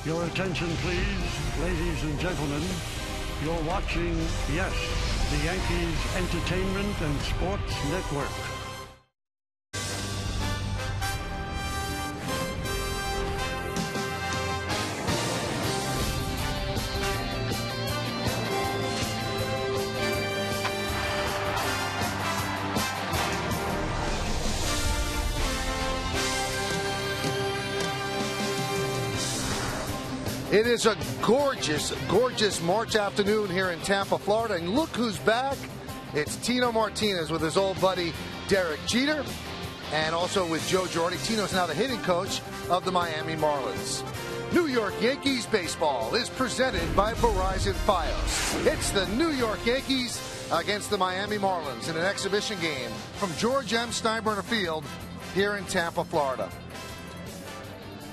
Your attention, please, ladies and gentlemen. You're watching, yes, the Yankees Entertainment and Sports Network. It is a gorgeous, gorgeous March afternoon here in Tampa, Florida. And look who's back. It's Tino Martinez with his old buddy Derek Jeter. And also with Joe Girardi. Tino's now the hitting coach of the Miami Marlins. New York Yankees baseball is presented by Verizon Fios. It's the New York Yankees against the Miami Marlins in an exhibition game from George M. Steinbrenner Field here in Tampa, Florida.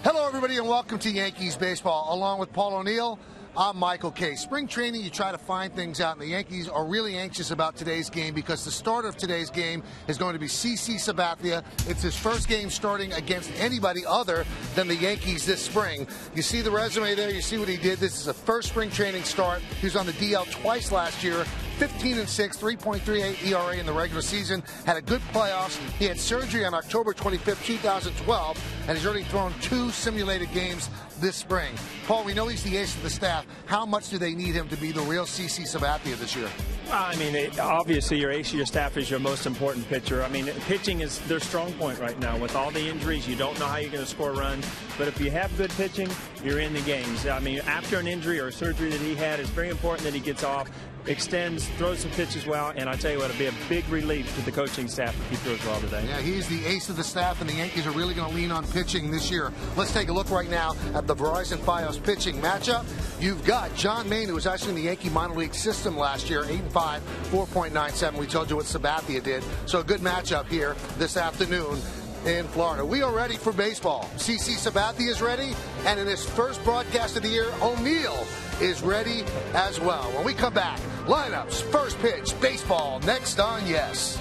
Hello, everybody, and welcome to Yankees baseball. Along with Paul O'Neill, I'm Michael Kay. Spring training, you try to find things out, and the Yankees are really anxious about today's game because the starter of today's game is going to be CC Sabathia. It's his first game starting against anybody other than the Yankees this spring. You see the resume there. You see what he did. This is a first spring training start. He was on the DL twice last year. 15-6, 3.38 ERA in the regular season. Had a good playoffs. He had surgery on October 25th, 2012, and he's already thrown 2 simulated games this spring. Paul, we know he's the ace of the staff. How much do they need him to be the real CC Sabathia this year? Well, I mean, obviously your ace of your staff is your most important pitcher. I mean, pitching is their strong point right now. With all the injuries, you don't know how you're going to score runs. But if you have good pitching, you're in the games. I mean, after an injury or a surgery that he had, it's very important that he gets off, extends, throws some pitches well, and I tell you what, it'll be a big relief to the coaching staff if he throws well today. Yeah, he's the ace of the staff, and the Yankees are really going to lean on pitching this year. Let's take a look right now at the Verizon Fios pitching matchup. You've got John Maine, who was actually in the Yankee minor league system last year, 8-5, 4.97. We told you what Sabathia did. So a good matchup here this afternoon in Florida. We are ready for baseball. CC Sabathia is ready, and in his first broadcast of the year, O'Neill is ready as well. When we come back, lineups, first pitch, baseball, next on Yes.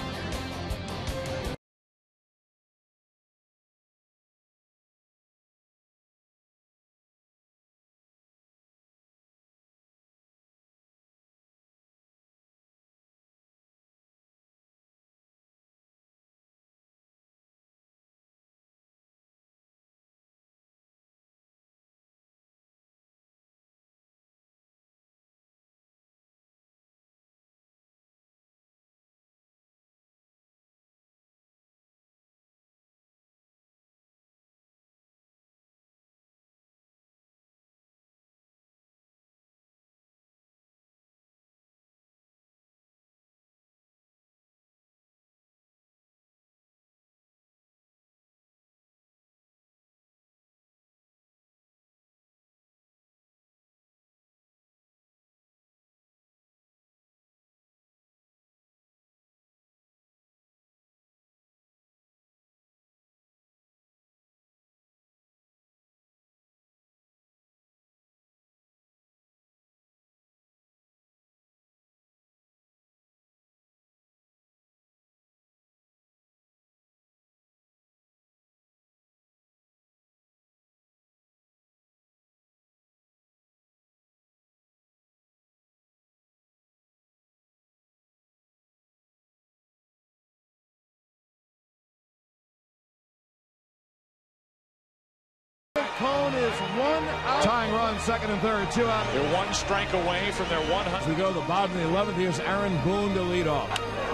Cone is 1 out. Tying run, second and third, 2 out. They're 1 strike away from their 100. As we go to the bottom of the 11th, here's Aaron Boone to lead off.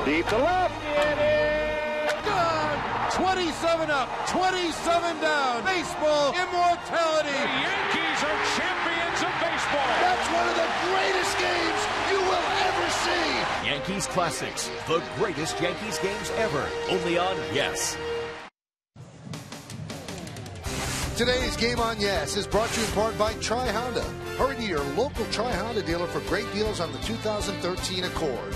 Deep to left. It is Good! 27 up, 27 down. Baseball immortality. The Yankees are champions of baseball. That's one of the greatest games you will ever see. Yankees Classics, the greatest Yankees games ever. Only on Yes. Today's Game on Yes is brought to you in part by Tri-Honda. Hurry to your local Tri-Honda dealer for great deals on the 2013 Accord.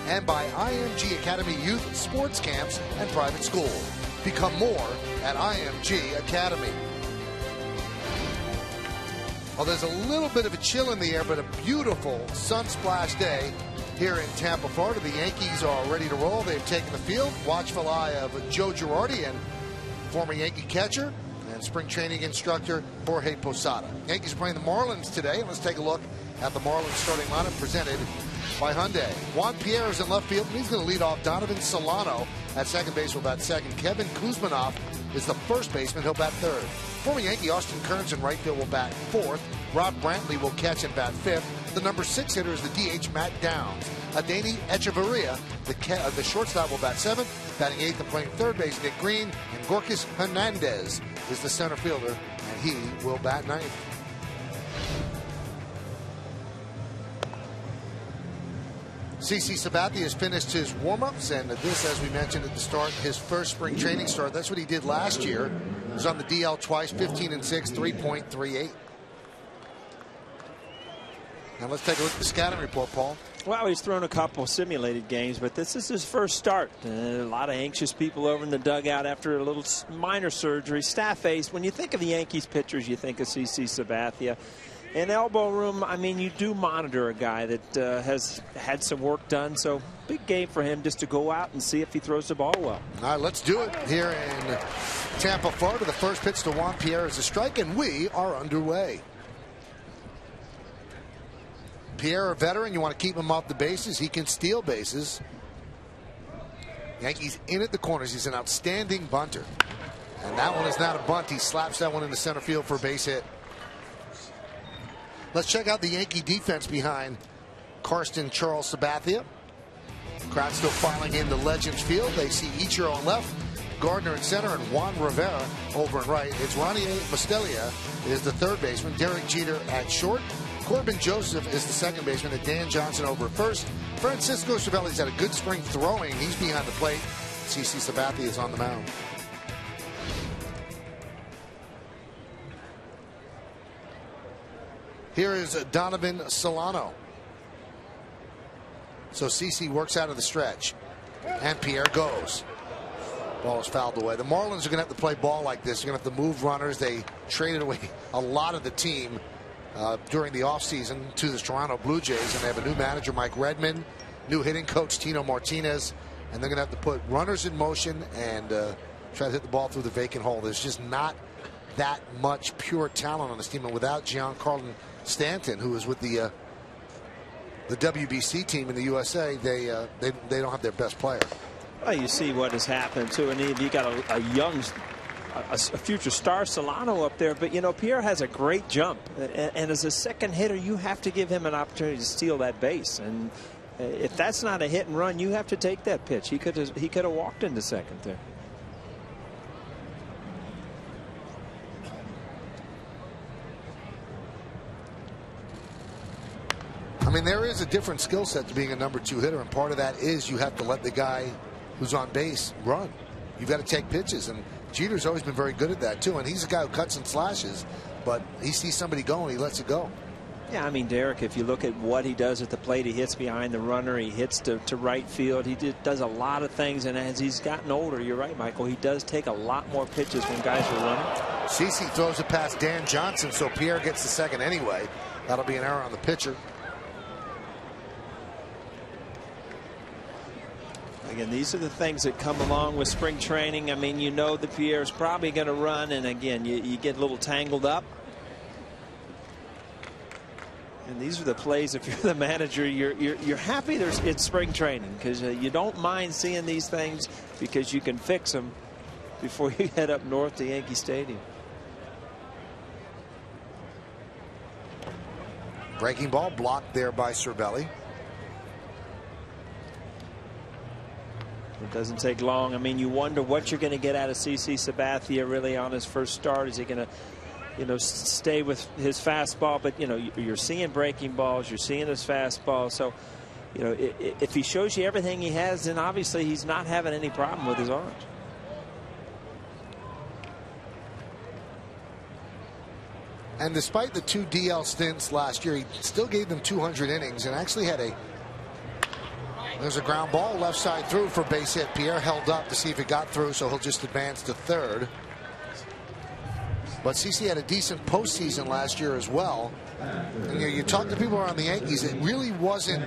And by IMG Academy Youth Sports Camps and Private School. Become more at IMG Academy. Well, there's a little bit of a chill in the air, but a beautiful sun-splashed day here in Tampa, Florida. The Yankees are ready to roll. They've taken the field. Watchful eye of Joe Girardi and former Yankee catcher. and spring training instructor Jorge Posada. Yankees are playing the Marlins today. Let's take a look at the Marlins starting lineup presented by Hyundai. Juan Pierre is in left field, and he's going to lead off. Donovan Solano at second base will bat second. Kevin Kuzmanoff is the first baseman. He'll bat third. Former Yankee Austin Kearns in right field will bat fourth. Rob Brantley will catch and bat fifth. The number 6 hitter is the DH Matt Downs. Adeiny Echeverria, the shortstop, will bat seventh. Batting eighth and playing third base, Nick Green. And Gorkis Hernandez is the center fielder, and he will bat ninth. CC Sabathia has finished his warm-ups, and this, as we mentioned at the start, his first spring training start. That's what he did last year. He was on the DL twice, 15 and 6, 3.38. Now let's take a look at the scouting report, Paul. Well, he's thrown a couple simulated games, but this is his first start. A lot of anxious people over in the dugout after a little minor surgery. Staff ace. When you think of the Yankees pitchers, you think of CC Sabathia. In elbow room, I mean, you do monitor a guy that has had some work done. So big game for him just to go out and see if he throws the ball well. All right, let's do it here in Tampa, Florida. The first pitch to Juan Pierre is a strike, and we are underway. Pierre, a veteran, you want to keep him off the bases. He can steal bases. Yankees in at the corners. He's an outstanding bunter. And that one is not a bunt. He slaps that one into center field for a base hit. Let's check out the Yankee defense behind Karsten Charles Sabathia. Crowd still filing in the Legends field. They see Ichiro on left, Gardner in center, and Juan Rivera over in right. It's Ronnie Mastelia is the third baseman. Derek Jeter at short. Corbin Joseph is the second baseman, and Dan Johnson over at first. Francisco Cervelli's had a good spring throwing. He's behind the plate. CC Sabathia is on the mound. Here is Donovan Solano. So CC works out of the stretch, and Pierre goes. Ball is fouled away. The Marlins are going to have to play ball like this. They're going to have to move runners. They traded away a lot of the team during the offseason to the Toronto Blue Jays, and they have a new manager, Mike Redmond, new hitting coach, Tino Martinez, and they're going to have to put runners in motion and try to hit the ball through the vacant hole. There's just not that much pure talent on this team, and without Giancarlo Stanton, who is with the WBC team in the USA, they don't have their best player. Well, you see what has happened too, and you got a young, a future star Solano up there, but you know Pierre has a great jump, and as a second hitter, you have to give him an opportunity to steal that base, and if that's not a hit and run, you have to take that pitch. He could have walked into second there. I mean, there is a different skill set to being a number 2 hitter, and part of that is you have to let the guy who's on base run. You've got to take pitches, and Jeter's always been very good at that too, and he's a guy who cuts and slashes, but he sees somebody going, he lets it go. Yeah, I mean, Derek, if you look at what he does at the plate, he hits behind the runner, he hits to right field, he does a lot of things, and as he's gotten older, you're right, Michael, he does take a lot more pitches when guys are running. CC throws it past Dan Johnson, so Pierre gets the second anyway. That'll be an error on the pitcher. Again, these are the things that come along with spring training. I mean, you know that Pierre's probably going to run, and again, you get a little tangled up. And these are the plays, if you're the manager, you're happy it's spring training, because you don't mind seeing these things because you can fix them before you head up north to Yankee Stadium. Breaking ball blocked there by Cervelli. It doesn't take long. I mean, you wonder what you're going to get out of CC Sabathia really on his first start. Is he going to, you know, stay with his fastball? But, you know, you're seeing breaking balls. You're seeing his fastball. So, you know, if he shows you everything he has, then obviously he's not having any problem with his arms. And despite the 2 DL stints last year, he still gave them 200 innings and actually had there's a ground ball left side through for base hit. Pierre held up to see if it got through, so he'll just advance to third. But CC had a decent postseason last year as well. And you talk to people around the Yankees, it really wasn't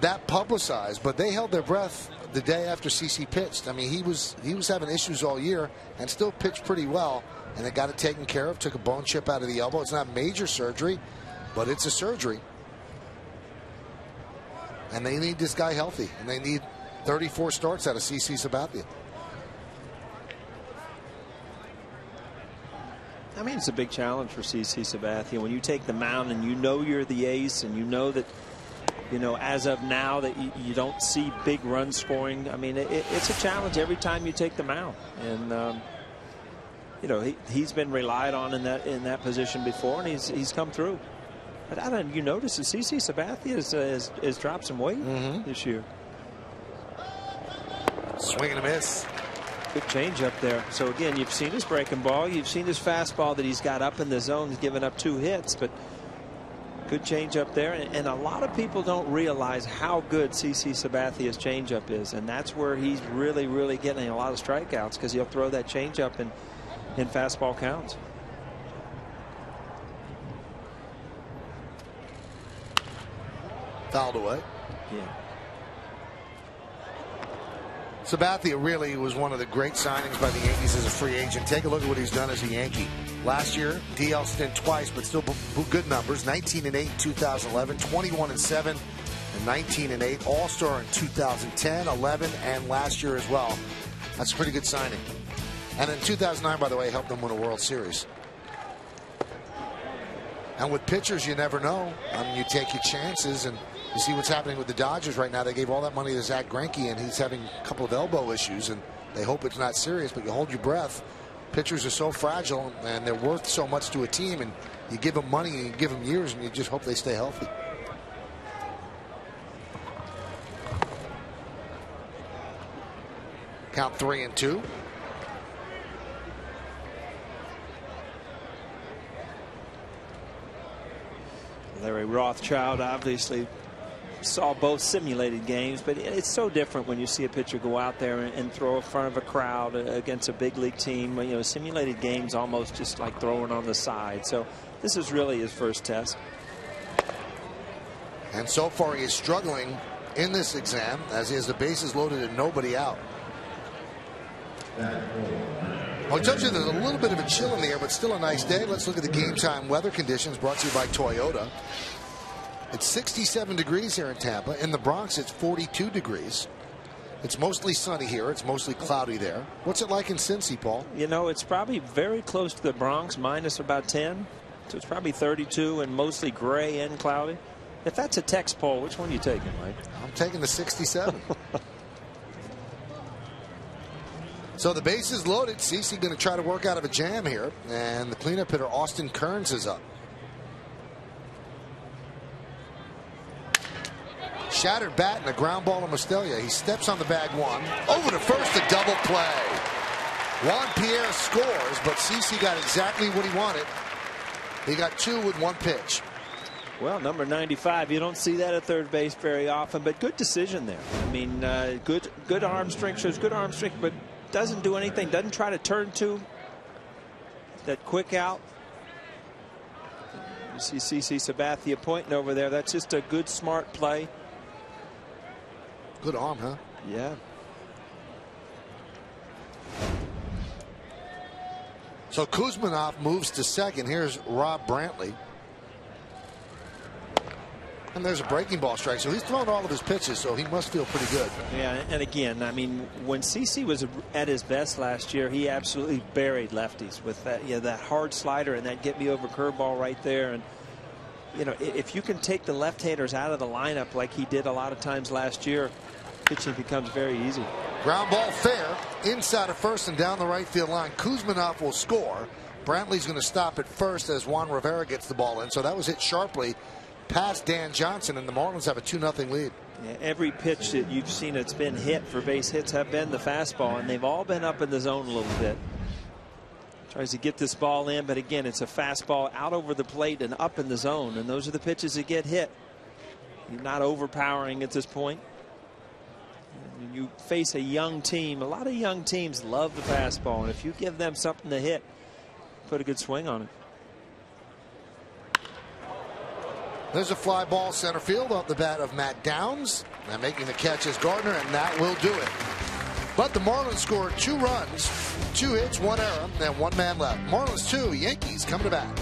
that publicized, but they held their breath the day after CC pitched. I mean, he was having issues all year and still pitched pretty well, and they got it taken care of. Took a bone chip out of the elbow. It's not major surgery, but it's a surgery. And they need this guy healthy, and they need 34 starts out of CC Sabathia. I mean, it's a big challenge for CC Sabathia when you take the mound and you know you're the ace, and you know that, you know, as of now that you don't see big run scoring. I mean, it's a challenge every time you take the mound, and you know, he's been relied on in that position before, and he's come through. But I don't. You notice that CC Sabathia has dropped some weight this year. Swing and a miss. Good change up there. So again, you've seen his breaking ball, you've seen his fastball that he's got up in the zone. He's given up 2 hits, but good change up there. And a lot of people don't realize how good CC Sabathia's changeup is, and that's where he's really getting a lot of strikeouts, because he'll throw that changeup in fastball counts. Fouled away. Yeah. Sabathia really was one of the great signings by the Yankees as a free agent. Take a look at what he's done as a Yankee. Last year, DL stint twice, but still good numbers. 19-8 in 2011, 21-7 and 19-8. All-Star in 2010, 11, and last year as well. That's a pretty good signing. And in 2009, by the way, helped them win a World Series. And with pitchers, you never know. I mean, you take your chances, and you see what's happening with the Dodgers right now. They gave all that money to Zach Greinke, and he's having a couple of elbow issues, and they hope it's not serious, but you hold your breath. Pitchers are so fragile, and they're worth so much to a team, and you give them money and you give them years, and you just hope they stay healthy. Count 3-2. Larry Rothschild obviously saw both simulated games, but it's so different when you see a pitcher go out there and throw in front of a crowd against a big league team. You know, simulated games almost just like throwing on the side. So this is really his first test. And so far he is struggling in this exam as he has the bases loaded and nobody out. Well, I told you there's a little bit of a chill in the air, but still a nice day. Let's look at the game time weather conditions brought to you by Toyota. It's 67 degrees here in Tampa. In the Bronx, it's 42 degrees. It's mostly sunny here. It's mostly cloudy there. What's it like in Cincy, Paul? You know, it's probably very close to the Bronx, minus about 10. So it's probably 32 and mostly gray and cloudy. If that's a text poll, which one are you taking, Mike? I'm taking the 67. So the base is loaded. CC going to try to work out of a jam here. And the cleanup hitter, Austin Kearns, is up. Shattered bat and a ground ball to Mostelia. He steps on the bag one. Over to first, a double play. Juan Pierre scores, but CC got exactly what he wanted. He got 2 with 1 pitch. Well, number 95, you don't see that at third base very often, but good decision there. I mean, good arm strength, shows good arm strength, but doesn't do anything, doesn't try to turn to that quick out. You see CC Sabathia pointing over there. That's just a good, smart play. Good arm, huh? Yeah. So Kuzminov moves to second. Here's Rob Brantley. And there's a breaking ball strike. So he's thrown all of his pitches, so he must feel pretty good. Yeah, and again, I mean, when CC was at his best last year, he absolutely buried lefties with that, that hard slider and that get me over curveball right there. And you know, if you can take the left-handers out of the lineup like he did a lot of times last year, pitching becomes very easy. Ground ball fair inside of first and down the right field line. Kuzminov will score. Brantley's going to stop at first as Juan Rivera gets the ball in. So that was hit sharply past Dan Johnson, and the Marlins have a 2-0 lead. Yeah, every pitch that you've seen that's been hit for base hits have been the fastball, and they've all been up in the zone a little bit. Tries to get this ball in, but again, it's a fastball out over the plate and up in the zone, and those are the pitches that get hit. You're not overpowering at this point. And you face a young team. A lot of young teams love the fastball, and if you give them something to hit, put a good swing on it. There's a fly ball center field off the bat of Matt Downs. And making the catch is Gardner, and that will do it. But the Marlins scored 2 runs, 2 hits, 1 error, and 1 man left. Marlins 2, Yankees coming to bat.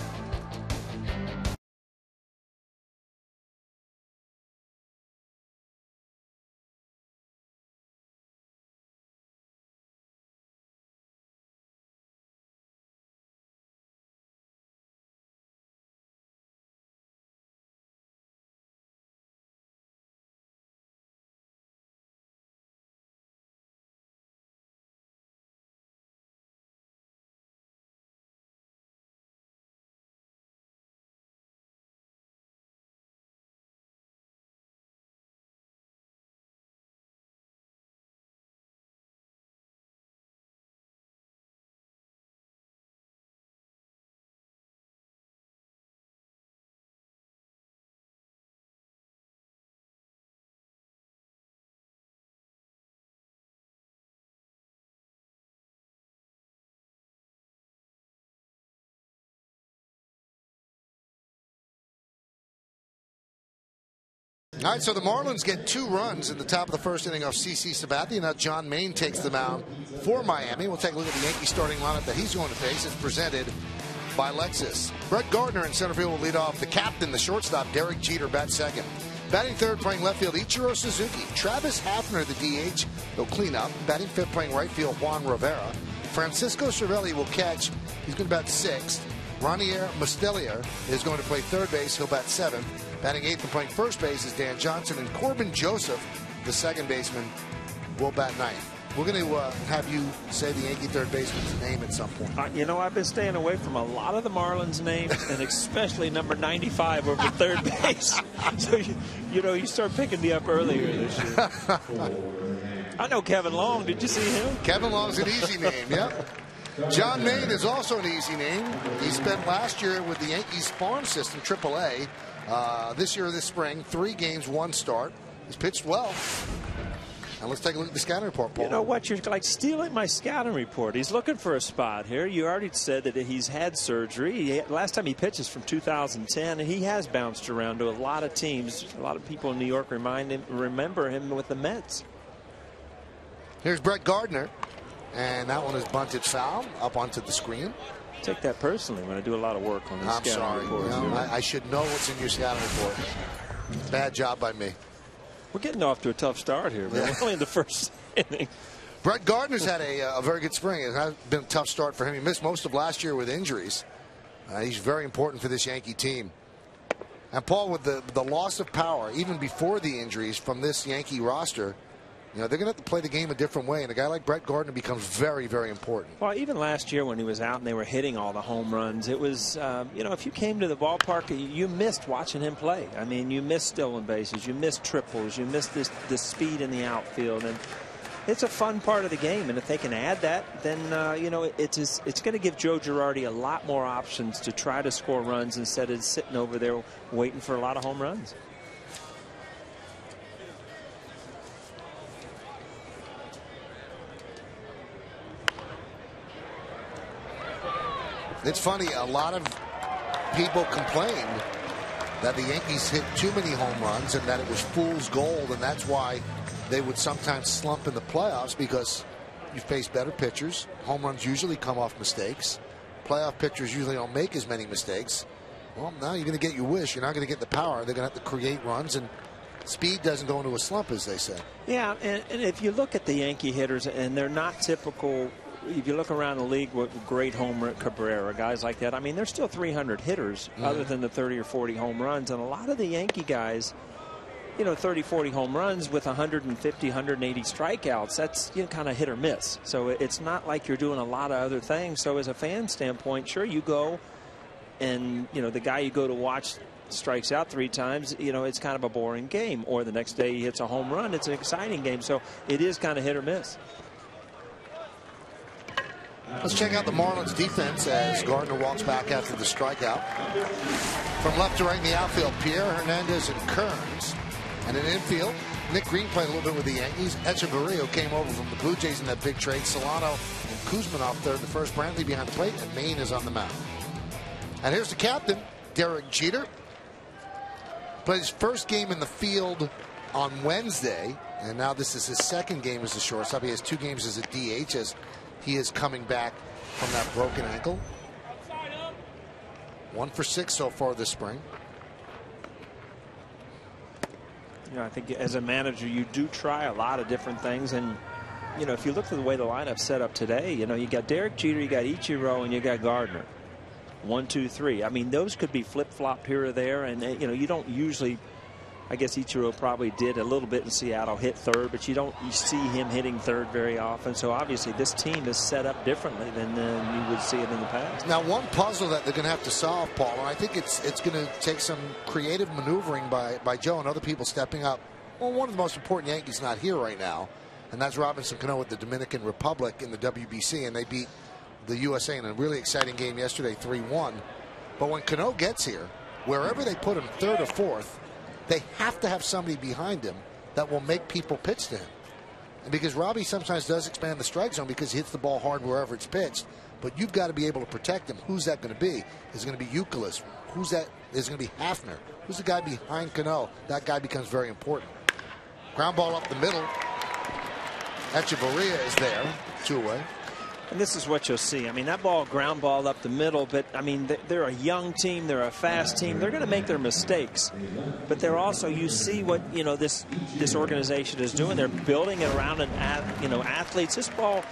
All right, so the Marlins get 2 runs in the top of the first inning off CC Sabathia. Now John Maine takes the mound for Miami. We'll take a look at the Yankee starting lineup that he's going to face. It's presented by Lexus. Brett Gardner in center field will lead off. The captain, the shortstop, Derek Jeter, bats second. Batting third, playing left field, Ichiro Suzuki. Travis Hafner, the DH, will clean up. Batting fifth, playing right field, Juan Rivera. Francisco Cervelli will catch. He's going to bat sixth. Ronier Mustelier is going to play third base. He'll bat seventh. Batting eighth and playing first base is Dan Johnson. And Corbin Joseph, the second baseman, will bat ninth. We're going to have you say the Yankee third baseman's name at some point. You know, I've been staying away from a lot of the Marlins names, and especially number 95 over third base. So, you start picking me up earlier this year. I know Kevin Long. Did you see him? Kevin Long's an easy name, yeah. John Maine is also an easy name. He spent last year with the Yankees farm system, AAA. This year, this spring, 3 games, 1 start. He's pitched well. And let's take a look at the scouting report, Paul. You know what? You're like stealing my scouting report. He's looking for a spot here. You already said that he's had surgery. Last time he pitched is from 2010, and he has bounced around to a lot of teams. A lot of people in New York remember him with the Mets. Here's Brett Gardner, and that one is bunted foul up onto the screen. Take that personally when I do a lot of work on this scouting report. You know, I should know what's in your scouting report. Bad job by me. We're getting off to a tough start here. We're only in the first inning. Brett Gardner's had a very good spring. It has been a tough start for him. He missed most of last year with injuries. He's very important for this Yankee team. And Paul, with the loss of power, even before the injuries from this Yankee roster, they're going to have to play the game a different way, and a guy like Brett Gardner becomes very, very important. Well, even last year when he was out and they were hitting all the home runs, it was, if you came to the ballpark, you missed watching him play. I mean, you missed stolen bases, you missed triples, you missed the speed in the outfield, and it's a fun part of the game. And if they can add that, then it's going to give Joe Girardi a lot more options to try to score runs instead of sitting over there waiting for a lot of home runs. It's funny, a lot of people complained that the Yankees hit too many home runs and that it was fool's gold, and that's why they would sometimes slump in the playoffs, because you face better pitchers. Home runs usually come off mistakes. Playoff pitchers usually don't make as many mistakes. Well, now you're going to get your wish. You're not going to get the power. They're going to have to create runs, and speed doesn't go into a slump, as they say. Yeah, and if you look at the Yankee hitters, and they're not typical. If you look around the league with great homer, Cabrera, guys like that, I mean, there's still 300 hitters other than the 30 or 40 home runs. And a lot of the Yankee guys, 30, 40 home runs with 150, 180 strikeouts, that's kind of hit or miss. So it's not like you're doing a lot of other things. So as a fan standpoint, sure, you go and, the guy you go to watch strikes out 3 times, it's kind of a boring game. Or the next day he hits a home run. It's an exciting game. So it is kind of hit or miss. Let's check out the Marlins defense as Gardner walks back after the strikeout. From left to right in the outfield, Pierre Hernandez and Kearns. And in infield, Nick Green played a little bit with the Yankees. Echeverria came over from the Blue Jays in that big trade. Solano and Kuzmanov third, the first. Brantley behind the plate, and Maine is on the mound. And here's the captain, Derek Jeter. Played his first game in the field on Wednesday, and now this is his second game as a shortstop. He has 2 games as a DH as he is coming back from that broken ankle. 1 for 6 so far this spring. You know, I think as a manager, you do try a lot of different things. And, you know, if you look at the way the lineup's set up today, you know, you got Derek Jeter, you got Ichiro, and you got Gardner. 1, 2, 3. I mean, those could be flip-flop here or there. And, you know, you don't usually, I guess Ichiro probably did a little bit in Seattle, hit third, but you see him hitting third very often. So obviously this team is set up differently than you would see it in the past. Now, one puzzle that they're going to have to solve, Paul, and I think it's going to take some creative maneuvering by Joe and other people stepping up. Well, one of the most important Yankees not here right now, and that's Robinson Cano with the Dominican Republic in the WBC, and they beat the USA in a really exciting game yesterday, 3-1. But when Cano gets here, wherever they put him, third or fourth, they have to have somebody behind him that will make people pitch to him. And because Robbie sometimes does expand the strike zone because he hits the ball hard wherever it's pitched, but you've got to be able to protect him. Who's that going to be? Is it going to be Youkilis? Who's that? Is it going to be Hafner? Who's the guy behind Cano? That guy becomes very important. Ground ball up the middle. Echeverria is there, 2 away. And this is what you'll see. I mean, that ground ball up the middle, but I mean, they're a young team, they're a fast team. They're going to make their mistakes, but they're also, you see what, you know, this organization is doing. They're building it around athletes. This ball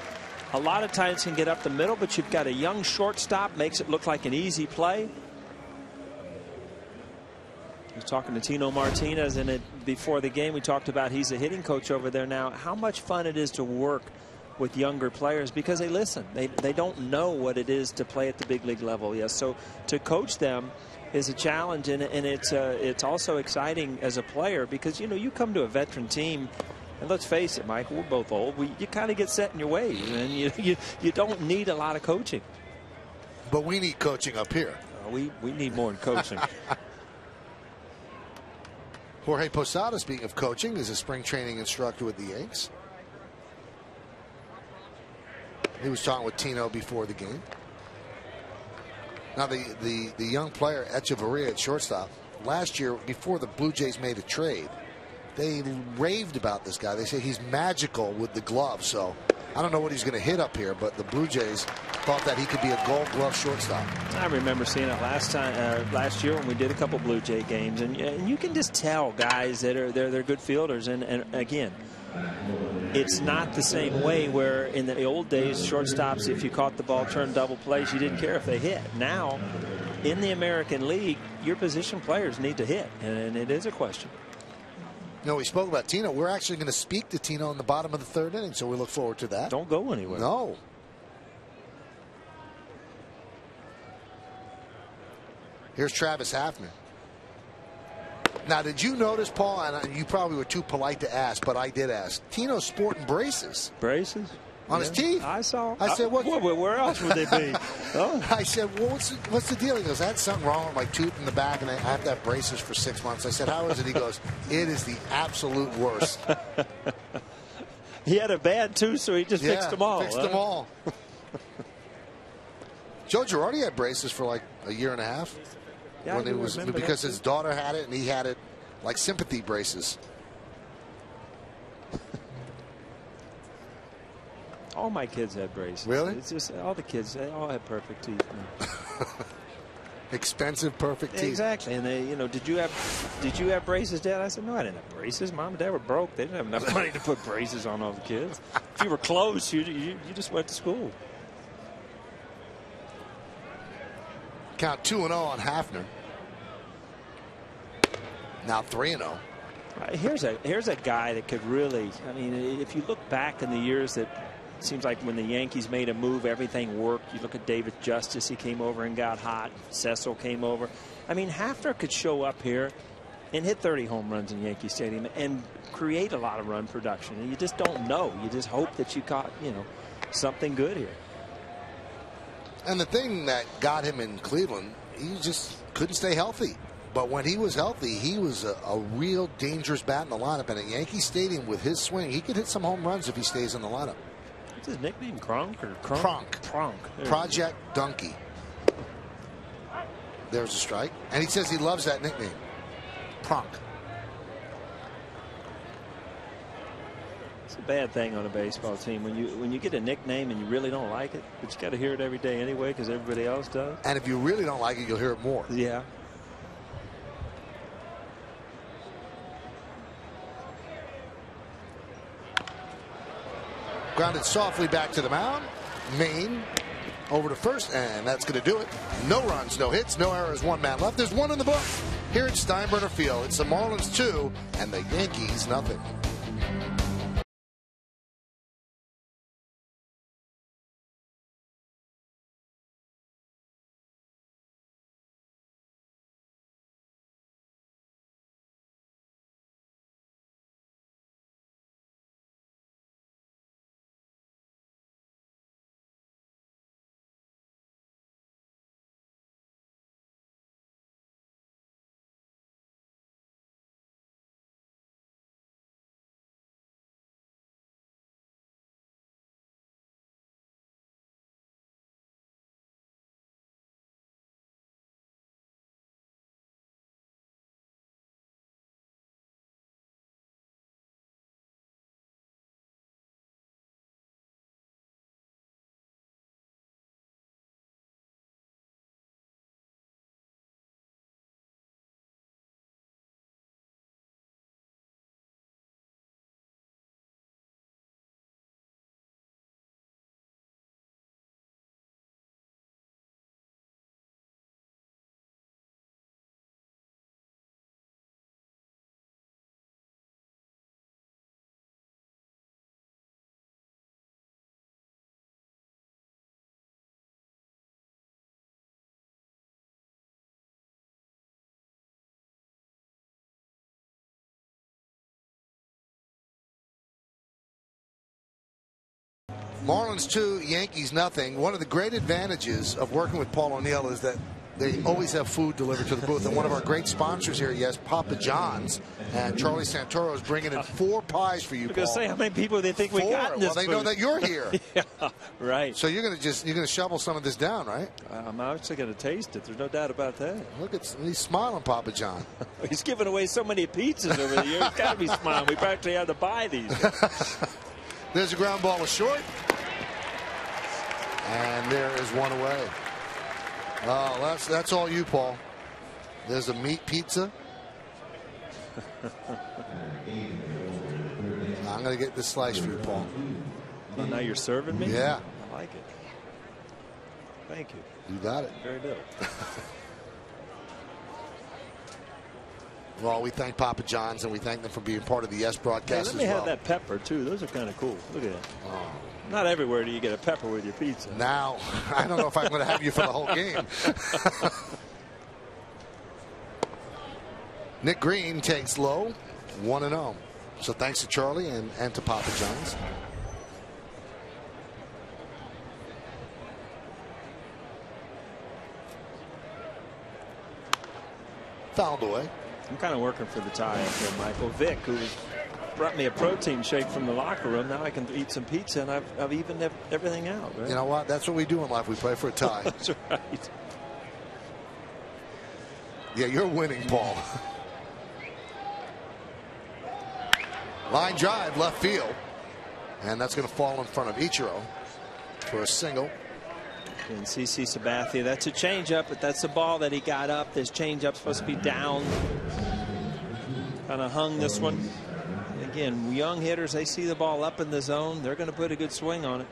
a lot of times can get up the middle, but you've got a young shortstop, makes it look like an easy play. I was talking to Tino Martinez, and before the game we talked about he's a hitting coach over there now. How much fun it is to work with younger players because they listen. They don't know what it is to play at the big league level. Yes, so to coach them is a challenge, and it's also exciting as a player because, you know, you come to a veteran team, and let's face it, Mike, we're both old. You kind of get set in your ways, and you don't need a lot of coaching. But we need coaching up here. We need more than coaching. Jorge Posada, speaking of coaching, is a spring training instructor with the Yankees. He was talking with Tino before the game. Now the young player Echeverria at shortstop, last year before the Blue Jays made a trade, they raved about this guy. They say he's magical with the glove. So I don't know what he's going to hit up here, but the Blue Jays thought that he could be a Gold Glove shortstop. I remember seeing it last year when we did a couple Blue Jay games, and you can just tell guys that they're good fielders, and again, it's not the same way where in the old days shortstops, if you caught the ball, turned double plays, you didn't care if they hit. Now in the American League, your position players need to hit, and it is a question. You know, we spoke about Tino. We're actually going to speak to Tino in the bottom of the third inning, so we look forward to that. Don't go anywhere. No. Here's Travis Hafner. Now, did you notice, Paul, and you probably were too polite to ask, but I did ask, Tino's sporting braces. Braces? On his teeth. I saw. I said, what? Where else would they be? Oh. I said, well, what's the deal? He goes, I had something wrong with my tooth in the back, and I have to have braces for 6 months. I said, how is it? He goes, it is the absolute worst. He had a bad tooth, so he just fixed them all. Fixed them all. Joe Girardi had braces for like a year and a half. Yeah, when it was because his daughter had it and he had it like sympathy braces. All my kids had braces. Really? It's just all the kids, they all had perfect teeth. Expensive perfect teeth. Exactly. And they, you know, did you have braces, Dad? I said, no, I didn't have braces. Mom and Dad were broke. They didn't have enough money to put braces on all the kids. If you were close, you just went to school. Count 2-0 on Hafner. Now 3-0. Here's a guy that could really, I mean, if you look back in the years that it seems like when the Yankees made a move, everything worked. You look at David Justice, he came over and got hot. Cecil came over. I mean, Hafner could show up here and hit 30 home runs in Yankee Stadium and create a lot of run production. And you just don't know. You just hope that you caught, you know, something good here. And the thing that got him in Cleveland, he just couldn't stay healthy. But when he was healthy, he was a real dangerous bat in the lineup. And at Yankee Stadium with his swing, he could hit some home runs if he stays in the lineup. What's his nickname? Kronk or Kronk? Kronk. Kronk. Project Donkey. There's a strike. And he says he loves that nickname. Pronk. It's a bad thing on a baseball team when you get a nickname and you really don't like it, but you got to hear it every day anyway because everybody else does. And if you really don't like it, you'll hear it more. Yeah. Grounded softly back to the mound. Maine over to first, and that's going to do it. No runs, no hits, no errors, 1 man left. There's 1 in the book here at Steinbrenner Field. It's the Marlins 2 and the Yankees nothing. Marlins 2, Yankees nothing. One of the great advantages of working with Paul O'Neill is that they always have food delivered to the booth. And one of our great sponsors here, yes, Papa John's, and Charlie Santoro is bringing in 4 pies for you, Paul. I'm going to say, how many people do they think 4? we got in this Well, they food? know that you're here. Yeah, right. So you're going to shovel some of this down, right? I'm actually going to taste it. There's no doubt about that. Look at he's smiling, Papa John. He's giving away so many pizzas over the years. He's got to be smiling. We practically had to buy these. There's a ground ball to short. And there is 1 away. Oh, that's all you, Paul. There's a meat pizza. I'm going to get this slice for you, Paul. Well, now you're serving me? Yeah. I like it. Thank you. You got it. Very good. Well, we thank Papa John's and we thank them for being part of the Yes broadcast Hey, let me as well. have that pepper, too. Those are kind of cool. Look at that. Oh. Not everywhere do you get a pepper with your pizza. Now, I don't know if I'm going to have you for the whole game. Nick Green takes low, 1-0. So thanks to Charlie and to Papa John's. Fouled away. I'm kind of working for the tie up here, Michael. Vic, who brought me a protein shake from the locker room. Now I can eat some pizza, and I've evened everything out. Right? You know what? That's what we do in life. We play for a tie. That's right. Yeah, you're winning, Paul. Line drive, left field. And that's going to fall in front of Ichiro for a single. And CC Sabathia, that's a changeup, but that's the ball that he got up. This changeup's supposed to be down. Kind of hung this one. Again, young hitters, they see the ball up in the zone. They're going to put a good swing on it.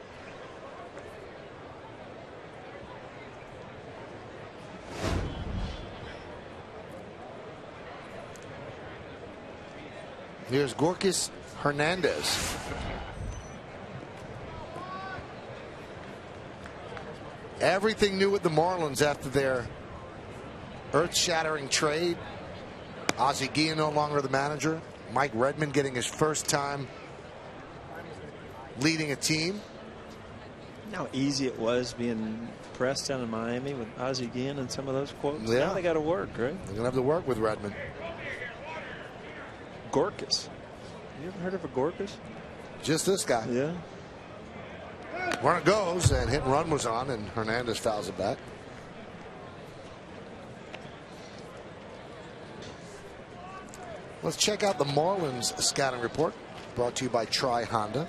Here's Gorkis Hernandez. Everything new with the Marlins after their earth-shattering trade. Ozzie Guillen no longer the manager. Mike Redmond getting his first time leading a team. You know how easy it was being pressed down in Miami with Ozzie Guillen and some of those quotes. Yeah. Now they got to work, right? They're going to have to work with Redmond. Gorkis. You ever heard of a Gorkis? Just this guy. Yeah. Runner goes, and hit and run was on, and Hernandez fouls it back. Let's check out the Marlins scouting report, brought to you by Tri Honda.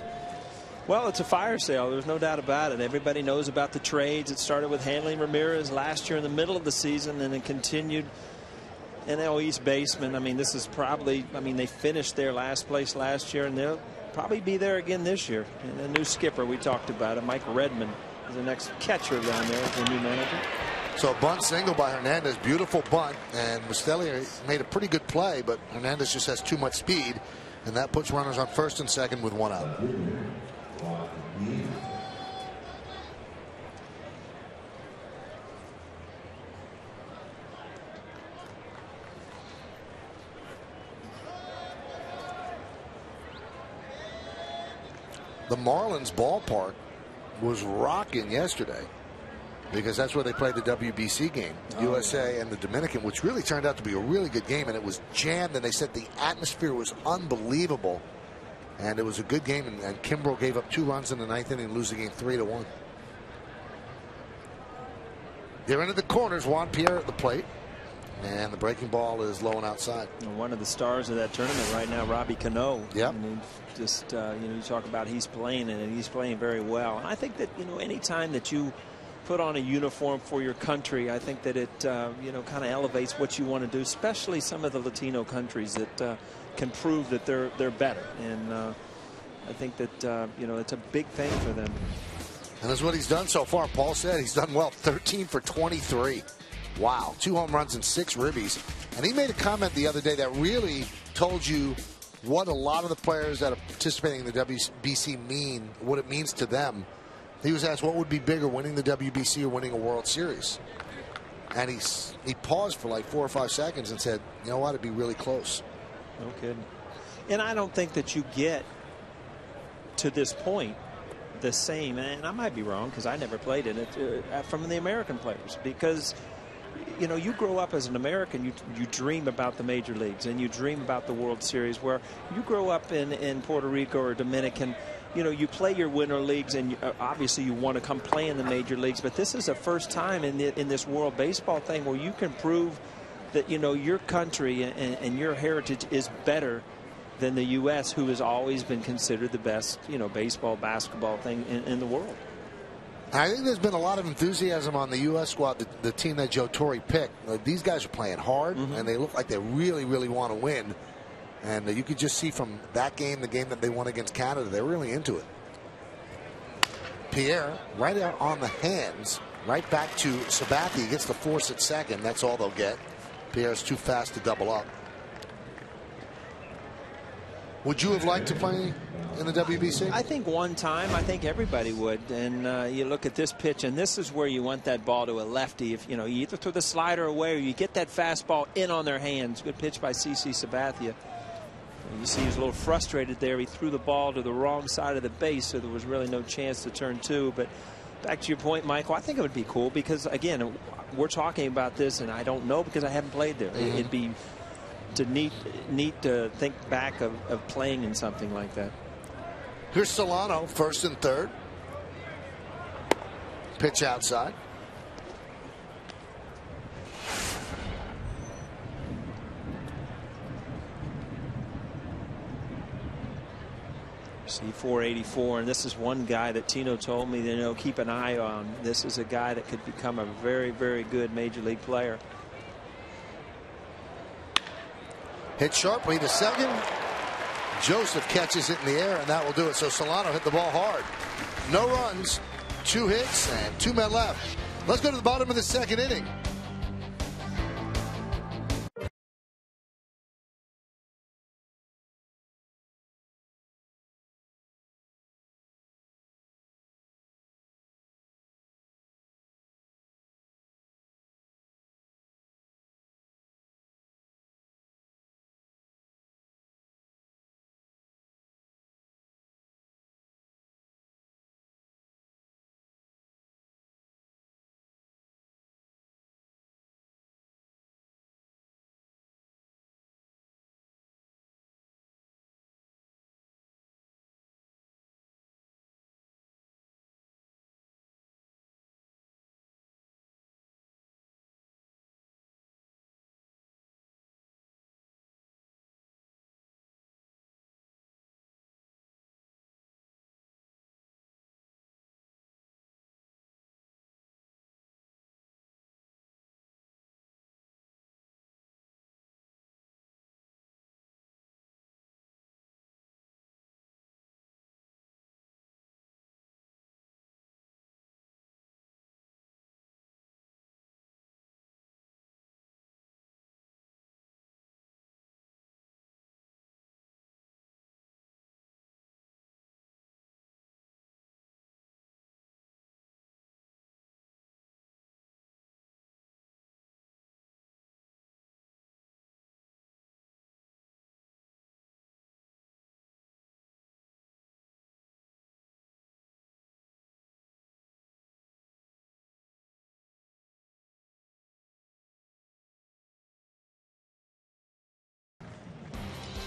Well, it's a fire sale. There's no doubt about it. Everybody knows about the trades. It started with Hanley Ramirez last year in the middle of the season, and it continued. NL East baseman. I mean, this is probably, they finished their last place last year, and they'll probably be there again this year. And a new skipper, we talked about it, Mike Redmond, is the next catcher down there as the new manager. So a bunt single by Hernandez, beautiful bunt, and Mustelli made a pretty good play, but Hernandez just has too much speed, and that puts runners on first and second with one out. The Marlins ballpark was rocking yesterday because that's where they played the WBC game, USA and the Dominican, which really turned out to be a really good game, and it was jammed, and they said the atmosphere was unbelievable, and it was a good game, and Kimbrel gave up 2 runs in the 9th inning, losing game 3-1. They're into the corners. Juan Pierre at the plate, and the breaking ball is low and outside. One of the stars of that tournament right now, Robbie Cano. Yep. Just you talk about he's playing, and he's playing very well. And I think that any time that you put on a uniform for your country, I think that it kind of elevates what you want to do, especially some of the Latino countries that can prove that they're better. And I think that it's a big thing for them. And that's what he's done so far. Paul said he's done well. 13 for 23. Wow, 2 home runs and 6 ribbies. And he made a comment the other day that really told you what a lot of the players that are participating in the WBC mean, what it means to them. He was asked what would be bigger, winning the WBC or winning a World Series. And he paused for like 4 or 5 seconds and said, you know what, it'd be really close. No kidding. And I don't think that you get to this point the same, and I might be wrong because I never played in it, from the American players, because you grow up as an American, you dream about the major leagues and you dream about the World Series, where you grow up in Puerto Rico or Dominican, you play your winter leagues, and obviously you want to come play in the major leagues, but this is the first time in this World Baseball thing where you can prove that your country and your heritage is better than the U.S., who has always been considered the best baseball, basketball thing in the world. I think there's been a lot of enthusiasm on the U.S. squad, the team that Joe Torre picked. These guys are playing hard, and they look like they really, really want to win. And you could just see from that game, the game that they won against Canada, they're really into it. Pierre, right out on the hands, right back to Sabathia. He gets the force at second. That's all they'll get. Pierre's too fast to double up. Would you have liked to play in the WBC? I think one time, I think everybody would. And you look at this pitch, and this is where you want that ball to a lefty. If you either throw the slider away or you get that fastball in on their hands. Good pitch by CC Sabathia. You see he was a little frustrated there. He threw the ball to the wrong side of the base, so there was really no chance to turn 2. But back to your point, Michael, I think it would be cool because, again, we're talking about this, and I don't know because I haven't played there. It'd be neat to think back of playing in something like that. Here's Solano, first and third. Pitch outside. See 484, and this is one guy that Tino told me keep an eye on. This is a guy that could become a very, very good major league player. Hit sharply to second. Joseph catches it in the air, and that will do it. So Solano hit the ball hard. No runs, 2 hits, and 2 men left. Let's go to the bottom of the second inning.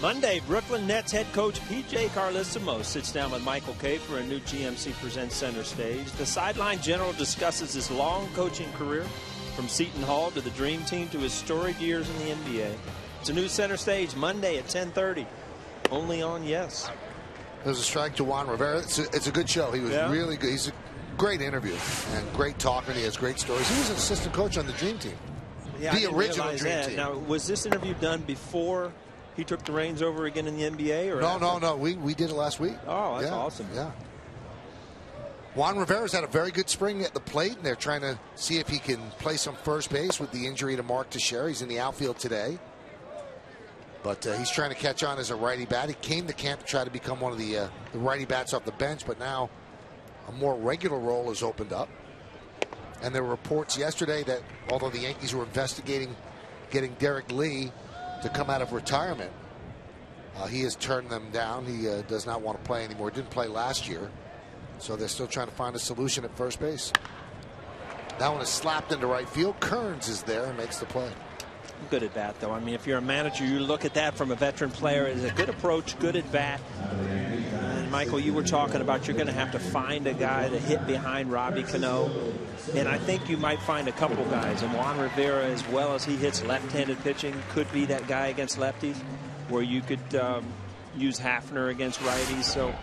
Monday, Brooklyn Nets head coach P.J. Carlesimo sits down with Michael Kay for a new GMC Presents Center Stage. The sideline general discusses his long coaching career from Seton Hall to the Dream Team to his storied years in the NBA. It's a new Center Stage Monday at 10:30, only on Yes. There's a strike to Juan Rivera. It's a good show. He was really good. He's a great interview and great talker. He has great stories. He was an assistant coach on the Dream Team. Yeah, the original Dream Team. Now, was this interview done before he took the reins over again in the NBA? Or No. We did it last week. Oh, that's awesome. Yeah. Juan Rivera's had a very good spring at the plate, and they're trying to see if he can play some first base with the injury to Mark Teixeira. He's in the outfield today. But he's trying to catch on as a righty bat. He came to camp to try to become one of the righty bats off the bench, but now a more regular role has opened up. And there were reports yesterday that although the Yankees were investigating getting Derek Lee to come out of retirement, he has turned them down. He does not want to play anymore. Didn't play last year. So they're still trying to find a solution at first base. That one is slapped into right field. Kearns is there and makes the play. Good at bat, though. I mean, if you're a manager, you look at that from a veteran player. It's a good approach, good at bat. And Michael, you were talking about you're going to have to find a guy to hit behind Robbie Cano. And I think you might find a couple guys. And Juan Rivera, as well as he hits left-handed pitching, could be that guy against lefties where you could use Hafner against righties. So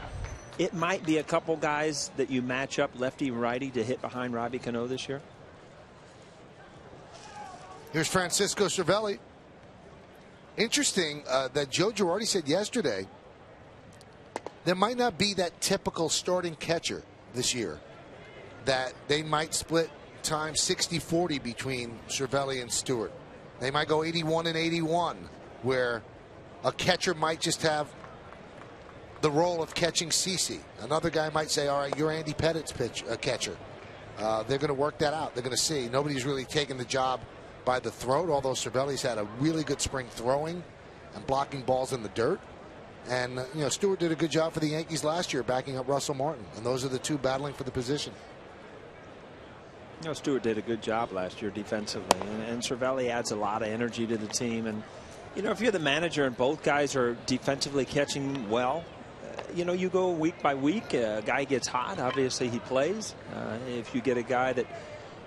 it might be a couple guys that you match up lefty-righty to hit behind Robbie Cano this year. Here's Francisco Cervelli. Interesting that Joe Girardi said yesterday there might not be that typical starting catcher this year, that they might split time 60-40 between Cervelli and Stewart. They might go 81 and 81, where a catcher might just have the role of catching CC. Another guy might say, all right, you're Andy Pettit's catcher. They're going to work that out. They're going to see. Nobody's really taken the job by the throat, although Cervelli's had a really good spring throwing and blocking balls in the dirt. And, Stewart did a good job for the Yankees last year backing up Russell Martin. And those are the two battling for the position. Stewart did a good job last year defensively. And Cervelli adds a lot of energy to the team. And, if you're the manager and both guys are defensively catching well, you go week by week. A guy gets hot, obviously he plays. If you get a guy that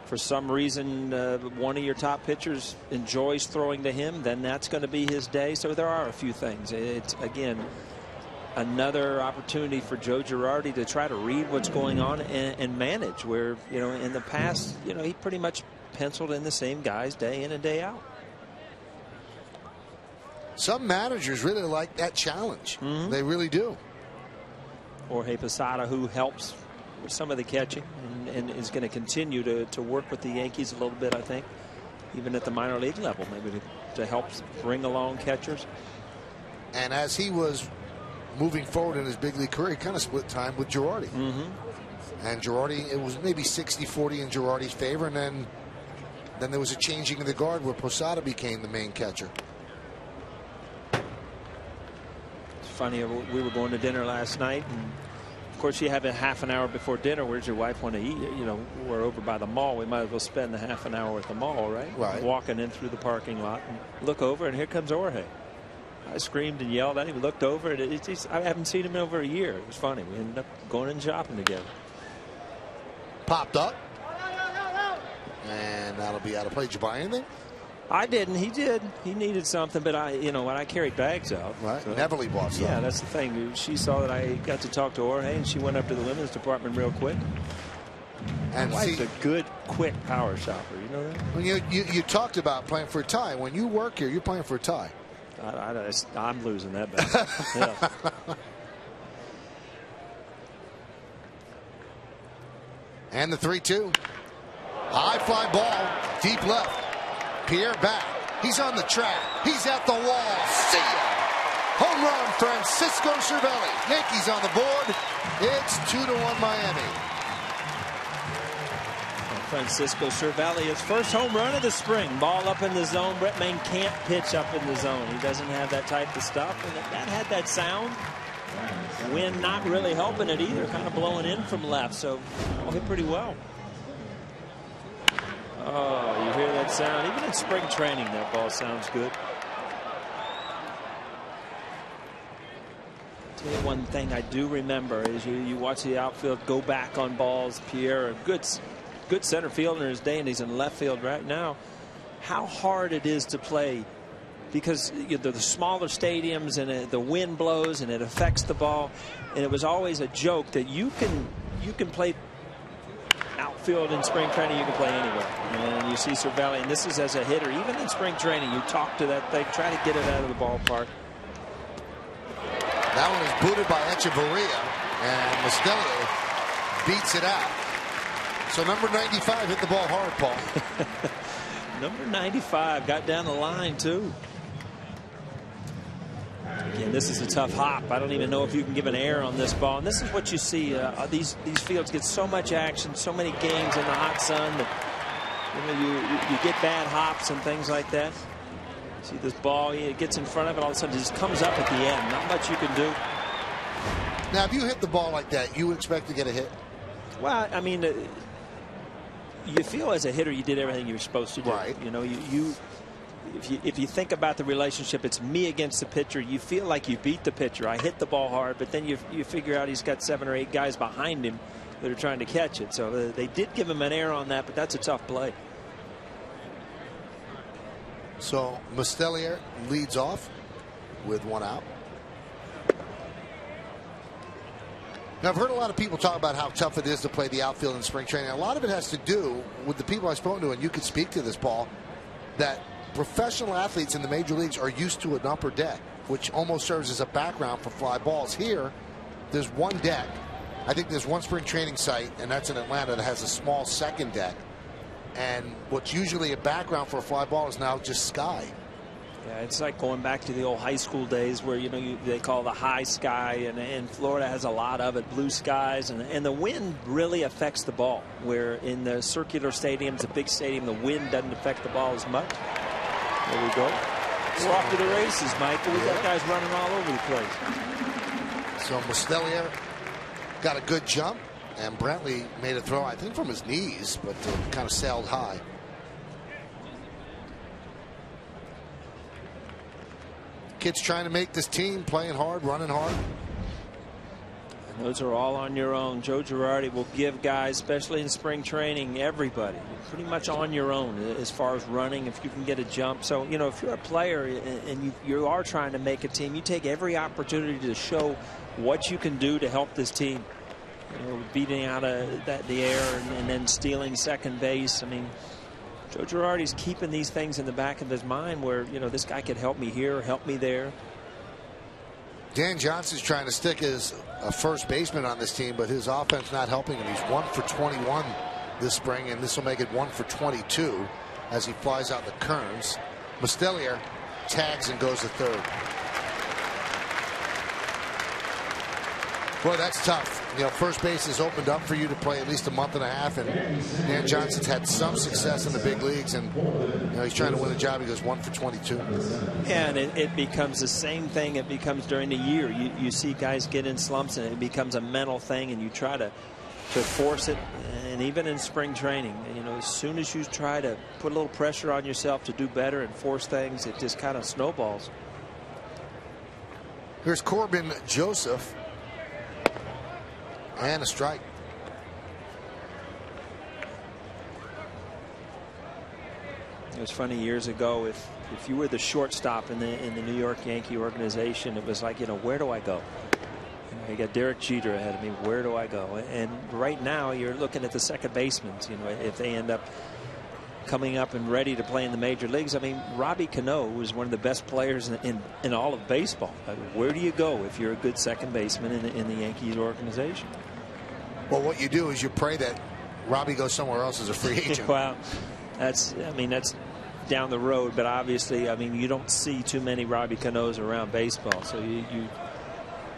for some reason one of your top pitchers enjoys throwing to him, then that's going to be his day. So there are a few things. It's, again, another opportunity for Joe Girardi to try to read what's going on and manage, where, in the past, he pretty much penciled in the same guys day in and day out. Some managers really like that challenge. They really do. Jorge Posada, who helps with some of the catching and is going to continue to work with the Yankees a little bit, I think, even at the minor league level, maybe to help bring along catchers. And as he was moving forward in his big league career, he kind of split time with Girardi. And Girardi, it was maybe 60-40 in Girardi's favor, and then there was a changing of the guard where Posada became the main catcher. It's funny, we were going to dinner last night, and of course you have a half an hour before dinner. Where's your wife want to eat? We're over by the mall. We might as well spend the half an hour at the mall, right? Walking in through the parking lot and look over, and here comes Jorge. I screamed and yelled at him. Looked over, and I haven't seen him in over a year. It was funny. We ended up going and shopping together. Popped up, and that'll be out of play. Did you buy anything? I didn't. He did. He needed something, but when I carried bags out. Right. So, Neverly bought some. Yeah, that's the thing. She saw that I got to talk to Jorge, and she went up to the women's department real quick. And my wife's a good, quick power shopper. You know that? When you talked about playing for a tie. When you work here, you're playing for a tie. I'm losing that bet. Yeah. And the 3-2. High fly ball, deep left. Pierre back. He's on the track. He's at the wall. See ya. Home run, Francisco Cervelli. Yankees on the board. It's 2-1 Miami. Francisco Cervelli, his first home run of the spring. Ball up in the zone. Brett Maine can't pitch up in the zone. He doesn't have that type of stuff. And that had that sound. Wind not really helping it either. Kind of blowing in from left. So hit pretty well. Oh, you hear that sound? Even in spring training, that ball sounds good. tell you one thing I do remember is you watch the outfield go back on balls. Pierre, a good center fielder in his day, and he's in left field right now. How hard it is to play, because the smaller stadiums and the wind blows and it affects the ball. And it was always a joke that you can play outfield in spring training, you can play anywhere. And you see Cervelli, and this is as a hitter, even in spring training, you talk to that thing, try to get it out of the ballpark. That one is booted by Echeverria, and Mustelio beats it out. So number 95 hit the ball hard, Paul. Number 95 got down the line too. Again, this is a tough hop. I don't even know if you can give an error on this ball. And this is what you see. These fields get so much action, so many games in the hot sun that you get bad hops and things like that. See this ball, it gets in front of it, all of a sudden it just comes up at the end. Not much you can do. Now, if you hit the ball like that, you would expect to get a hit? Well, I mean, you feel as a hitter you did everything you were supposed to do. Right. You know, if you think about the relationship, it's me against the pitcher. You feel like you beat the pitcher. I hit the ball hard, but then you figure out he's got 7 or 8 guys behind him that are trying to catch it. So they did give him an error on that, but that's a tough play. So Mustelio leads off with 1 out. Now, I've heard a lot of people talk about how tough it is to play the outfield in spring training. A lot of it has to do with the people I've spoken to, and you could speak to this, Paul, that professional athletes in the major leagues are used to an upper deck, which almost serves as a background for fly balls. Here, there's one deck. I think there's one spring training site, and that's in Atlanta, that has a small second deck. And what's usually a background for a fly ball is now just sky. Yeah, it's like going back to the old high school days where, they call the high sky, and Florida has a lot of it, blue skies, and the wind really affects the ball, where in the circular stadiums, the big stadium, the wind doesn't affect the ball as much. There we go. We're off to the races, Michael. We got guys running all over the place. So Mustelio got a good jump, and Brantley made a throw, I think, from his knees, but kind of sailed high. Kids trying to make this team, playing hard, running hard. And those are all on your own. Joe Girardi will give guys, especially in spring training, everybody, pretty much on your own as far as running, if you can get a jump. So, if you're a player and you are trying to make a team, you take every opportunity to show what you can do to help this team. Beating out the air and then stealing second base. I mean, Joe Girardi's keeping these things in the back of his mind where, this guy could help me here, help me there. Dan Johnson's trying to stick as a first baseman on this team, but his offense not helping him. He's 1 for 21 this spring, and this will make it 1 for 22 as he flies out the Kearns. Mustelio tags and goes to third. Boy, that's tough. First base has opened up for you to play at least a month and a half, and Dan Johnson's had some success in the big leagues, and he's trying to win a job. He goes 1 for 22. Yeah, and it becomes the same thing it becomes during the year. You see guys get in slumps, and it becomes a mental thing, and you try to force it. And even in spring training, as soon as you try to put a little pressure on yourself to do better and force things, it just kind of snowballs. Here's Corbin Joseph. And a strike. It was funny years ago, if you were the shortstop in the New York Yankee organization, it was like, where do I go? You got Derek Jeter ahead of me. Where do I go? And right now you're looking at the second basemen. If they end up coming up and ready to play in the major leagues. I mean, Robbie Cano was one of the best players in all of baseball. Where do you go if you're a good second baseman in the Yankees organization? Well, what you do is you pray that Robbie goes somewhere else as a free agent. Well, that's down the road, but obviously, you don't see too many Robbie Canos around baseball. So you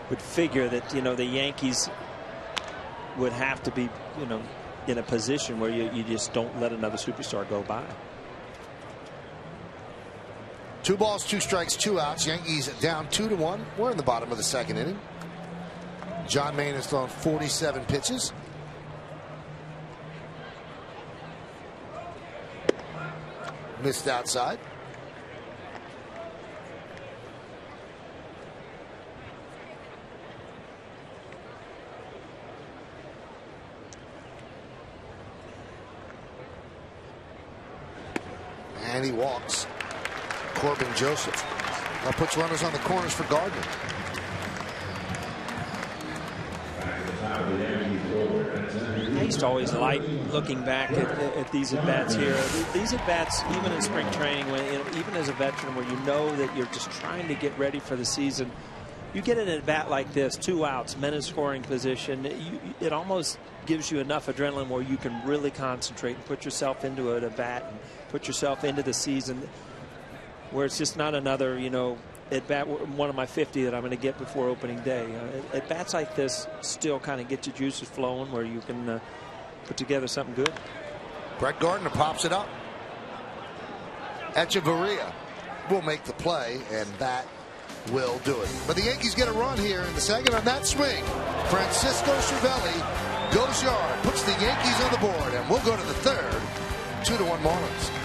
would figure that, the Yankees would have to be, in a position where you just don't let another superstar go by. 2 balls, 2 strikes, 2 outs. Yankees down 2-1. We're in the bottom of the second inning. John Maine has thrown 47 pitches. Missed outside. and he walks Corbin Joseph. That puts runners on the corners for Gardner. I used to always like looking back at these at-bats here. These at-bats, even in spring training, when, even as a veteran, where you know that you're just trying to get ready for the season, you get an at-bat like this, 2 outs, men in scoring position, it almost gives you enough adrenaline where you can really concentrate and put yourself into an at-bat and put yourself into the season, where it's just not another, at-bat, one of my 50 that I'm going to get before opening day. At-bats like this still kind of get your juices flowing, where you can put together something good. Brett Gardner pops it up. Echeverria will make the play, and that will do it. But the Yankees get a run here in the second on that swing. Francisco Cervelli goes yard, puts the Yankees on the board, and we'll go to the third. 2-1 Marlins.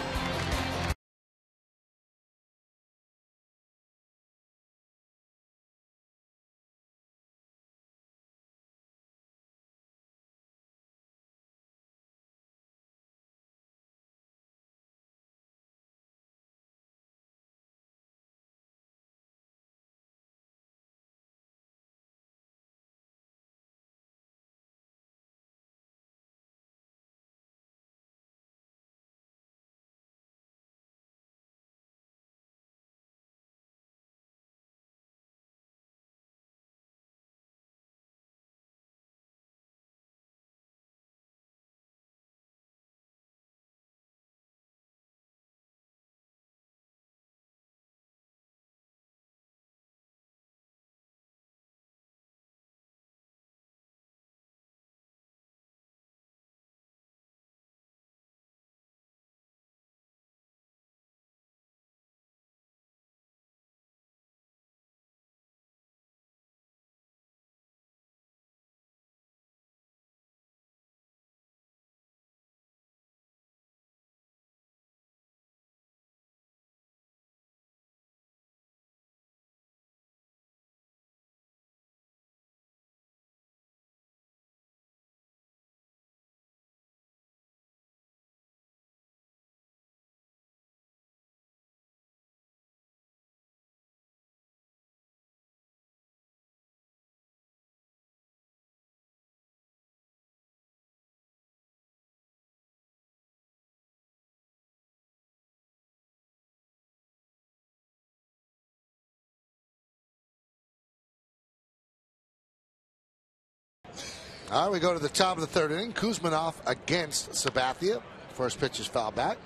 All right, we go to the top of the third inning. Kuzminoff against Sabathia. First pitch is foul back.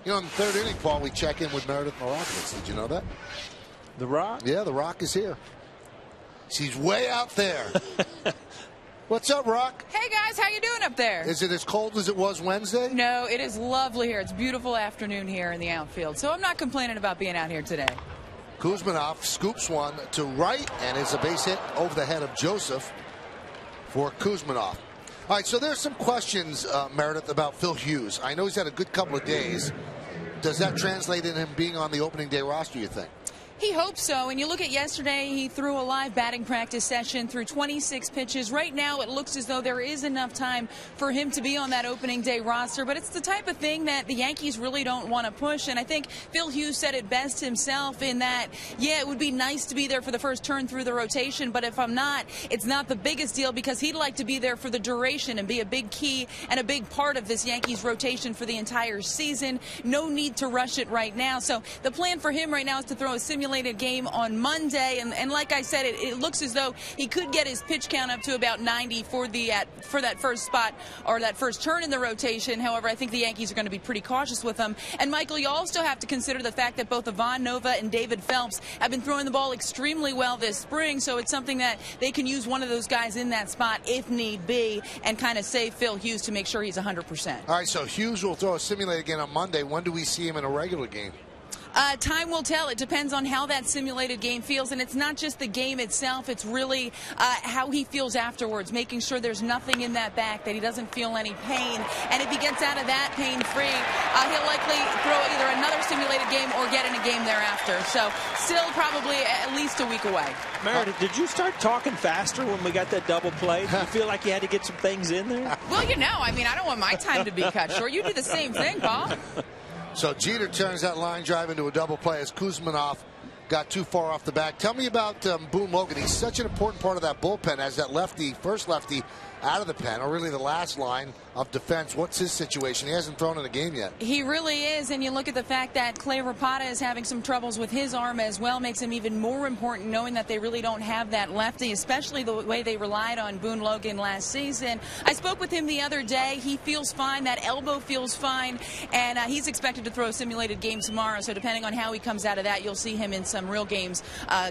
In the third inning, Paul, we check in with Meredith Morakowitz. Did you know that? The Rock? Yeah, the Rock is here. She's way out there. What's up, Rock? Hey, guys. How you doing up there? Is it as cold as it was Wednesday? No, it is lovely here. It's a beautiful afternoon here in the outfield, so I'm not complaining about being out here today. Kuzminoff scoops one to right, and it's a base hit over the head of Joseph for Kuzminoff. All right, so there's some questions, Meredith, about Phil Hughes. I know he's had a good couple of days. Does that translate in him being on the opening day roster, you think? He hopes so. And you look at yesterday, he threw a live batting practice session through 26 pitches. Right now, it looks as though there is enough time for him to be on that opening day roster. But it's the type of thing that the Yankees really don't want to push. And I think Phil Hughes said it best himself in that, yeah, it would be nice to be there for the first turn through the rotation. But if I'm not, it's not the biggest deal, because he'd like to be there for the duration and be a big key and a big part of this Yankees rotation for the entire season. No need to rush it right now. So the plan for him right now is to throw a simulated game on Monday, and like I said, it looks as though he could get his pitch count up to about 90 for that first spot or that first turn in the rotation. However, I think the Yankees are going to be pretty cautious with him. And Michael, you also have to consider the fact that both Ivan Nova and David Phelps have been throwing the ball extremely well this spring, so it's something that they can use one of those guys in that spot if need be and kind of save Phil Hughes to make sure he's 100%. All right, so Hughes will throw a simulated game on Monday. When do we see him in a regular game? Time will tell. It depends on how that simulated game feels, and it's not just the game itself. It's really how he feels afterwards, making sure there's nothing in that back, that he doesn't feel any pain. And if he gets out of that pain-free, he'll likely throw either another simulated game or get in a game thereafter. So still probably at least a week away. Meredith, did you start talking faster when we got that double play? Did you feel like you had to get some things in there? Well, I mean, I don't want my time to be cut short. You do the same thing, Paul. So Jeter turns that line drive into a double play as Kuzmanov got too far off the back. Tell me about Boone Logan. He's such an important part of that bullpen as that lefty, first lefty out of the pen, or really the last line of defense. What's his situation? He hasn't thrown in a game yet. He really is, and you look at the fact that Clay Rapata is having some troubles with his arm as well, makes him even more important knowing that they really don't have that lefty, especially the way they relied on Boone Logan last season. I spoke with him the other day. He feels fine. That elbow feels fine, and he's expected to throw a simulated game tomorrow, so depending on how he comes out of that, you'll see him in some real games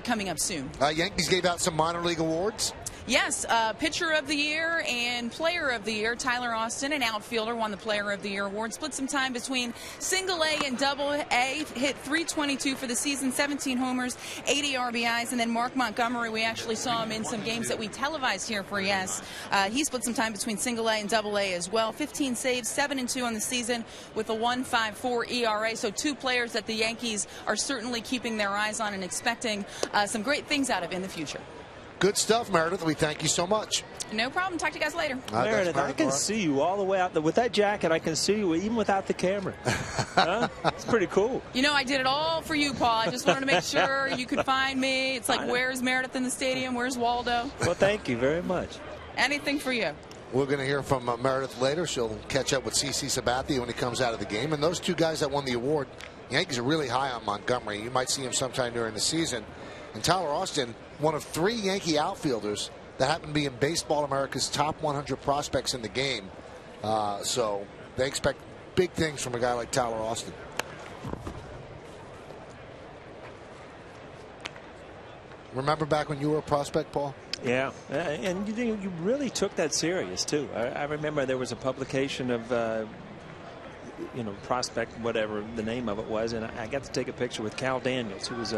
coming up soon. Yankees gave out some minor league awards. Yes, Pitcher of the Year and Player of the Year. Tyler Austin, an outfielder, won the Player of the Year award. Split some time between Single A and Double A. Hit .322 for the season, 17 homers, 80 RBIs. And then Mark Montgomery, we actually saw him in some games that we televised here for Yes. He split some time between Single A and Double A as well. 15 saves, 7-2 on the season with a 1.54 ERA. So two players that the Yankees are certainly keeping their eyes on and expecting some great things out of in the future. Good stuff, Meredith. We thank you so much. No problem. Talk to you guys later. Meredith, I can see you all the way out there. With that jacket, I can see you even without the camera. Huh? It's pretty cool. You know, I did it all for you, Paul. I just wanted to make sure you could find me. It's like, where's Meredith in the stadium? Where's Waldo? Well, thank you very much. Anything for you. We're going to hear from Meredith later. She'll catch up with CC Sabathia when he comes out of the game. And those two guys that won the award, the Yankees are really high on Montgomery. You might see him sometime during the season. And Tyler Austin, one of 3 Yankee outfielders that happen to be in Baseball America's top 100 prospects in the game. So they expect big things from a guy like Tyler Austin. Remember back when you were a prospect, Paul? Yeah, and you really took that serious, too. I remember there was a publication of prospect, whatever the name of it was, and I got to take a picture with Cal Daniels, who was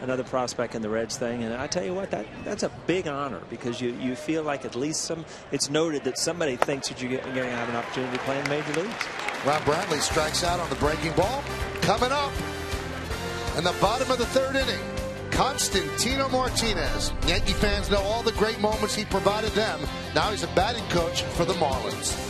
another prospect in the Reds thing. And I tell you what, that's a big honor, because you feel like at least it's noted that somebody thinks that you're going to have an opportunity to play in major leagues. Ron Brantley strikes out on the breaking ball. Coming up in the bottom of the 3rd inning, Tino Martinez. Yankee fans know all the great moments he provided them. Now he's a batting coach for the Marlins.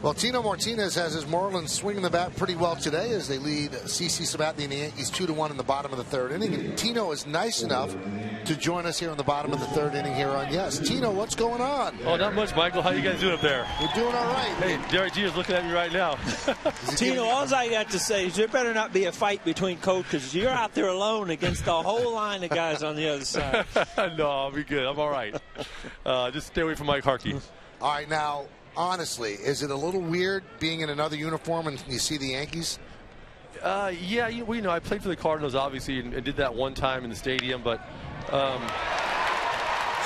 Well, Tino Martinez has his Marlins swinging the bat pretty well today as they lead CC Sabathia and the Yankees 2-1 in the bottom of the 3rd inning. And Tino is nice enough to join us here in the bottom of the 3rd inning here on Yes. Tino, what's going on? Oh, not much, Michael. How you guys doing up there? We're doing all right. Hey, Derek Jeter's looking at me right now. Tino, all I got to say is there better not be a fight between coaches. You're out there alone against the whole line of guys on the other side. No, I'll be good. I'm all right. Just stay away from Mike Harkey. All right, now, honestly, is it a little weird being in another uniform and you see the Yankees? Yeah, I played for the Cardinals, obviously, and did that one time in the stadium, but...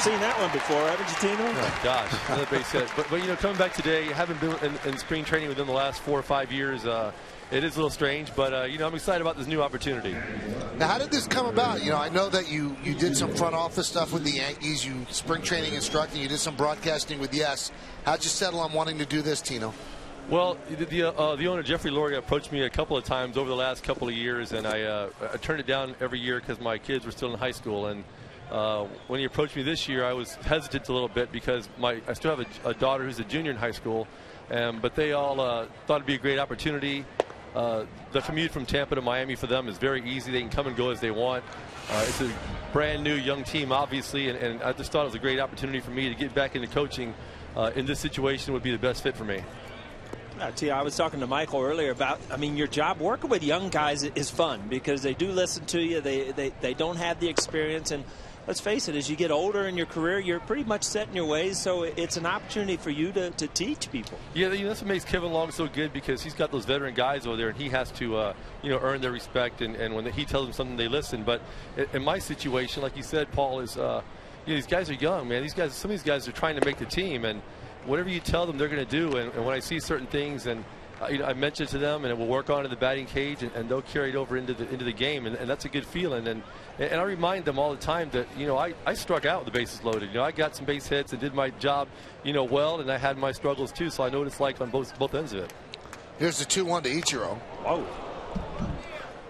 See, seen that one before, haven't you, Tino? Oh, gosh, another base hit. But you know, coming back today, haven't been in spring training within the last 4 or 5 years. It is a little strange, but you know, I'm excited about this new opportunity. Now, how did this come about? You know, I know that you did some front office stuff with the Yankees. You spring training instructing. You did some broadcasting with Yes. How'd you settle on wanting to do this, Tino? Well, the owner, Jeffrey Loria, approached me a couple of times over the last couple of years, and I turned it down every year because my kids were still in high school. And when he approached me this year, I was hesitant a little bit because I still have a daughter who's a junior in high school, but they all thought it'd be a great opportunity. The commute from Tampa to Miami for them is very easy. They can come and go as they want. It's a brand new young team, obviously, and I just thought it was a great opportunity for me to get back into coaching in this situation would be the best fit for me. I was talking to Michael earlier about, I mean, your job working with young guys is fun because they do listen to you. They don't have the experience. And let's face it, as you get older in your career, you're pretty much set in your ways. So it's an opportunity for you to teach people. Yeah, you know, that's what makes Kevin Long so good because he's got those veteran guys over there and he has to, you know, earn their respect. And when he tells them something, they listen. But in my situation, like you said, Paul, is, you know, these guys are young, man. These guys, some of these guys are trying to make the team. And whatever you tell them, they're going to do. And when I see certain things, and you know, I mention it to them, and we'll work on in the batting cage, and they'll carry it over into the game, and that's a good feeling. And I remind them all the time that, you know, I struck out with the bases loaded. You know, I got some base hits and did my job, you know, well, and I had my struggles too. So I know what it's like on both ends of it. Here's the 2-1 to Ichiro. Whoa.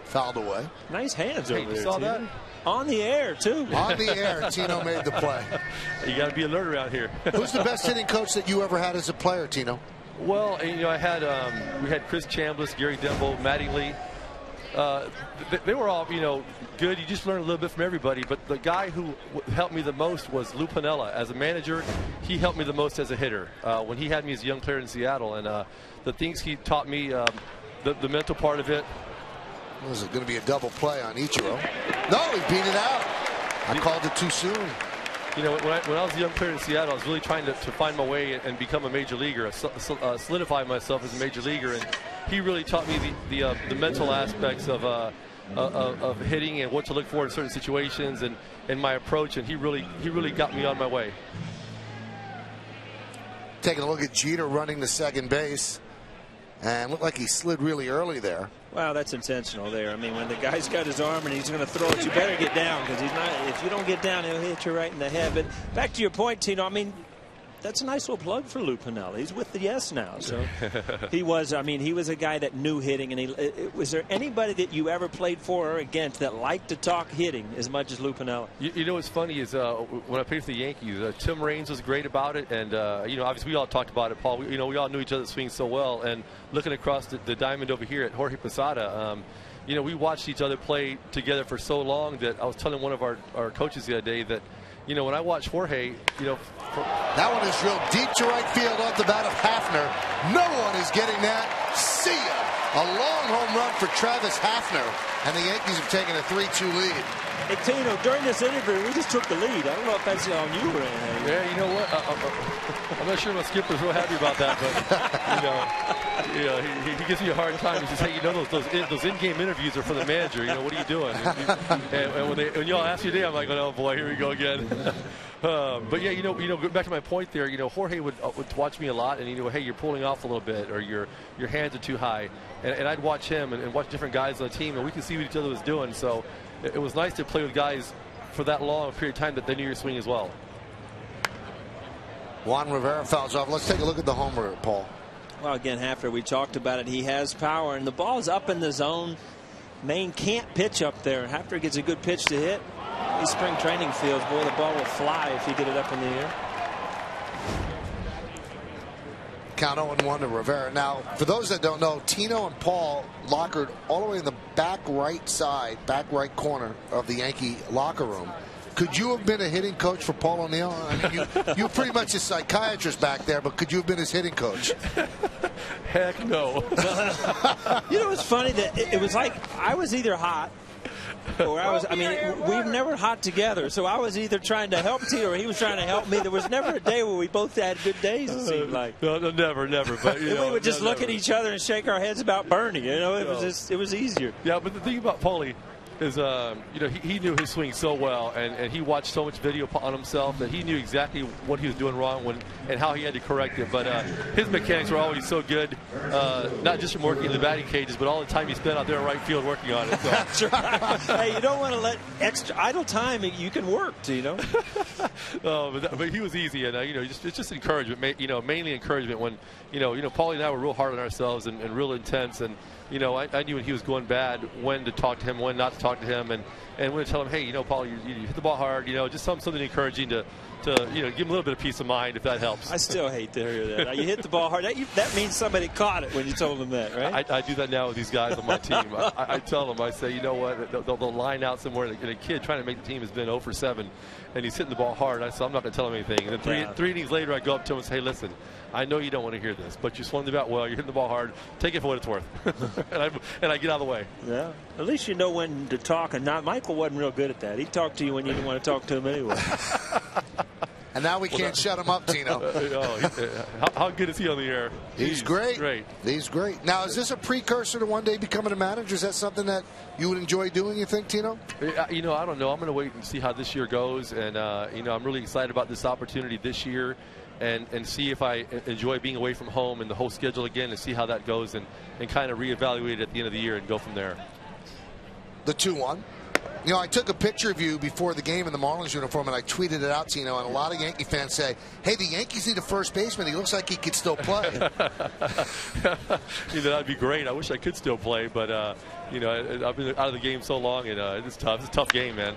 Fouled away. Nice hands over there. You saw that? On the air, too. On the air, Tino made the play. You got to be alert around here. Who's the best hitting coach that you ever had as a player, Tino? Well, you know, we had Chris Chambliss, Gary Dembo, Matty Lee. They were all, you know, good. You just learn a little bit from everybody. But the guy who helped me the most was Lou Piniella. As a manager, he helped me the most as a hitter. When he had me as a young player in Seattle, and the things he taught me, the mental part of it. Was it going to be a double play on Ichiro? No, he beat it out. I called it too soon. You know, when I was a young player in Seattle, I was really trying to find my way and become a major leaguer, solidify myself as a major leaguer. And he really taught me the mental aspects of hitting and what to look for in certain situations and my approach. And he really got me on my way. Taking a look at Jeter running to second base, and looked like he slid really early there. Well, that's intentional there. I mean, when the guy's got his arm and he's going to throw it, you better get down because he's not. If you don't get down, he'll hit you right in the head. But back to your point, Tino. I mean, that's a nice little plug for Lou Piniella. He's with the Yes now, so he was. I mean, he was a guy that knew hitting. And was there anybody that you ever played for or against that liked to talk hitting as much as Lou Piniella? You know what's funny is when I played for the Yankees, Tim Raines was great about it, and you know, obviously we all talked about it, Paul. We all knew each other's swing so well, and looking across the diamond over here at Jorge Posada. You know, we watched each other play together for so long that I was telling one of our coaches the other day that, you know, when I watch Jorge, you know. That one is drilled deep to right field off the bat of Hafner. No one is getting that. See ya. A long home run for Travis Hafner. And the Yankees have taken a 3-2 lead. Hey, Tino, during this interview, we just took the lead. I don't know if that's on you or anything. Yeah, you know what? I'm not sure my skipper's real happy about that, but, you know, he gives me a hard time. He says, hey, you know, those in-game interviews are for the manager. You know, what are you doing? And when y'all ask you today, I'm like, oh, boy, here we go again. But, yeah, you know, going back to my point there, you know, Jorge would watch me a lot, and, you know, hey, you're pulling off a little bit, or your hands are too high. And I'd watch him and watch different guys on the team, and we could see what each other was doing. So it was nice to play with guys for that long period of time that they knew your swing as well. Juan Rivera fouls off. Let's take a look at the homer, Paul. Well, again, Hafner, we talked about it. He has power, and the ball's up in the zone. Maine can't pitch up there. Hafner gets a good pitch to hit. These spring training fields, boy, the ball will fly if you get it up in the air. Count 0-1 to Rivera. Now, for those that don't know, Tino and Paul lockered all the way in the back right side, back right corner of the Yankee locker room. Could you have been a hitting coach for Paul O'Neill? I mean, you're pretty much a psychiatrist back there, but could you have been his hitting coach? Heck no. You know, it's funny that it was like I was either hot or I mean, we've never hot together, so I was either trying to help Tino or he was trying to help me. There was never a day where we both had good days, it seemed like. No, never. But, you know, we would just look at each other and shake our heads about Bernie. You know, it was easier. Yeah, but the thing about Paulie, he knew his swing so well, and he watched so much video on himself that he knew exactly what he was doing wrong and how he had to correct it. But his mechanics were always so good, not just from working in the batting cages, but all the time he spent out there in right field working on it. So. That's right. Hey, you don't want to let extra idle time. You can work, Tino. But he was easy, and it's just encouragement. Mainly encouragement when Paulie and I were real hard on ourselves and real intense, and I knew when he was going bad when to talk to him, when not to talk to him, and when to tell him, hey, Paul, you hit the ball hard, just something encouraging to give him a little bit of peace of mind, if that helps. I still hate to hear that. You hit the ball hard. That means somebody caught it when you told them that, right? I do that now with these guys on my team. I tell them, I say, you know what, they'll line out somewhere, and a kid trying to make the team has been 0 for 7, and he's hitting the ball hard. I said, I'm not going to tell him anything. And then three innings later, I go up to him and say, hey, listen, I know you don't want to hear this, but you swung the bat well. You're hitting the ball hard. Take it for what it's worth. and I get out of the way. Yeah. At least you know when to talk. And Michael wasn't real good at that. He talked to you when you didn't want to talk to him anyway. And now we can't shut him up, Tino. How good is he on the air? He's great. He's great. Now, is this a precursor to one day becoming a manager? Is that something that you would enjoy doing, you think, Tino? I don't know. I'm going to wait and see how this year goes. And, I'm really excited about this opportunity this year. And see if I enjoy being away from home and the whole schedule again, and see how that goes, and kind of reevaluate at the end of the year and go from there. The 2-1. I took a picture of you before the game in the Marlins uniform, and I tweeted it out, Tino, and a lot of Yankee fans say, hey, the Yankees need a first baseman. He looks like he could still play. That'd be great. I wish I could still play, but, I've been out of the game so long, and it's tough. It's a tough game, man.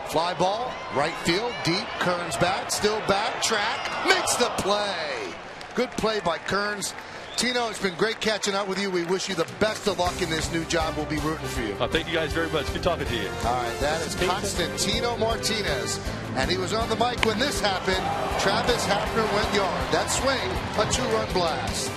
Fly ball, right field, deep. Kearns back, still back, track, makes the play. Good play by Kearns. Tino, it's been great catching up with you. We wish you the best of luck in this new job. We'll be rooting for you. Thank you guys very much. Good talking to you. All right, that is constant Tino Martinez. And he was on the mic when this happened. Travis Hafner went yard. That swing, a 2-run blast.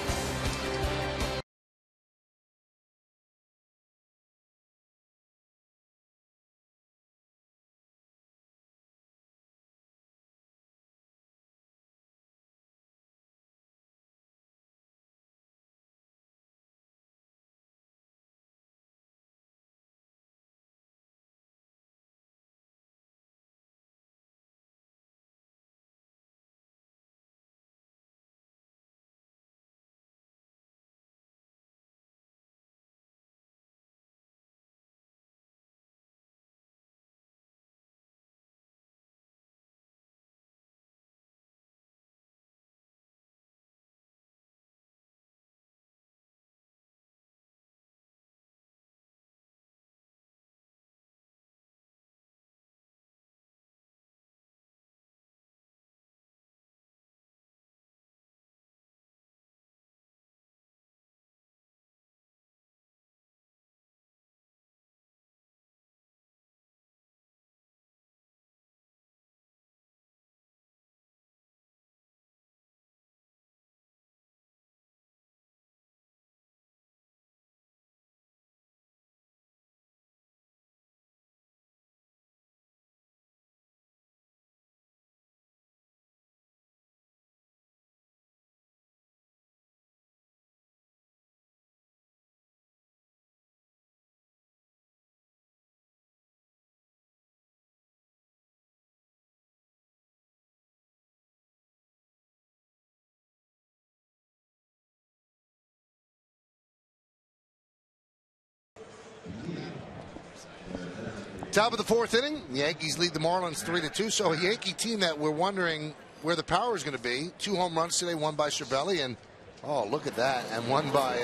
Top of the 4th inning, the Yankees lead the Marlins 3-2. So a Yankee team that we're wondering where the power is going to be. 2 home runs today, one by Cervelli, and oh, look at that, and one by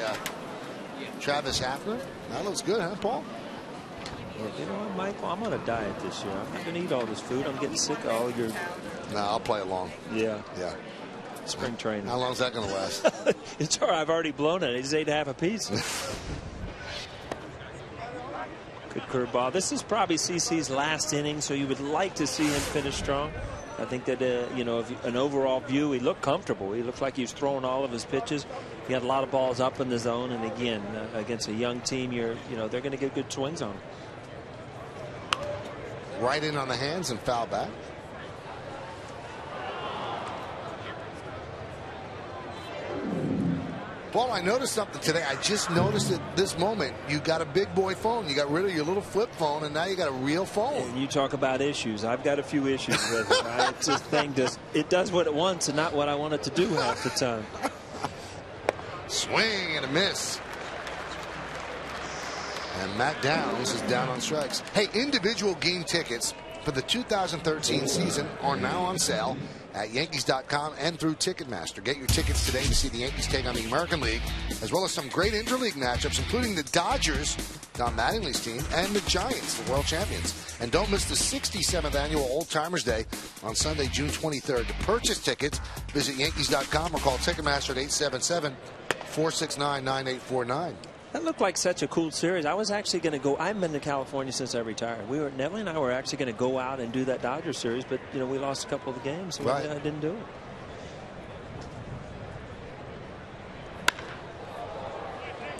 Travis Hafner. That looks good, huh, Paul? You know what, Michael? I'm on a diet this year. I'm not going to eat all this food. I'm getting sick of all your. No, I'll play along. Yeah. Yeah. Spring training. How long is that going to last? It's all right. I've already blown it. I just ate half a piece. Good curveball. This is probably CC's last inning, so you would like to see him finish strong. I think that, if an overall view, he looked comfortable. He looked like he was throwing all of his pitches. He had a lot of balls up in the zone, and again, against a young team, they're going to get good swings on him. Right in on the hands and foul back. Paul, I noticed something today. I just noticed at this moment, you got a big boy phone. You got rid of your little flip phone, and now you got a real phone. And you talk about issues. I've got a few issues with it. It's this thing it does what it wants and not what I want it to do half the time. Swing and a miss. And Matt Downs is down on strikes. Hey, individual game tickets for the 2013 season are now on sale at Yankees.com and through Ticketmaster. Get your tickets today to see the Yankees take on the American League, as well as some great interleague matchups, including the Dodgers, Don Mattingly's team, and the Giants, the world champions. And don't miss the 67th annual Old Timers Day on Sunday, June 23rd. To purchase tickets, visit Yankees.com or call Ticketmaster at 877-469-9849. That looked like such a cool series. I was actually going to go. I haven't been to California since I retired. Neville and I were actually going to go out and do that Dodgers series, but we lost a couple of the games, so I didn't do it.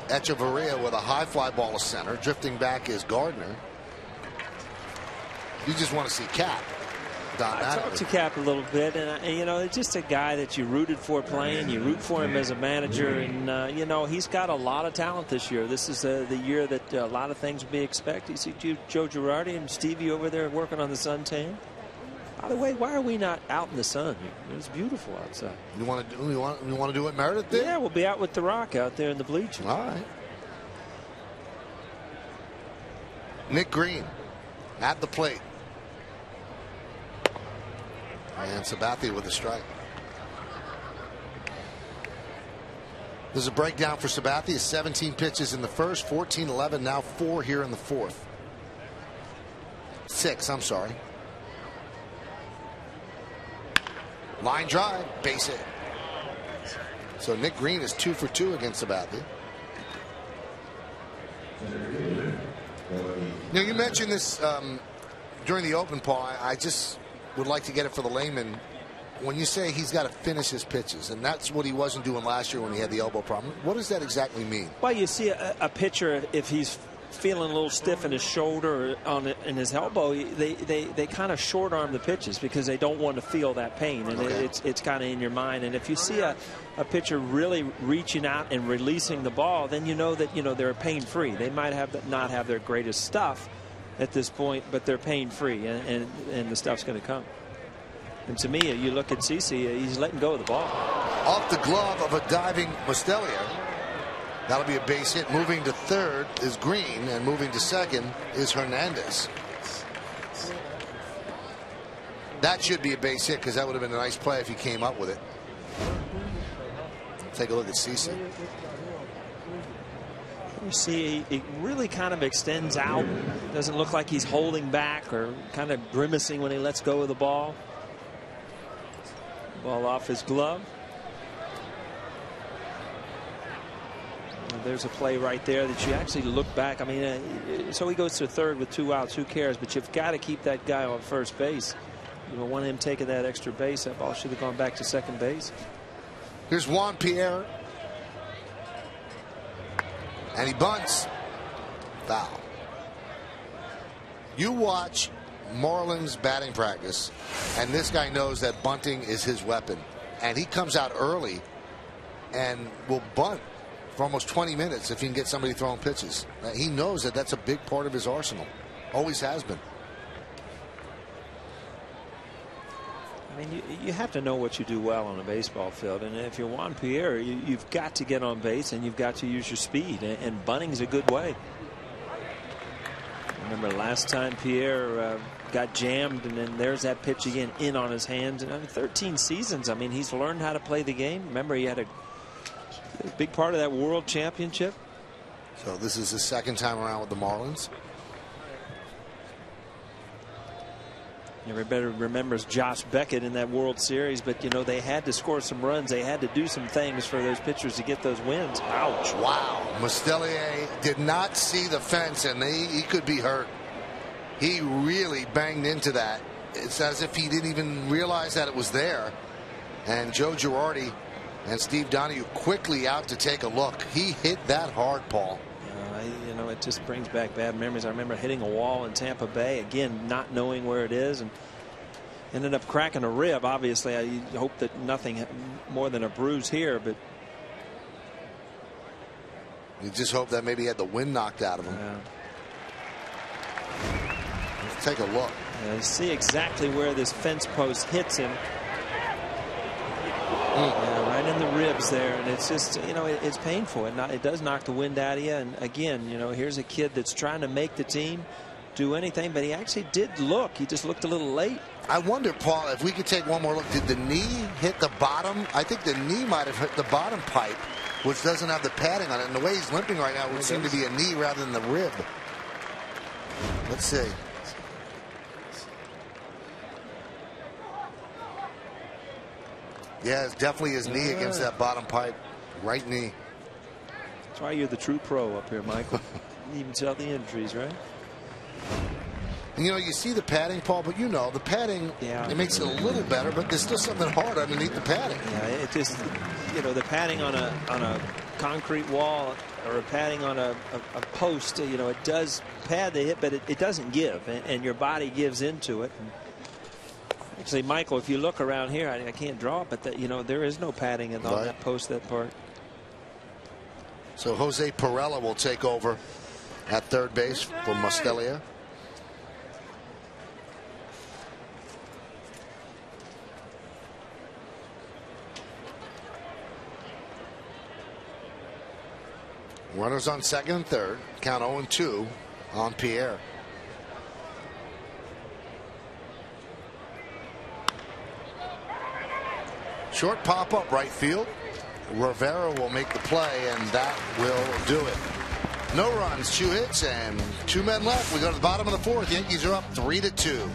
Echeverria with a high fly ball to center. Drifting back is Gardner. You just want to see Cap. I talked to Cap a little bit, and it's just a guy that you rooted for playing. You root for him as a manager, and he's got a lot of talent this year. This is the year that a lot of things will be expected. You see Joe Girardi and Stevie over there working on the suntan. By the way, why are we not out in the sun? It's beautiful outside. You want to do it, Meredith? Then? Yeah, we'll be out with the Rock out there in the bleachers. All right. Nick Green at the plate. And Sabathia with a strike. There's a breakdown for Sabathia. 17 pitches in the first, 14-11, now 4 here in the fourth. 6, I'm sorry. Line drive, base hit. So Nick Green is 2 for 2 against Sabathia. Now, you mentioned this during the open, Paul. I just would like to get it for the layman. When you say he's got to finish his pitches, and that's what he wasn't doing last year when he had the elbow problem, what does that exactly mean? Well, you see a pitcher, if he's feeling a little stiff in his shoulder or in his elbow, they kind of short arm the pitches because they don't want to feel that pain, and it's kind of in your mind. And if you see a pitcher really reaching out and releasing the ball, then you know that they're pain free. They might not have their greatest stuff at this point, but they're pain free, and the stuff's going to come. And to me, you look at CC, he's letting go of the ball. Off the glove of a diving Mostelia. That'll be a base hit. Moving to third is Green, and moving to second is Hernandez. That should be a base hit because that would have been a nice play if he came up with it. Take a look at CC. You see, it really kind of extends out. Doesn't look like he's holding back or kind of grimacing when he lets go of the ball. Ball off his glove. And there's a play right there that you actually look back. I mean, so he goes to third with 2 outs. Who cares? But you've got to keep that guy on first base. You don't want him taking that extra base. That ball should have gone back to second base. Here's Juan Pierre. And he bunts. Foul. You watch Marlins batting practice, and this guy knows that bunting is his weapon. And he comes out early and will bunt for almost 20 minutes if he can get somebody throwing pitches. He knows that that's a big part of his arsenal. Always has been. I mean, you have to know what you do well on a baseball field, and if you're Juan Pierre, you've got to get on base and you've got to use your speed, and bunting's a good way. Remember last time Pierre got jammed, and then there's that pitch again in on his hands. And I mean, 13 seasons. I mean, he's learned how to play the game. Remember, he had a big part of that World Championship. So this is his second time around with the Marlins. Everybody remembers Josh Beckett in that World Series, but they had to score some runs. They had to do some things for those pitchers to get those wins. Ouch. Wow. Mostelia did not see the fence, and he could be hurt. He really banged into that. It's as if he didn't even realize that it was there. And Joe Girardi and Steve Donahue quickly out to take a look. He hit that hard, Paul. It just brings back bad memories. I remember hitting a wall in Tampa Bay, again, not knowing where it is, and ended up cracking a rib. Obviously, I hope that nothing more than a bruise here, but You just hope that maybe he had the wind knocked out of him. Yeah. Let's take a look. Yeah, you see exactly where this fence post hits him. Yeah, right in the ribs there, and it's just, you know, it's painful. It does knock the wind out of you. And again, you know, here's a kid that's trying to make the team, do anything, but he actually did look. He just looked a little late. I wonder, Paul, if we could take one more look. Did the knee hit the bottom? I think the knee might have hit the bottom pipe, which doesn't have the padding on it. And the way he's limping right now, it would seem to be a knee rather than the rib. Let's see. Yeah, it's definitely his knee against that bottom pipe. Right knee. That's why you're the true pro up here, Michael. You even tell the injuries, right? You know, you see the padding, Paul, but you know, the padding, it makes it a little better, but there's still something hard underneath the padding. Yeah, it just, you know, the padding on a concrete wall or a padding on a post, you know, it does pad the hip, but it doesn't give, and your body gives into it. And actually, Michael, if you look around here, I can't draw it, but you know, there is no padding on that post, that part. So Jose Pirela will take over at third base for Mustelier. Runners on second and third. Count 0-2 on Pierre. Short pop up right field. Rivera will make the play, and that will do it. No runs, 2 hits, and 2 men left. We go to the bottom of the fourth. Yankees are up 3-2.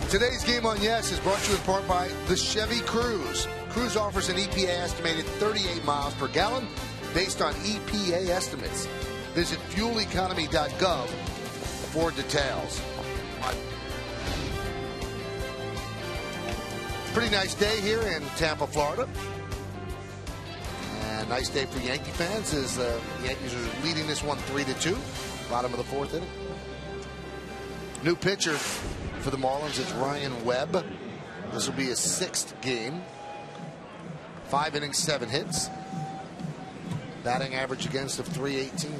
Today's game on Yes is brought to you in part by the Chevy Cruze. Cruze offers an EPA estimated 38 miles per gallon based on EPA estimates. Visit fueleconomy.gov for details. Pretty nice day here in Tampa, Florida. And nice day for Yankee fans as the Yankees are leading this one 3-2. Bottom of the fourth inning. New pitcher for the Marlins, it's Ryan Webb. This will be his 6th game. 5 innings, 7 hits. Batting average against of .318.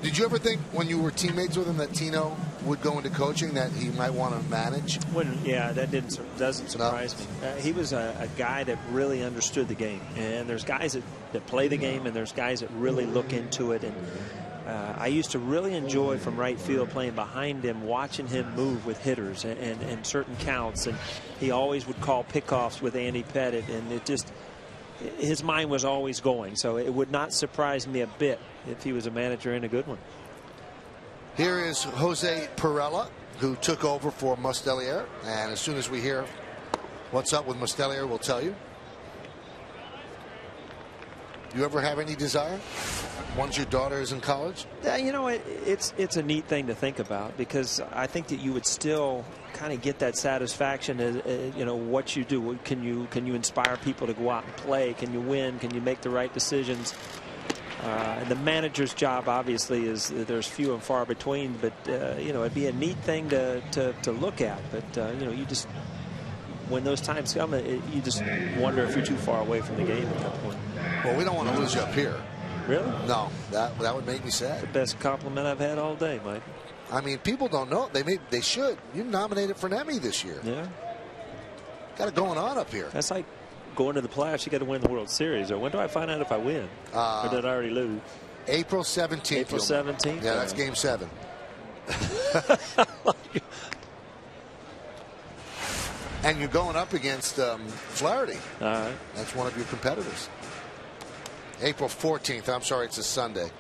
Did you ever think when you were teammates with him that Tino would go into coaching, that he might want to manage? Yeah, that doesn't surprise me. He was a guy that really understood the game. And there's guys that play the game, and there's guys that really look into it. And I used to really enjoy from right field playing behind him, watching him move with hitters and certain counts. And he always would call pickoffs with Andy Pettit, and it just, his mind was always going. So it would not surprise me a bit if he was a manager and a good one. Here is Jose Pirela, who took over for Mustelier. And as soon as we hear what's up with Mustelier, we'll tell you. You ever have any desire? once your daughter is in college? You know, it's a neat thing to think about, because I think that you would still kind of get that satisfaction as you know what you do. Can you inspire people to go out and play? Can you win? Can you make the right decisions? And the manager's job obviously is there's few and far between, but you know, it'd be a neat thing to look at. But you know, you just, when those times come, you just wonder if you're too far away from the game at that point. Well, we don't want to lose you up here. Really? No, that would make me sad. The best compliment I've had all day, Mike. I mean, people don't know. They should. You nominated for an Emmy this year. Yeah. Got it going on up here. That's like going to the playoffs. You got to win the World Series. Or when do I find out if I win? Or did I already lose? April 17th. April 17th? Yeah, that's Game 7. And you're going up against Flaherty. All right. That's one of your competitors. April 14th. I'm sorry, it's a Sunday.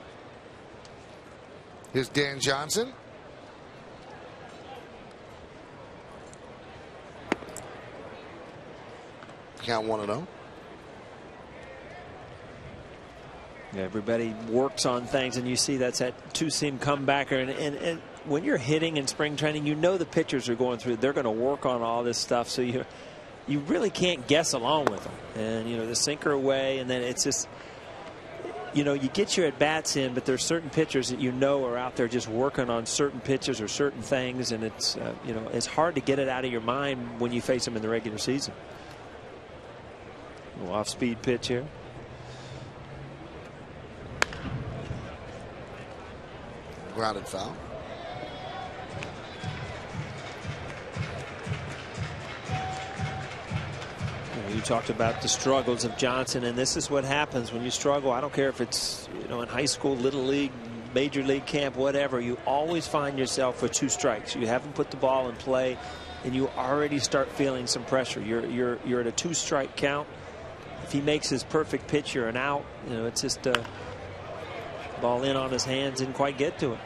Here's Dan Johnson. Count 1-0. Yeah, everybody works on things, and you see that's that two-seam comebacker. And when you're hitting in spring training, you know the pitchers are going through. They're going to work on all this stuff, so you really can't guess along with them. And you know, the sinker away, and then it's just, you know, you get your at bats in, but there's certain pitchers that you know are out there just working on certain pitches or certain things, and it's you know, it's hard to get it out of your mind when you face them in the regular season. Off-speed pitch here. Grounded foul. You talked about the struggles of Johnson, and this is what happens when you struggle. I don't care if it's, you know, in high school, little league, major league camp, whatever. You always find yourself with 2 strikes. You haven't put the ball in play, and you already start feeling some pressure. You're at a 2-strike count. If he makes his perfect pitch, you're an out. You know, it's just ball in on his hands, didn't quite get to it.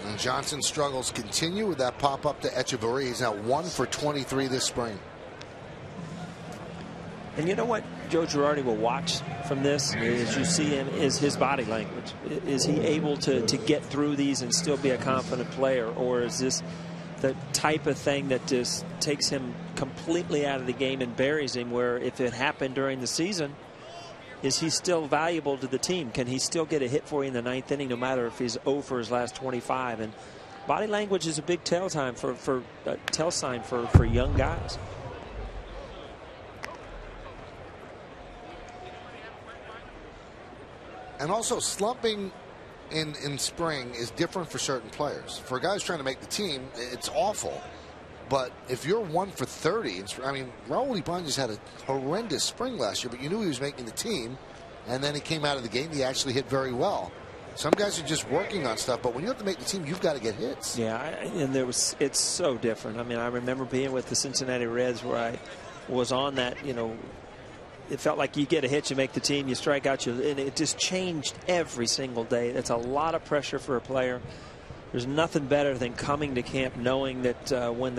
And Johnson's struggles continue with that pop up to Echeverri. He's now 1 for 23 this spring. And you know what Joe Girardi will watch from this, as you see him, is his body language. Is he able to get through these and still be a confident player, or is this the type of thing that just takes him completely out of the game and buries him, where if it happened during the season, is he still valuable to the team? Can he still get a hit for you in the 9th inning, no matter if he's 0 for his last 25? And body language is a big tell sign for young guys. And also, slumping in spring is different for certain players. For guys trying to make the team, it's awful. But if you're 1 for 30, I mean, Raul Ibanez had a horrendous spring last year, but you knew he was making the team, and then he came out of the game. He actually hit very well. Some guys are just working on stuff, but when you have to make the team, you've got to get hits. Yeah, and it's so different. I mean, I remember being with the Cincinnati Reds where I was on that, you know, it felt like you get a hit, you make the team, you strike out, and it just changed every single day. That's a lot of pressure for a player. There's nothing better than coming to camp knowing that when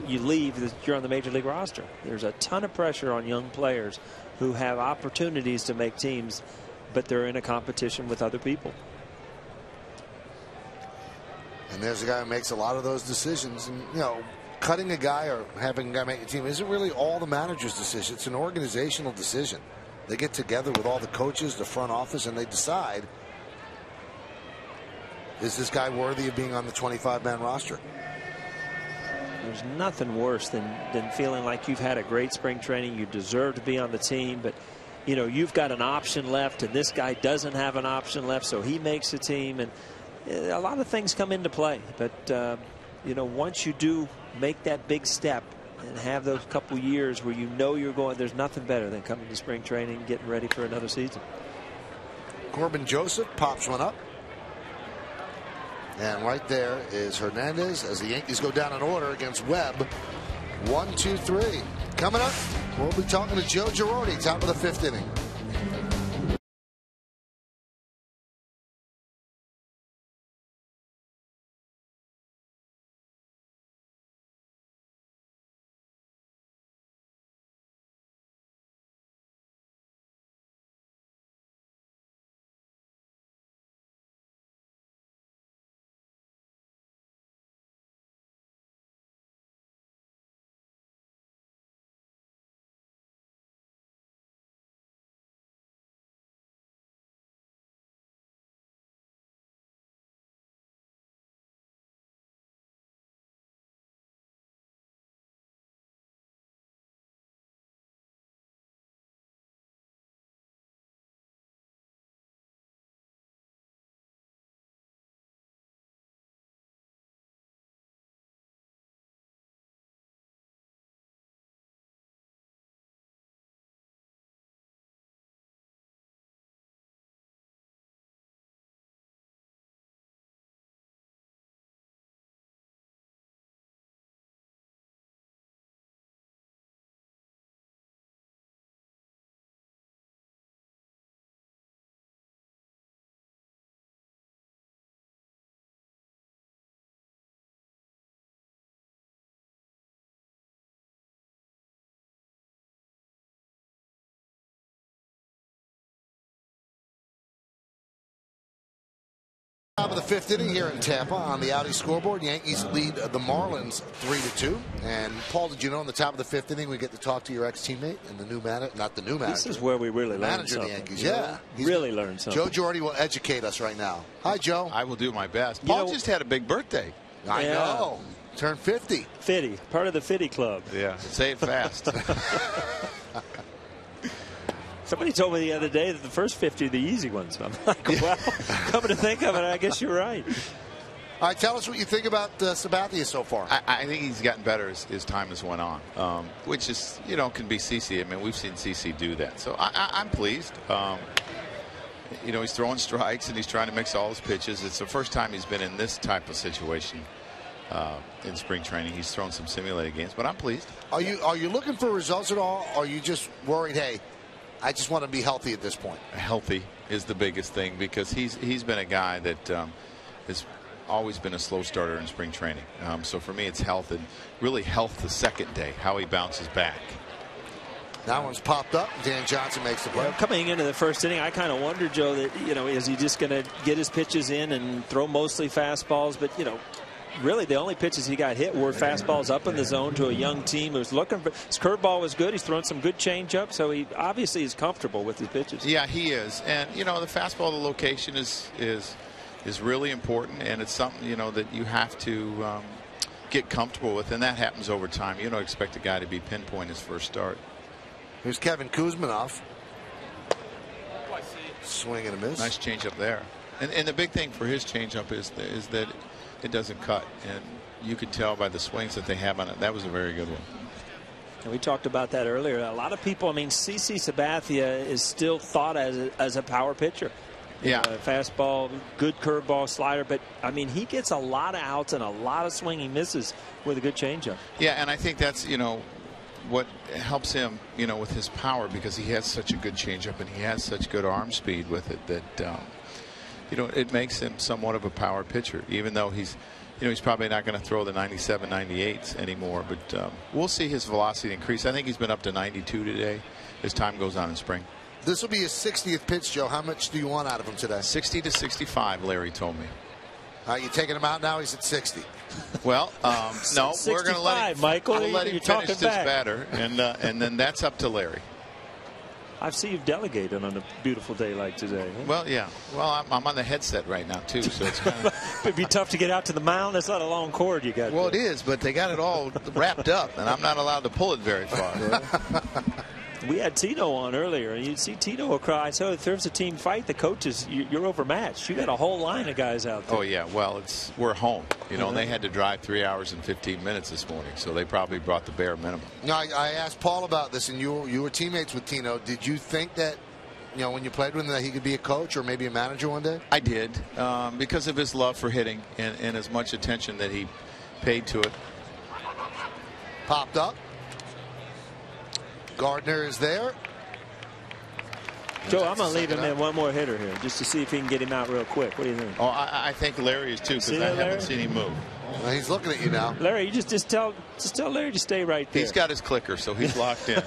you leave, that you're on the major league roster. There's a ton of pressure on young players who have opportunities to make teams, but they're in a competition with other people. And there's a guy who makes a lot of those decisions. And, you know, cutting a guy or having a guy make a team isn't really all the manager's decision. It's an organizational decision. They get together with all the coaches, the front office, and they decide, is this guy worthy of being on the 25-man roster? There's nothing worse than feeling like you've had a great spring training. You deserve to be on the team, but you know you've got an option left, and this guy doesn't have an option left, so he makes the team, and a lot of things come into play. But you know, once you do make that big step and have those couple years where you know you're going, there's nothing better than coming to spring training, getting ready for another season. Corbin Joseph pops one up. And right there is Hernandez as the Yankees go down in order against Webb. 1, 2, 3. Coming up, we'll be talking to Joe Girardi, top of the 5th inning. Top of the 5th inning here in Tampa on the Audi scoreboard. Yankees lead the Marlins 3-2. And Paul, did you know in the top of the 5th inning we get to talk to your ex-teammate and the new manager, not the new manager. This is where we really learn manager something. of the Yankees, yeah. Really learn something. Joe Girardi will educate us right now. Hi, Joe. I will do my best. Paul just had a big birthday. I know. Turned 50. 50. Part of the 50 club. Yeah. Say it fast. Somebody told me the other day that the first 50 are the easy ones. I'm like, well, coming to think of it, I guess you're right. All right, tell us what you think about Sabathia so far. I think he's gotten better as time has went on, which is, can be CC. I mean, we've seen CC do that. So I'm pleased. He's throwing strikes and he's trying to mix all his pitches. It's the first time he's been in this type of situation in spring training. He's thrown some simulated games, but I'm pleased. Are you looking for results at all? Or are you just worried, hey, I just want to be healthy at this point? Healthy is the biggest thing, because he's been a guy that has always been a slow starter in spring training. So for me, it's health, and really health the second day, how he bounces back. That one's popped up. Dan Johnson makes the play. Coming into the first inning, I kind of wonder, Joe, that is he just going to get his pitches in and throw mostly fastballs? But really the only pitches he got hit were fastballs up in the zone to a young team who's looking for. His curveball was good. He's thrown some good changeup, so he obviously is comfortable with his pitches. Yeah, he is. And the fastball, the location is really important, and it's something that you have to get comfortable with, and that happens over time. You don't expect a guy to be pinpoint his first start. Here's Kevin Kuzminoff. Swing and a miss. Nice changeup there. And the big thing for his changeup is that it doesn't cut, and you could tell by the swings that they have on it. That was a very good one. And we talked about that earlier. A lot of people, CC Sabathia is still thought as a power pitcher. Yeah. Fastball, good curveball, slider, but he gets a lot of outs and a lot of swinging misses with a good changeup. Yeah, and I think that's what helps him with his power, because he has such a good changeup and he has such good arm speed with it that it makes him somewhat of a power pitcher, even though he's probably not going to throw the 97, 98s anymore. But we'll see his velocity increase. I think he's been up to 92 today as time goes on in spring. This will be his 60th pitch, Joe. How much do you want out of him today? 60 to 65, Larry told me. You taking him out now? He's at 60. Well, no, we're going to let him. Michael, we'll let him finish this batter, and then that's up to Larry. I've seen you've delegated on a beautiful day like today. Huh? Well, yeah. Well, I'm on the headset right now too, so it's kind of. It'd be tough to get out to the mound. That's not a long cord you got. Well, it is, but they got it all wrapped up, and I'm not allowed to pull it very far. We had Tino on earlier, and you'd see Tino will cry. So if there's a team fight, the coaches, you're overmatched. You got a whole line of guys out there. Oh yeah, well we're home. And they had to drive 3 hours and 15 minutes this morning, so they probably brought the bare minimum. No, I asked Paul about this, and you were teammates with Tino. Did you think that when you played with him that he could be a coach or maybe a manager one day? I did, because of his love for hitting and as much attention that he paid to it. Popped up. Gardner is there. Joe, I'm going to leave him in one more hitter here just to see if he can get him out real quick. What do you think? Oh, I think Larry is too, because I haven't seen him move. Well, he's looking at you now. Larry, you just tell Larry to stay right there. He's got his clicker, so he's locked in.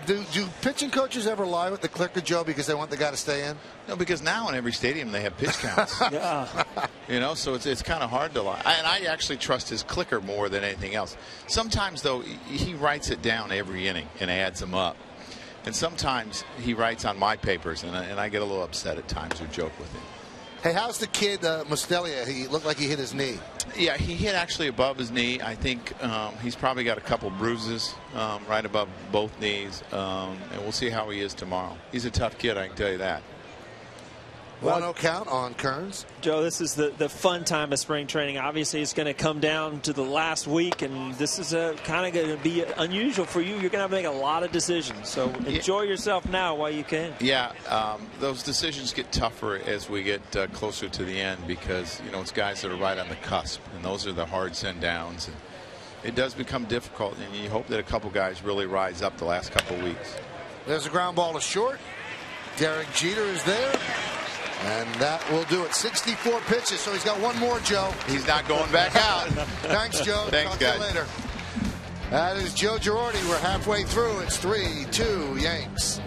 Do pitching coaches ever lie with the clicker, Joe, because they want the guy to stay in? No, because now in every stadium they have pitch counts. Yeah. So it's kind of hard to lie. And I actually trust his clicker more than anything else. Sometimes, though, he writes it down every inning and adds them up. And sometimes he writes on my papers, and I get a little upset at times or joke with him. Hey, how's the kid, Mostelia? He looked like he hit his knee. Yeah, he hit actually above his knee. I think he's probably got a couple bruises right above both knees, and we'll see how he is tomorrow. He's a tough kid, I can tell you that. 1-0 count on Kearns. Joe, this is the fun time of spring training. Obviously, it's going to come down to the last week, and this is kind of going to be unusual for you. You're going to have to make a lot of decisions. So enjoy yourself now while you can. Yeah, those decisions get tougher as we get closer to the end, because it's guys that are right on the cusp, and those are the hard send downs. And it does become difficult, and you hope that a couple guys really rise up the last couple weeks. There's a ground ball to short. Derek Jeter is there. And that will do it. 64 pitches, so he's got one more, Joe. He's not going back out. Thanks, Joe. Thanks, Talk guys. to you later. That is Joe Girardi. We're halfway through. It's 3-2 Yanks.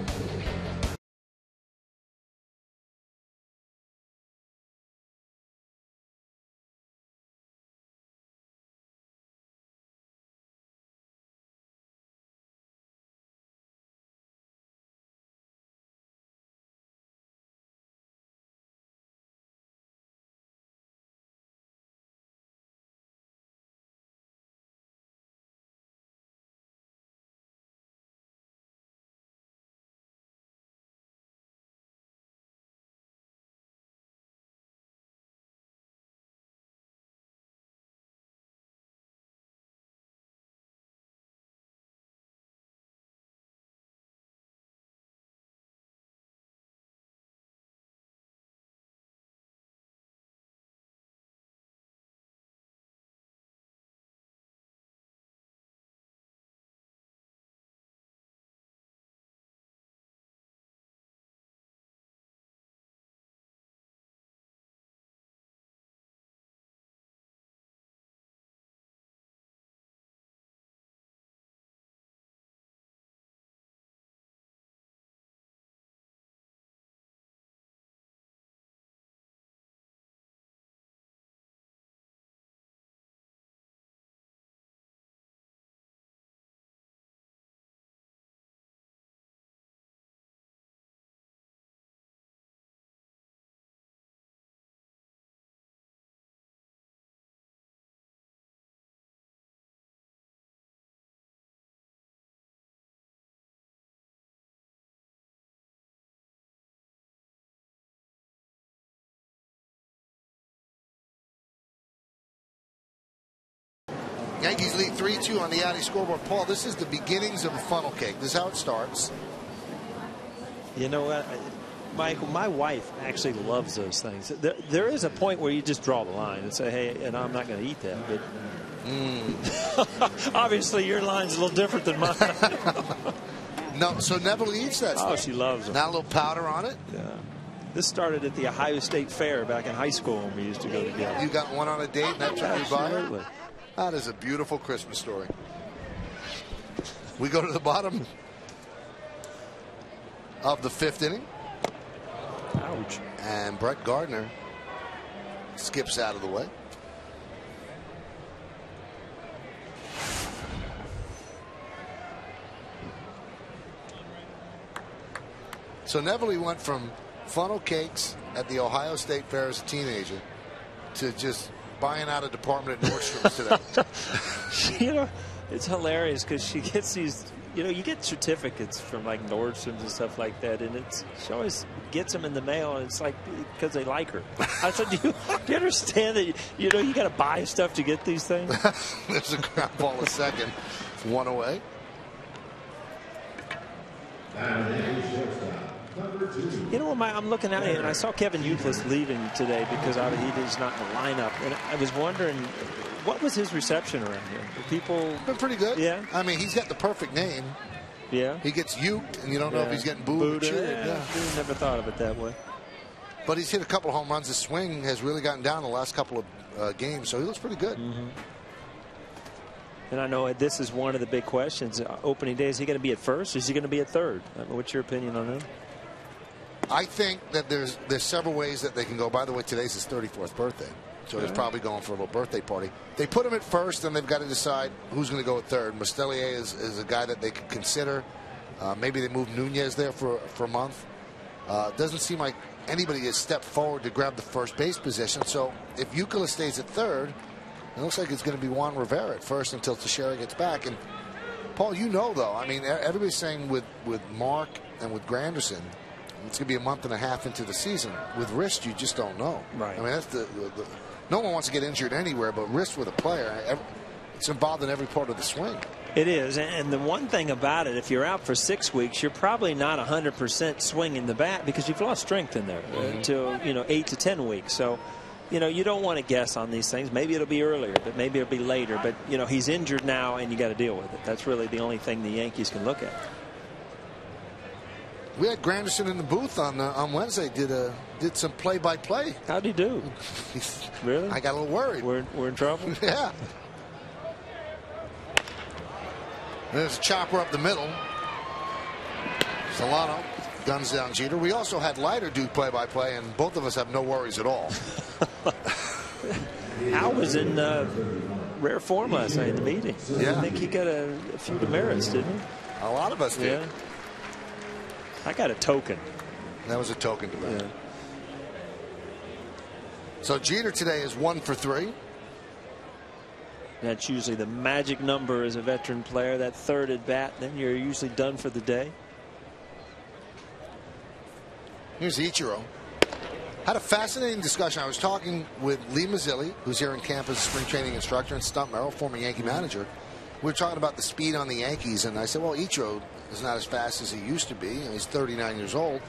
Yankees lead 3-2 on the AT scoreboard. Paul, this is the beginnings of a funnel cake. This is how it starts. You know what, Michael, my wife actually loves those things. There is a point where you just draw the line and say, hey, and I'm not going to eat that. But obviously your line's a little different than mine. No, so Neville eats that stuff. Oh, she loves them. Not a little powder on it? Yeah. This started at the Ohio State Fair back in high school when we used to go together. You got one on a date and that's what you buy? Absolutely. That is a beautiful Christmas story. We go to the bottom of the 5th inning. Ouch. And Brett Gardner skips out of the way. So Neville went from funnel cakes at the Ohio State Fair as a teenager to just buying out a department at Nordstrom's today. You know, it's hilarious because she gets these, you know, you get certificates from like Nordstrom's and stuff like that, and she always gets them in the mail, and it's like because they like her. I said, do you understand that, you know, you got to buy stuff to get these things? There's a ground ball a second. It's one away. You know, I'm looking out here, and I saw Kevin Youthlis leaving today because he's not in the lineup. And I was wondering, what was his reception around here? Were people been pretty good. Yeah. I mean, he's got the perfect name. Yeah. He gets uked, and you don't know if he's getting booed or cheered. Yeah. Never thought of it that way. But he's hit a couple of home runs. His swing has really gotten down the last couple of games, so he looks pretty good. Mm-hmm. And I know this is one of the big questions. Opening day, is he going to be at first? Or is he going to be at third? I mean, what's your opinion on that? I think that there's several ways that they can go. By the way, today's his 34th birthday, so he's probably going for a little birthday party. They put him at first, and they've got to decide who's going to go at third. Mustelier is a guy that they could consider. Maybe they move Nunez there for a month. Doesn't seem like anybody has stepped forward to grab the first base position. So if Youthlis stays at third, it looks like it's going to be Juan Rivera at first until Teixeira gets back. And Paul, you know, though, I mean, everybody's saying with Mark and with Granderson, it's going to be a month and a half into the season. With wrist, you just don't know. Right. I mean, that's no one wants to get injured anywhere, but wrist with a player, it's involved in every part of the swing. It is, and the one thing about it, if you're out for 6 weeks, you're probably not 100% swinging the bat because you've lost strength in there until 8 to 10 weeks. So, you know, you don't want to guess on these things. Maybe it'll be earlier, but maybe it'll be later. But, you know, he's injured now, and you got to deal with it. That's really the only thing the Yankees can look at. We had Granderson in the booth on Wednesday. Did some play-by-play. How'd he do? Really? I got a little worried. We're in trouble. Yeah. There's a chopper up the middle. Solano guns down Jeter. We also had Leiter do play-by-play, and both of us have no worries at all. Al was in rare form last night in the meeting. Yeah. I think he got a few demerits, didn't he? A lot of us did. Yeah. I got a token. That was a token demerit. Yeah. So Jeter today is 1 for 3. That's usually the magic number as a veteran player. That third at bat, then you're usually done for the day. Here's Ichiro. Had a fascinating discussion. I was talking with Lee Mazzilli, who's here in camp as a spring training instructor, and Stump Merrill, former Yankee manager. We were talking about the speed on the Yankees, and I said, well, Ichiro is not as fast as he used to be. And he's 39 years old.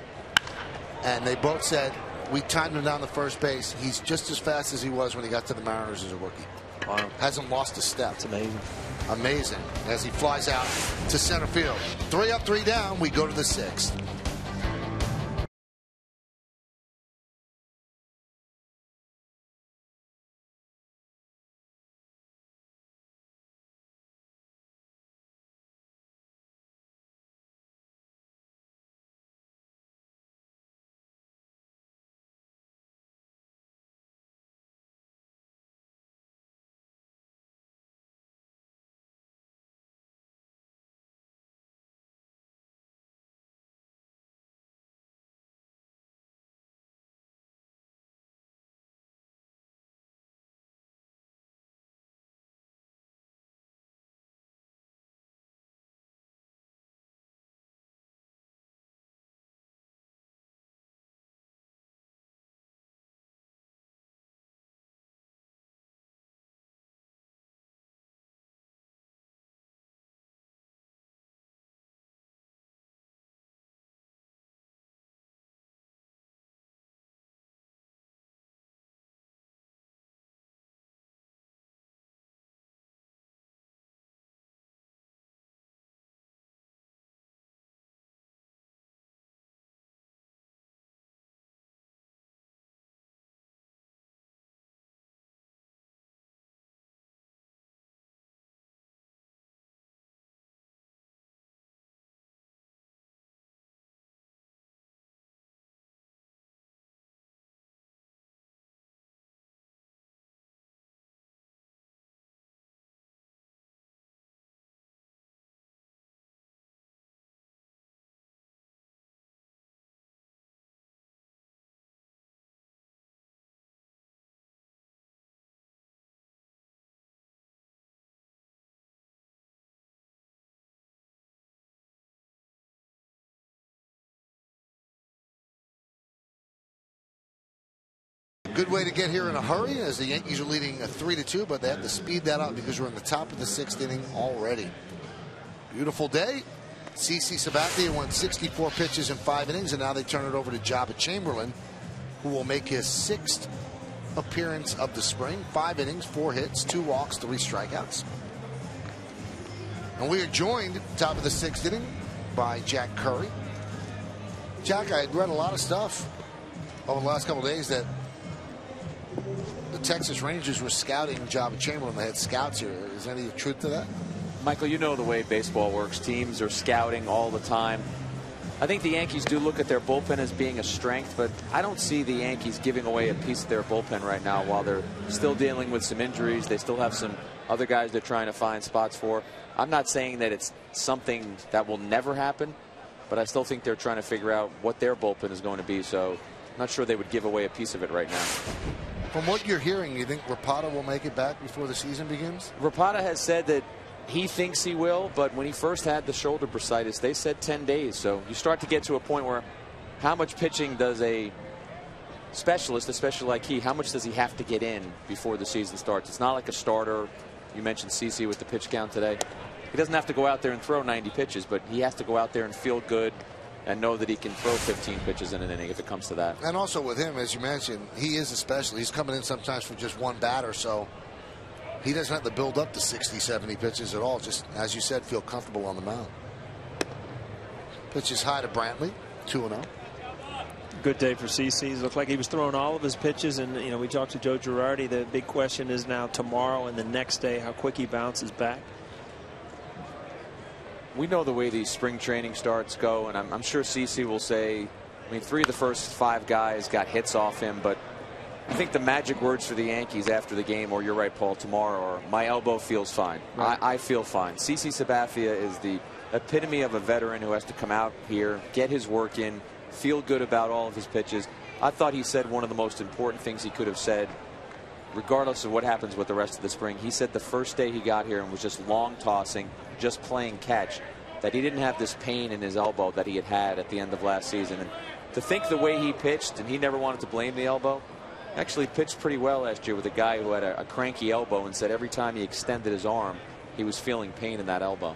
And they both said, we timed him down the first base. He's just as fast as he was when he got to the Mariners as a rookie. Wow. Hasn't lost a step. It's amazing. Amazing. As he flies out to center field. 3 up, 3 down. We go to the 6th. Good way to get here in a hurry as the Yankees are leading 3-2, but they have to speed that up because we're in the top of the 6th inning already. Beautiful day. CC Sabathia went 64 pitches in 5 innings, and now they turn it over to Jabba Chamberlain, who will make his 6th appearance of the spring. 5 innings, 4 hits, 2 walks, 3 strikeouts. And we are joined top of the 6th inning by Jack Curry. Jack, I had read a lot of stuff over the last couple of days that the Texas Rangers were scouting Jabba Chamberlain. They had scouts here. Is there any truth to that? Michael, you know the way baseball works. Teams are scouting all the time. I think the Yankees do look at their bullpen as being a strength, but I don't see the Yankees giving away a piece of their bullpen right now while they're still dealing with some injuries. They still have some other guys they're trying to find spots for. I'm not saying that it's something that will never happen, but I still think they're trying to figure out what their bullpen is going to be, so I'm not sure they would give away a piece of it right now. From what you're hearing, you think Rapata will make it back before the season begins? Rapata has said that he thinks he will, but when he first had the shoulder bursitis, they said 10 days. So you start to get to a point where how much pitching does a specialist, especially like how much does he have to get in before the season starts? It's not like a starter. You mentioned CC with the pitch count today. He doesn't have to go out there and throw 90 pitches, but he has to go out there and feel good and know that he can throw 15 pitches in an inning if it comes to that. And also with him, as you mentioned, he is a specialist. He's coming in sometimes for just one batter, so he doesn't have to build up to 60, 70 pitches at all. Just, as you said, feel comfortable on the mound. Pitches high to Brantley, 2-0. Good day for CC. Looked like he was throwing all of his pitches, and we talked to Joe Girardi. The big question is now tomorrow and the next day how quick he bounces back. We know the way these spring training starts go, and I'm sure CC will say, 3 of the first 5 guys got hits off him, but I think the magic words for the Yankees after the game, or you're right, Paul, tomorrow, are my elbow feels fine. Right. I feel fine. CC Sabathia is the epitome of a veteran who has to come out here, get his work in, feel good about all of his pitches. I thought he said one of the most important things he could have said, regardless of what happens with the rest of the spring. He said the first day he got here and was just long tossing, just playing catch, that he didn't have this pain in his elbow that he had at the end of last season. And to think the way he pitched, and he never wanted to blame the elbow, actually pitched pretty well last year with a guy who had a cranky elbow and said every time he extended his arm, he was feeling pain in that elbow.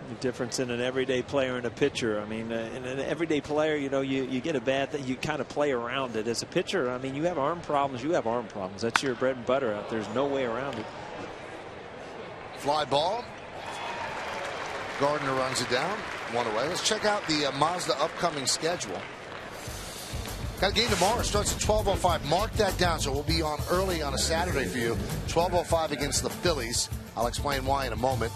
The difference in an everyday player and a pitcher. In an everyday player, you get a bad thing, you kind of play around it. As a pitcher, you have arm problems. You have arm problems. That's your bread and butter out there. There's no way around it. Fly ball. Gardner runs it down. 1 away. Let's check out the Mazda upcoming schedule. Got a game tomorrow. Starts at 12:05. Mark that down, so we'll be on early on a Saturday for you. 12:05 against the Phillies. I'll explain why in a moment.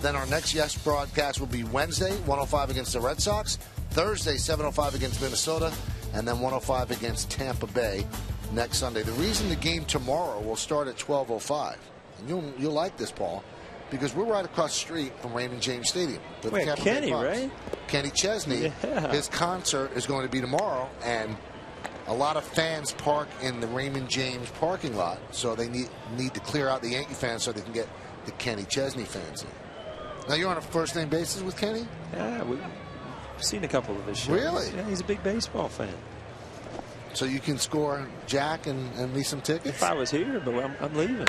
Then our next broadcast will be Wednesday, 1:05 against the Red Sox. Thursday, 7:05 against Minnesota. And then 1:05 against Tampa Bay next Sunday. The reason the game tomorrow will start at 12:05, and you'll like this, Paul, because we're right across the street from Raymond James Stadium. Wait, Kenny, right? Kenny Chesney. Yeah. His concert is going to be tomorrow, and a lot of fans park in the Raymond James parking lot, so they need to clear out the Yankee fans so they can get the Kenny Chesney fans in. Now, you're on a first-name basis with Kenny? Yeah, we've seen a couple of his shows. Really? Yeah, he's a big baseball fan. So you can score Jack and me some tickets? If I was here, but I'm leaving.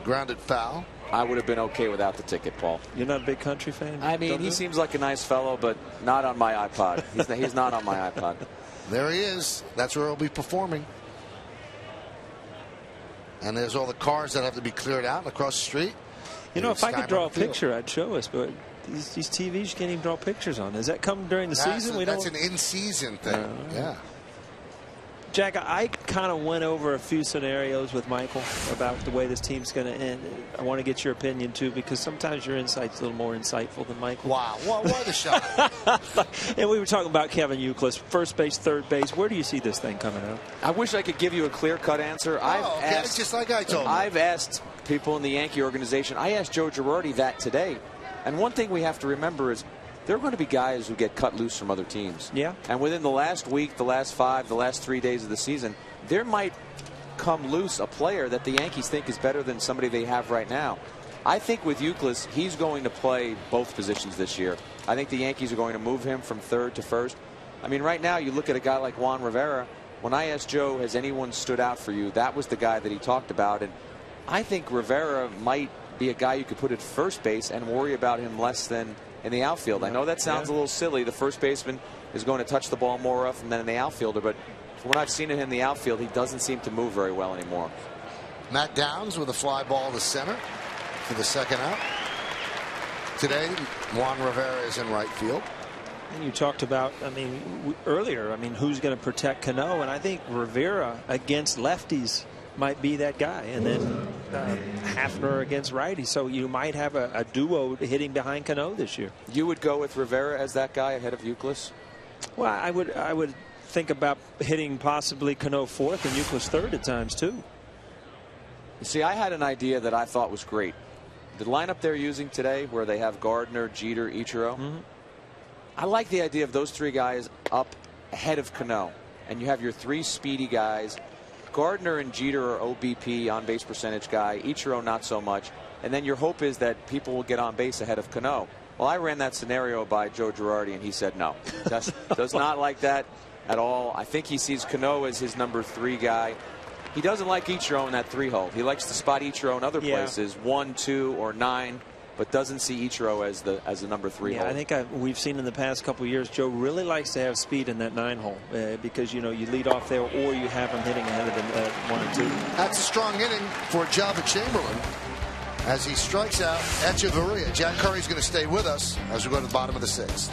Grounded foul. I would have been okay without the ticket, Paul. You're not a big country fan? He seems like a nice fellow, but not on my iPod. He's not on my iPod. There he is. That's where he'll be performing. And there's all the cars that have to be cleared out across the street. If I could draw a picture, I'd show us, but these TVs you can't even draw pictures on. Does that come during the season? That's an in-season thing. Yeah. Jack, I kind of went over a few scenarios with Michael about the way this team's going to end. I want to get your opinion, too, because sometimes your insight's a little more insightful than Michael. Wow. Why the shot? And we were talking about Kevin Youkilis, first base, third base. Where do you see this thing coming out? I wish I could give you a clear-cut answer. It's just like I told you. I've asked people in the Yankee organization. I asked Joe Girardi that today. And one thing we have to remember is there are going to be guys who get cut loose from other teams. Yeah. And within the last week, the last 5, the last 3 days of the season, there might come loose a player that the Yankees think is better than somebody they have right now. I think with Youkilis, he's going to play both positions this year. I think the Yankees are going to move him from third to first. I mean, right now, you look at a guy like Juan Rivera. When I asked Joe, has anyone stood out for you, that was the guy that he talked about. And I think Rivera might be a guy you could put at first base and worry about him less than in the outfield. I know that sounds a little silly. The first baseman is going to touch the ball more often than the outfielder, but from what I've seen of him in the outfield, he doesn't seem to move very well anymore. Matt Downs with a fly ball to center for the second out. Today, Juan Rivera is in right field. And you talked about, I mean, earlier, I mean, who's going to protect Cano? And I think Rivera against lefties might be that guy. And then Hafner against righties. So you might have a duo hitting behind Cano this year. You would go with Rivera as that guy ahead of Youkilis? Well, I would think about hitting possibly Cano fourth and Youkilis third at times, too. You see, I had an idea that I thought was great. The lineup they're using today, where they have Gardner, Jeter, Ichiro, I like the idea of those three guys up ahead of Cano. And you have your three speedy guys. Gardner and Jeter are OBP, on base percentage guy. Ichiro not so much. And then your hope is that people will get on base ahead of Cano. Well, I ran that scenario by Joe Girardi, and he said no. Does not like that at all. I think he sees Cano as his number 3 guy. He doesn't like Ichiro in that 3 hole. He likes to spot Ichiro in other places, 1, 2, or 9, but doesn't see Ichiro as the number 3 hole. I think we've seen in the past couple of years, Joe really likes to have speed in that 9 hole because, you know, you lead off there or you have him hitting ahead of them at 1 and 2. That's a strong inning for Java Chamberlain as he strikes out Echeverria. Jack Curry's going to stay with us as we go to the bottom of the 6th.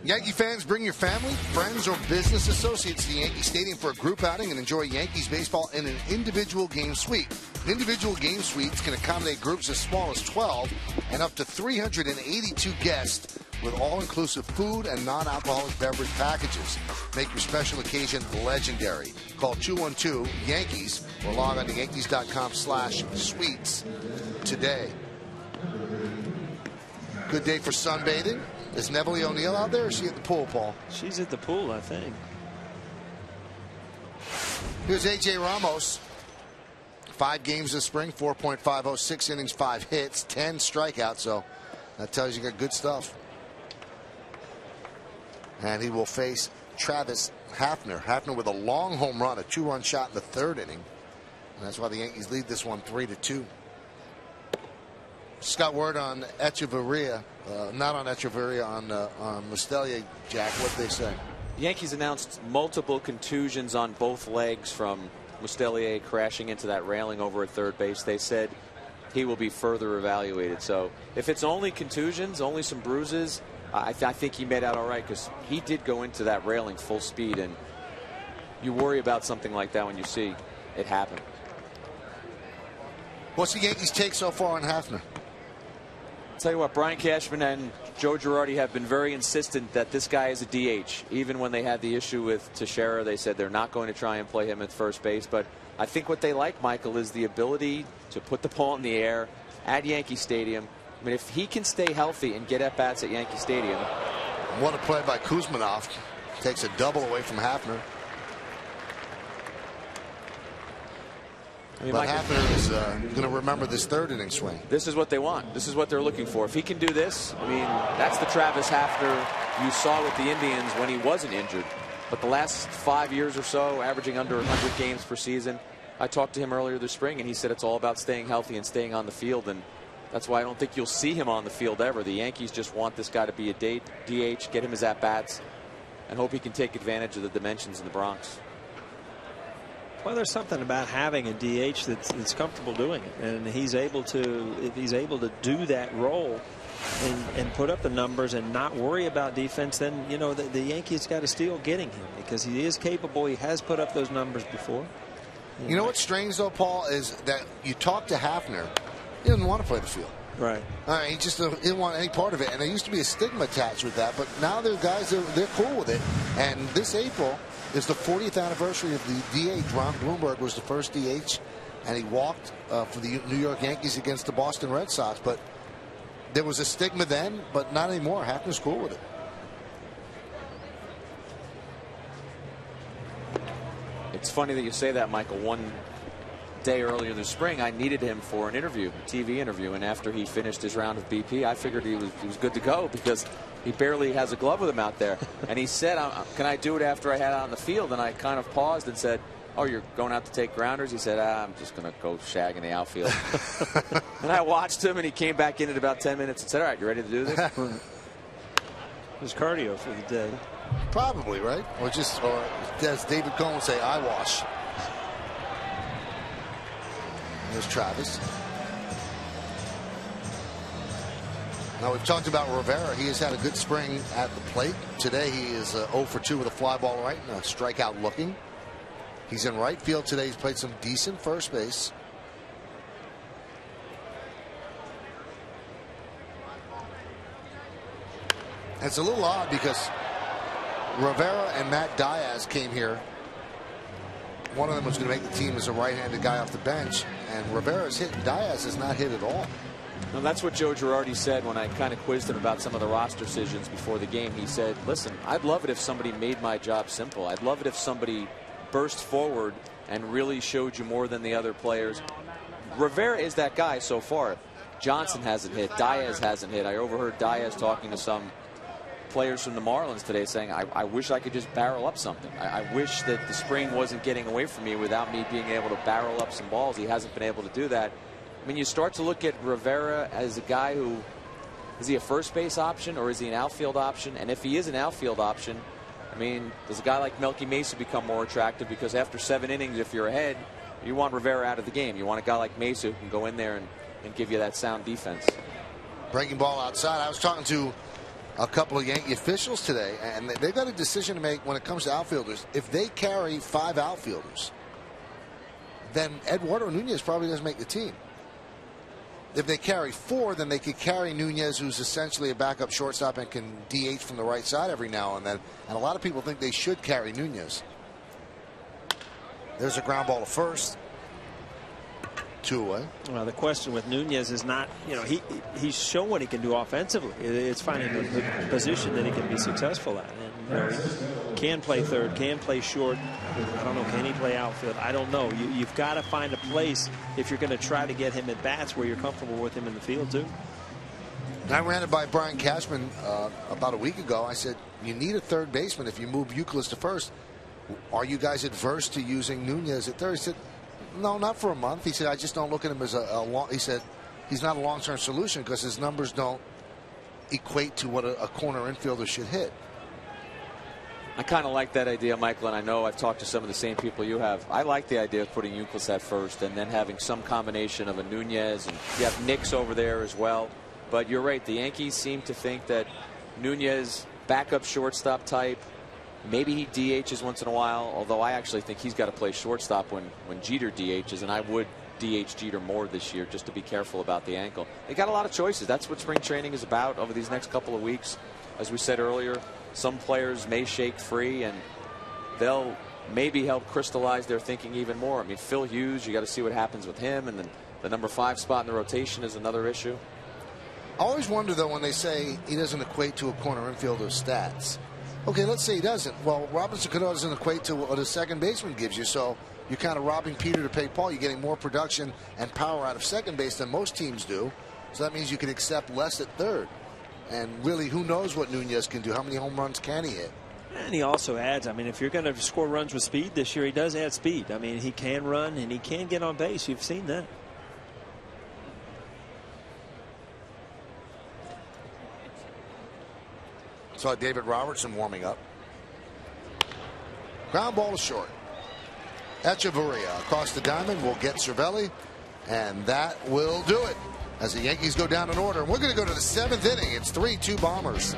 Yankee fans, bring your family, friends, or business associates to Yankee Stadium for a group outing and enjoy Yankees baseball in an individual game suite. Individual game suites can accommodate groups as small as 12 and up to 382 guests with all-inclusive food and non-alcoholic beverage packages. Make your special occasion legendary. Call 212-YANKEES or log on to Yankees.com/suites today. Good day for sunbathing. Is Neville O'Neill out there, or is she at the pool, Paul? She's at the pool, I think. Here's A.J. Ramos. 5 games this spring, 4.50, 6 innings, 5 hits, 10 strikeouts. So that tells you got good stuff. And he will face Travis Hafner. Hafner with a long home run, a 2-run shot in the 3rd inning. And that's why the Yankees lead this one 3-2. Just got word on Echeverria, not on Echeverria, on Mustelier, Jack. What they say? The Yankees announced multiple contusions on both legs from Mustelier crashing into that railing over at third base. They said he will be further evaluated. So if it's only contusions, only some bruises, I think he made out all right, because he did go into that railing full speed, and you worry about something like that when you see it happen. What's the Yankees' take so far on Hafner? I'll tell you what, Brian Cashman and Joe Girardi have been very insistent that this guy is a DH. Even when they had the issue with Teixeira, they said they're not going to try and play him at first base. But I think what they like, Michael, is the ability to put the ball in the air at Yankee Stadium. I mean, if he can stay healthy and get at-bats at Yankee Stadium. What a play by Kuzmanov. Takes a double away from Hafner. I mean, but Hafner is going to remember this third inning swing. This is what they want. This is what they're looking for. If he can do this, I mean, that's the Travis Hafner you saw with the Indians when he wasn't injured. But the last 5 years or so, averaging under 100 games per season. I talked to him earlier this spring, and he said it's all about staying healthy and staying on the field. And that's why I don't think you'll see him on the field ever. The Yankees just want this guy to be a DH, get him his at-bats, and hope he can take advantage of the dimensions in the Bronx. Well, there's something about having a DH that's comfortable doing it, and he's able to, if he's able to do that role and put up the numbers and not worry about defense, then you know the Yankees got to still getting him, because he is capable. He has put up those numbers before. You know what's strange though, Paul, is that you talk to Hafner, he doesn't want to play the field. Right. He just didn't want any part of it, and there used to be a stigma attached with that, but now there are guys they're cool with it. And this April is the 40th anniversary of the DH. Ron Bloomberg was the first DH, and he walked for the New York Yankees against the Boston Red Sox. But there was a stigma then, but not anymore. Hafner's cool with it. It's funny that you say that, Michael. One day earlier this spring, I needed him for an interview, a TV interview, and after he finished his round of BP, I figured he was good to go, because he barely has a glove with him out there. And he said, can I do it after I had out on the field? And I kind of paused and said, oh, you're going out to take grounders? He said, I'm just going to go shag in the outfield. And I watched him, and he came back in about 10 minutes and said, all right, you ready to do this? It was cardio for the day. Probably, right? Or as David Cohen would say, eye wash. There's Travis. Now, we've talked about Rivera. He has had a good spring at the plate. Today, he is 0 for 2 with a fly ball right and a strikeout looking. He's in right field today. He's played some decent first base. And it's a little odd because Rivera and Matt Diaz came here. One of them was going to make the team as a right-handed guy off the bench, and Rivera's hit, and Diaz has not hit at all. Well, that's what Joe Girardi said when I kind of quizzed him about some of the roster decisions before the game. He said, listen, I'd love it if somebody made my job simple. I'd love it if somebody burst forward and really showed you more than the other players. Rivera is that guy so far. Johnson hasn't hit. Diaz hasn't hit. I overheard Diaz talking to some players from the Marlins today saying, I wish I could just barrel up something. I wish that the spring wasn't getting away from me without me being able to barrel up some balls. He hasn't been able to do that. I mean, you start to look at Rivera as a guy who, is he a first base option or is he an outfield option? And if he is an outfield option, I mean, does a guy like Melky Mesa become more attractive? Because after 7 innings, if you're ahead, you want Rivera out of the game. You want a guy like Mesa who can go in there and give you that sound defense. Breaking ball outside. I was talking to a couple of Yankee officials today, and they've got a decision to make when it comes to outfielders. If they carry 5 outfielders, then Eduardo Nunez probably doesn't make the team. If they carry 4, then they could carry Nunez, who's essentially a backup shortstop and can DH from the right side every now and then. And a lot of people think they should carry Nunez. There's a ground ball to first. 2 away. Well, the question with Nunez is not, you know, he's shown what he can do offensively. It's finding the position that he can be successful at. And, you know, he can play third, can play short. I don't know, can he play outfield? I don't know. You've got to find a place if you're going to try to get him at bats where you're comfortable with him in the field too. I ran it by Brian Cashman about a week ago. I said, you need a third baseman if you move Youkilis to first. Are you guys adverse to using Nunez at third? He said, no, not for a month. He said, I just don't look at him as a long. He said, he's not a long-term solution because his numbers don't equate to what a corner infielder should hit. I kind of like that idea, Michael, and I know I've talked to some of the same people you have. I like the idea of putting Youkilis at first and then having some combination of a Nunez, and you have Nix over there as well. But you're right, the Yankees seem to think that Nunez, backup shortstop type. Maybe he DHs once in a while, although I actually think he's got to play shortstop when Jeter DHs, and I would DH Jeter more this year just to be careful about the ankle. They got a lot of choices. That's what spring training is about over these next couple of weeks. As we said earlier, some players may shake free, and they'll maybe help crystallize their thinking even more. I mean, Phil Hughes, you got to see what happens with him, and then the number 5 spot in the rotation is another issue. I always wonder, though, when they say he doesn't equate to a corner infielder's stats. Okay, let's say he doesn't. Well, Robinson Cano doesn't equate to what a second baseman gives you, so you're kind of robbing Peter to pay Paul. You're getting more production and power out of second base than most teams do, so that means you can accept less at third. And really, who knows what Nunez can do? How many home runs can he hit? And he also adds, I mean, if you're going to score runs with speed this year, he does add speed. I mean, he can run and he can get on base. You've seen that. Saw David Robertson warming up. Ground ball is short. Echeverria across the diamond will get Cervelli, and that will do it as the Yankees go down in order. And we're going to go to the 7th inning. It's 3-2 Bombers.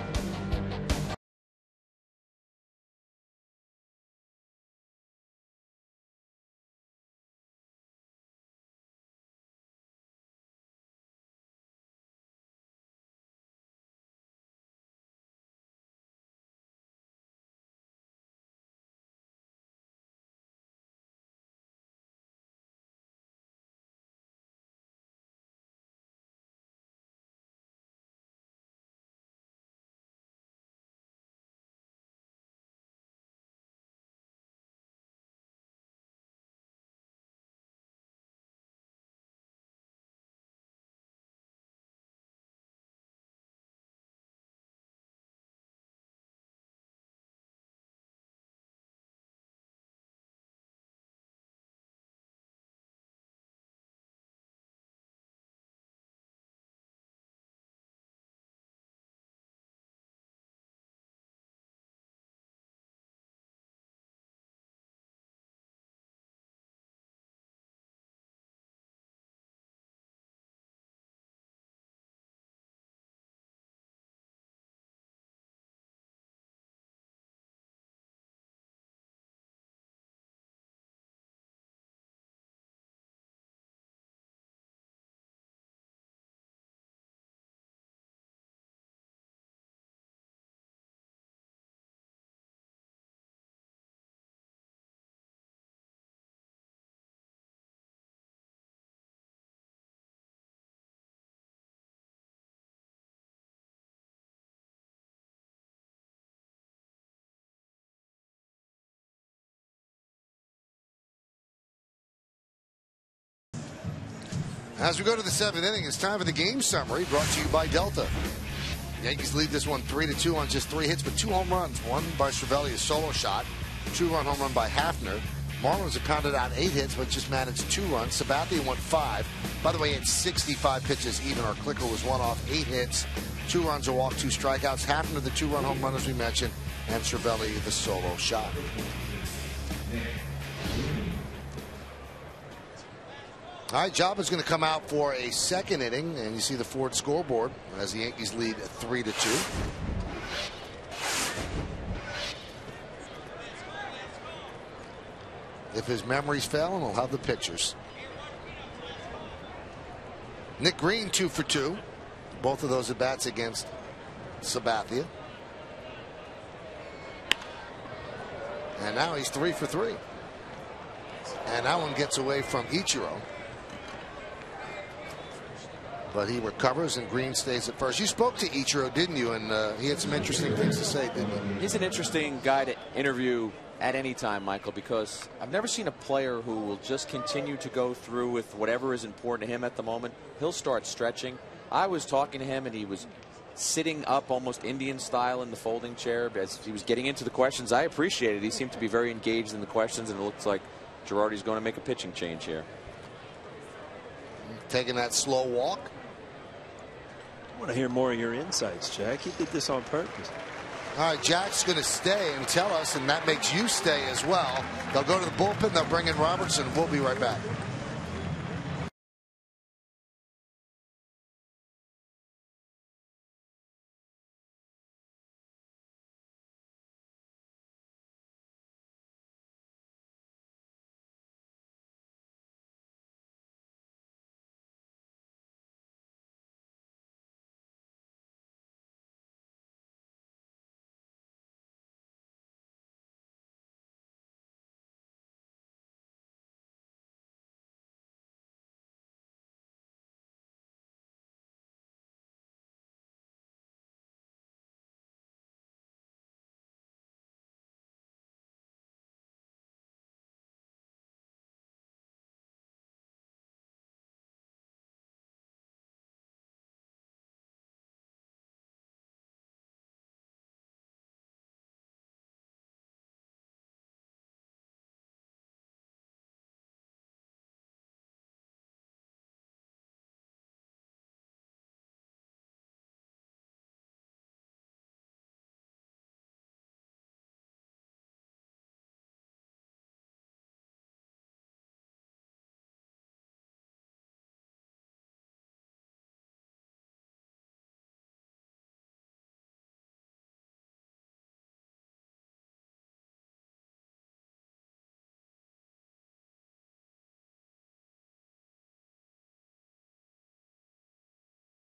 As we go to the 7th inning, it's time for the game summary brought to you by Delta. Yankees lead this one 3-2 on just 3 hits, but 2 home runs. One by Cervelli, a solo shot. 2-run home run by Hafner. Marlins have pounded out 8 hits, but just managed 2 runs. Sabathia went 5. By the way, it's 65 pitches even. Our clicker was 1 off, 8 hits, 2 runs, a walk, 2 strikeouts. Hafner, the 2-run home run, as we mentioned, and Cervelli, the solo shot. All right, Job is going to come out for a 2nd inning, and you see the Ford scoreboard as the Yankees lead 3-2. If his memories fail, and we'll have the pictures. Nick Green 2 for 2. Both of those at bats against Sabathia. And now he's 3 for 3. And that one gets away from Ichiro. But he recovers, and Green stays at first. You spoke to Ichiro, didn't you? And he had some interesting things to say, didn't he? He's an interesting guy to interview at any time, Michael, because I've never seen a player who will just continue to go through with whatever is important to him at the moment. He'll start stretching. I was talking to him, and he was sitting up almost Indian style in the folding chair as he was getting into the questions. I appreciate it. He seemed to be very engaged in the questions, and it looks like Girardi's going to make a pitching change here. Taking that slow walk. I want to hear more of your insights, Jack. He did this on purpose. All right, Jack's going to stay and tell us, and that makes you stay as well. They'll go to the bullpen. They'll bring in Robertson. We'll be right back.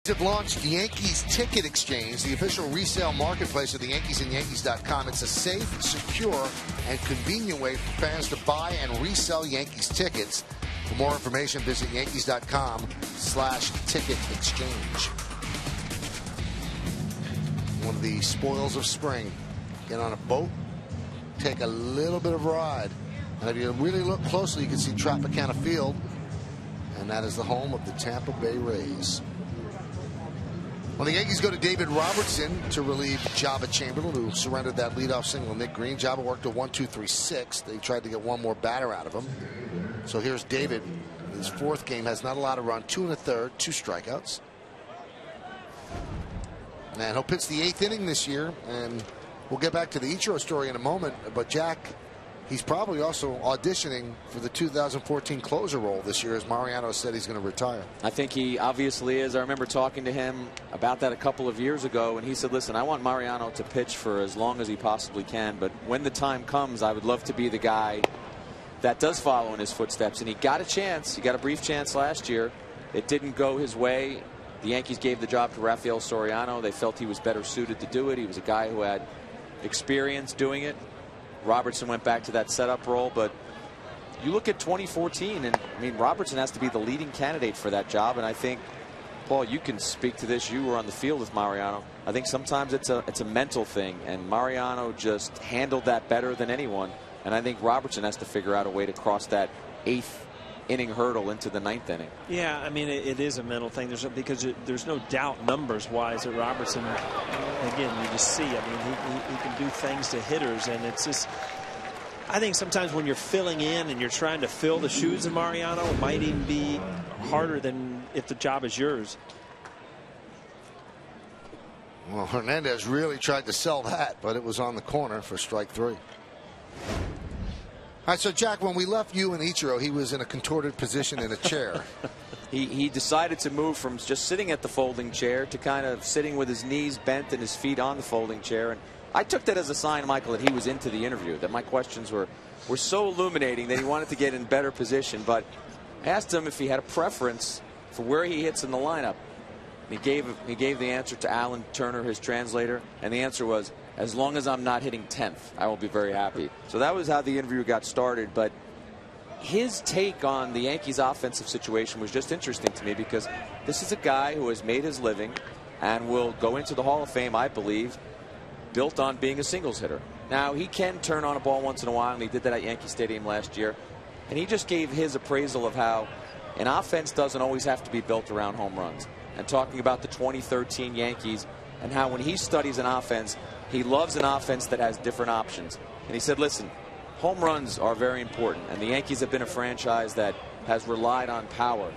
Have launched Yankees Ticket Exchange, the official resale marketplace of the Yankees and Yankees.com. It's a safe, secure, and convenient way for fans to buy and resell Yankees tickets. For more information, visit Yankees.com/ticket exchange. One of the spoils of spring. Get on a boat, take a little bit of a ride. And if you really look closely, you can see Tropicana Field. And that is the home of the Tampa Bay Rays. Well, the Yankees go to David Robertson to relieve Jabba Chamberlain, who surrendered that leadoff single to Nick Green. Jabba worked a 1-2-3-6. They tried to get one more batter out of him. So here's David. His fourth game has not a lot of run. 2 1/3, 2 strikeouts. And he'll pitch the 8th inning this year. And we'll get back to the Ichiro story in a moment. But Jack, he's probably also auditioning for the 2014 closer role this year, as Mariano said he's going to retire. I think he obviously is. I remember talking to him about that a couple of years ago, and he said, listen, I want Mariano to pitch for as long as he possibly can, but when the time comes, I would love to be the guy that does follow in his footsteps. And he got a chance. He got a brief chance last year. It didn't go his way. The Yankees gave the job to Rafael Soriano. They felt he was better suited to do it. He was a guy who had experience doing it. Robertson went back to that setup role, but you look at 2014, and I mean, Robertson has to be the leading candidate for that job. And I think, Paul, you can speak to this. You were on the field with Mariano. I think sometimes it's a mental thing, and Mariano just handled that better than anyone. And I think Robertson has to figure out a way to cross that 8th inning hurdle into the 9th inning. Yeah, I mean, it is a mental thing. Because there's no doubt numbers-wise that Robertson, again, you just see. I mean, he can do things to hitters, and it's just. I think sometimes when you're filling in and you're trying to fill the shoes of Mariano, it might even be harder than if the job is yours. Well, Hernandez really tried to sell that, but it was on the corner for strike 3. All right, so Jack, when we left you and Ichiro, he was in a contorted position in a chair. He decided to move from just sitting at the folding chair to kind of sitting with his knees bent and his feet on the folding chair. And I took that as a sign, Michael, that he was into the interview, that my questions were so illuminating that he wanted to get in better position. But I asked him if he had a preference for where he hits in the lineup. He gave the answer to Alan Turner, his translator, and the answer was, as long as I'm not hitting 10th, I will be very happy. So that was how the interview got started. But his take on the Yankees offensive situation was just interesting to me, because this is a guy who has made his living and will go into the Hall of Fame, I believe, built on being a singles hitter. Now, he can turn on a ball once in a while, and he did that at Yankee Stadium last year. And he just gave his appraisal of how an offense doesn't always have to be built around home runs. And talking about the 2013 Yankees and how when he studies an offense, he loves an offense that has different options. And he said, listen, home runs are very important. And the Yankees have been a franchise that has relied on power.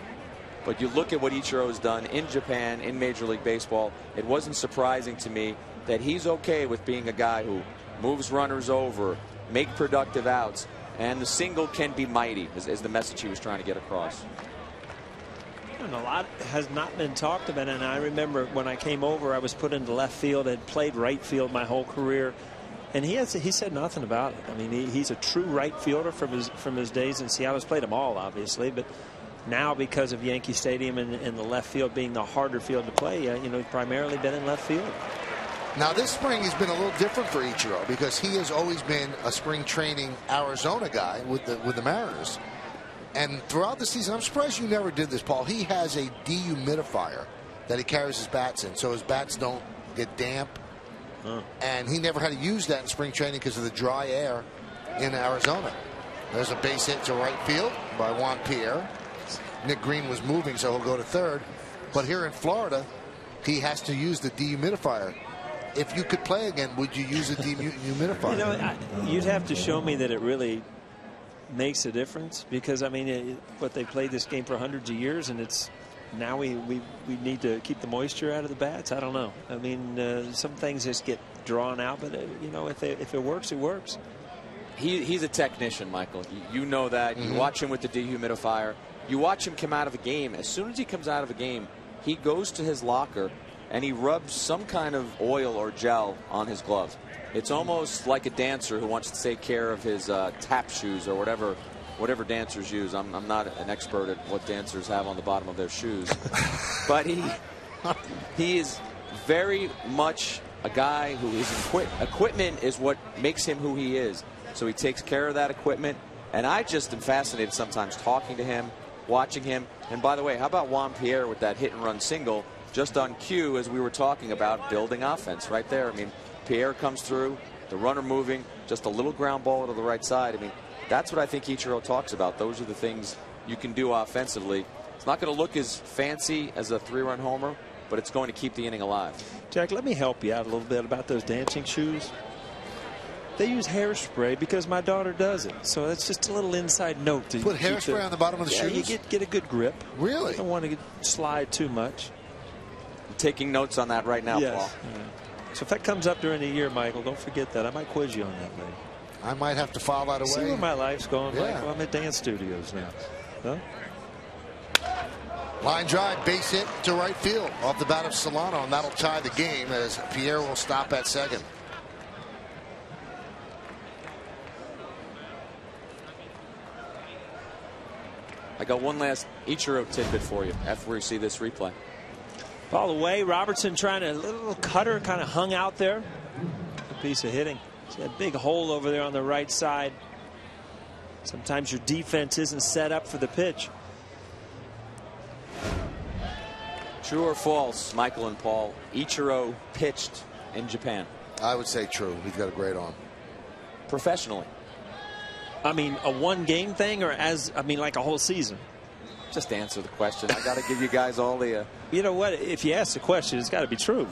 But you look at what Ichiro has done in Japan, in Major League Baseball, it wasn't surprising to me that he's okay with being a guy who moves runners over, make productive outs, and the single can be mighty, is the message he was trying to get across. And a lot has not been talked about, and I remember when I came over, I was put into left field. I'd played right field my whole career, and he said nothing about it. I mean, he's a true right fielder from his days in Seattle. He's played them all, obviously, but now because of Yankee Stadium and the left field being the harder field to play, he's primarily been in left field. Now, this spring has been a little different for Ichiro, because he has always been a spring training Arizona guy with the Mariners. And throughout the season, I'm surprised you never did this, Paul. He has a dehumidifier that he carries his bats in, so his bats don't get damp. And he never had to use that in spring training because of the dry air in Arizona. There's a base hit to right field by Juan Pierre. Nick Green was moving, so he'll go to third. But here in Florida, he has to use the dehumidifier. If you could play again, would you use a dehumidifier? You'd have to show me that it really makes a difference, because I mean, they played this game for hundreds of years, and it's now we need to keep the moisture out of the bats. I don't know. I mean, some things just get drawn out, but if it works, it works. He's a technician, Michael. You know that. You watch him with the dehumidifier. You watch him come out of a game. As soon as he comes out of a game, he goes to his locker and he rubs some kind of oil or gel on his glove. It's almost like a dancer who wants to take care of his tap shoes or whatever dancers use. I'm not an expert at what dancers have on the bottom of their shoes. But He is very much a guy who is equipment is what makes him who he is. So he takes care of that equipment. And I just am fascinated sometimes talking to him, watching him. And by the way, how about Juan Pierre with that hit and run single just on cue as we were talking about building offense right there. I mean, Pierre comes through, the runner moving, just a little ground ball to the right side. I mean, that's what I think Ichiro talks about. Those are the things you can do offensively. It's not going to look as fancy as a 3-run homer, but it's going to keep the inning alive. Jack, let me help you out a little bit about those dancing shoes. They use hairspray because my daughter does it. So that's just a little inside note. Put hairspray on the bottom of the shoes? You get a good grip. Really? You don't want to slide too much. I'm taking notes on that right now, yes. Paul. Yeah. So if that comes up during the year, Michael, don't forget that. I might quiz you on that later. I might have to file that away. See where my life's going, yeah. Michael. I'm at dance studios now. Huh? Line drive, base hit to right field off the bat of Solano, and that'll tie the game as Pierre will stop at second. I got one last Ichiro tidbit for you after we see this replay. Ball away. Robertson trying a little cutter, kind of hung out there. A piece of hitting. See that big hole over there on the right side. Sometimes your defense isn't set up for the pitch. True or false, Michael and Paul, Ichiro pitched in Japan? I would say true. He's got a great arm. Professionally? I mean, a one-game thing, or like a whole season? Just answer the question. I got to give you guys all the... You know what? If you ask the question, it's got to be true.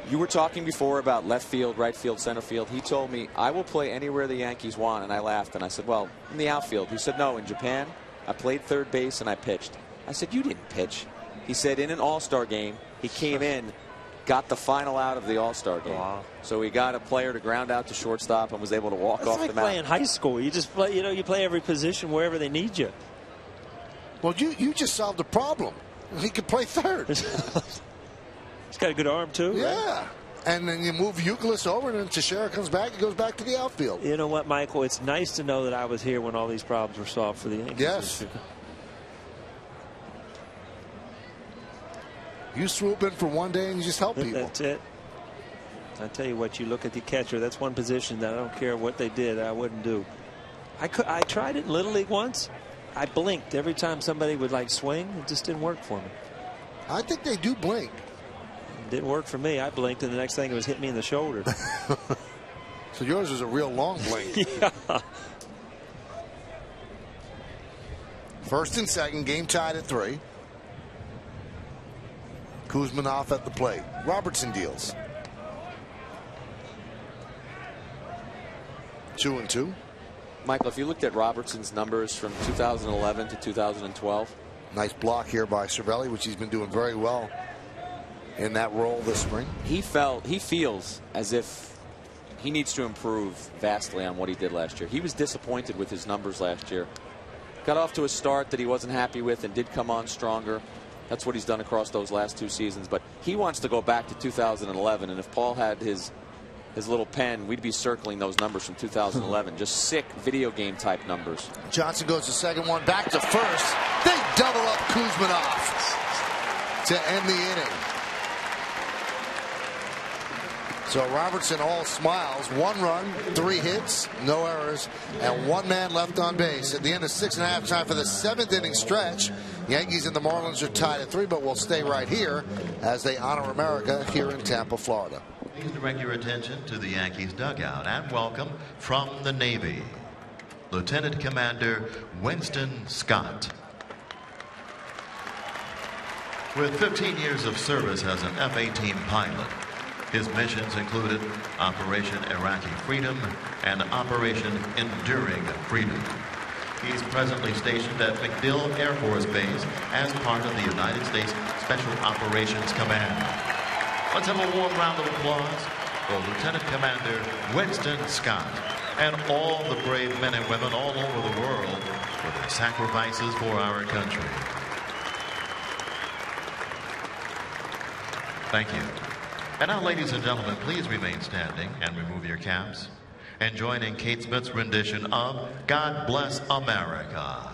You were talking before about left field, right field, center field. He told me, I will play anywhere the Yankees want, and I laughed, and I said, well, in the outfield. He said, no, in Japan, I played third base, and I pitched. I said, you didn't pitch. He said, in an All-Star game, he came in, got the final out of the All-Star game. Wow. So he got a player to ground out to shortstop and was able to walk off like the mound. Playing high school. You just play, you play every position wherever they need you. Well, you just solved the problem. He could play third. He's got a good arm, too. Yeah. Right? And then you move Euclid over, and then Teixeira comes back. He goes back to the outfield. You know what, Michael? It's nice to know that I was here when all these problems were solved for the Yankees. Yes. You swoop in for one day and you just help people. That's it. I tell you what, you look at the catcher. That's one position that I don't care what they did, I wouldn't do. I tried it in Little League once. I blinked every time somebody would like swing. It just didn't work for me. I think they do blink. It didn't work for me. I blinked, and the next thing it was hit me in the shoulder. So yours was a real long blink. Yeah. First and second, game tied at 3. Kuzmanov at the plate. Robertson deals. 2-2. Michael, if you looked at Robertson's numbers from 2011 to 2012. Nice block here by Cervelli, which he's been doing very well in that role this spring. He feels as if he needs to improve vastly on what he did last year. He was disappointed with his numbers last year. Got off to a start that he wasn't happy with and did come on stronger. That's what he's done across those last 2 seasons. But he wants to go back to 2011. And if Paul had his little pen, we'd be circling those numbers from 2011. Just sick video game type numbers. Johnson goes to second, one back to first. They double up Kuzmanov to end the inning. So Robertson all smiles. 1 run, 3 hits, no errors, and 1 man left on base. At the end of 6.5 time for the 7th inning stretch. Yankees and the Marlins are tied at 3, but we'll stay right here as they honor America here in Tampa, Florida. Please direct your attention to the Yankees dugout and welcome from the Navy, Lieutenant Commander Winston Scott. With 15 years of service as an F-18 pilot, his missions included Operation Iraqi Freedom and Operation Enduring Freedom. He's presently stationed at MacDill Air Force Base as part of the United States Special Operations Command. Let's have a warm round of applause for Lieutenant Commander Winston Scott and all the brave men and women all over the world for their sacrifices for our country. Thank you. And now, ladies and gentlemen, please remain standing and remove your caps and join in Kate Smith's rendition of God Bless America.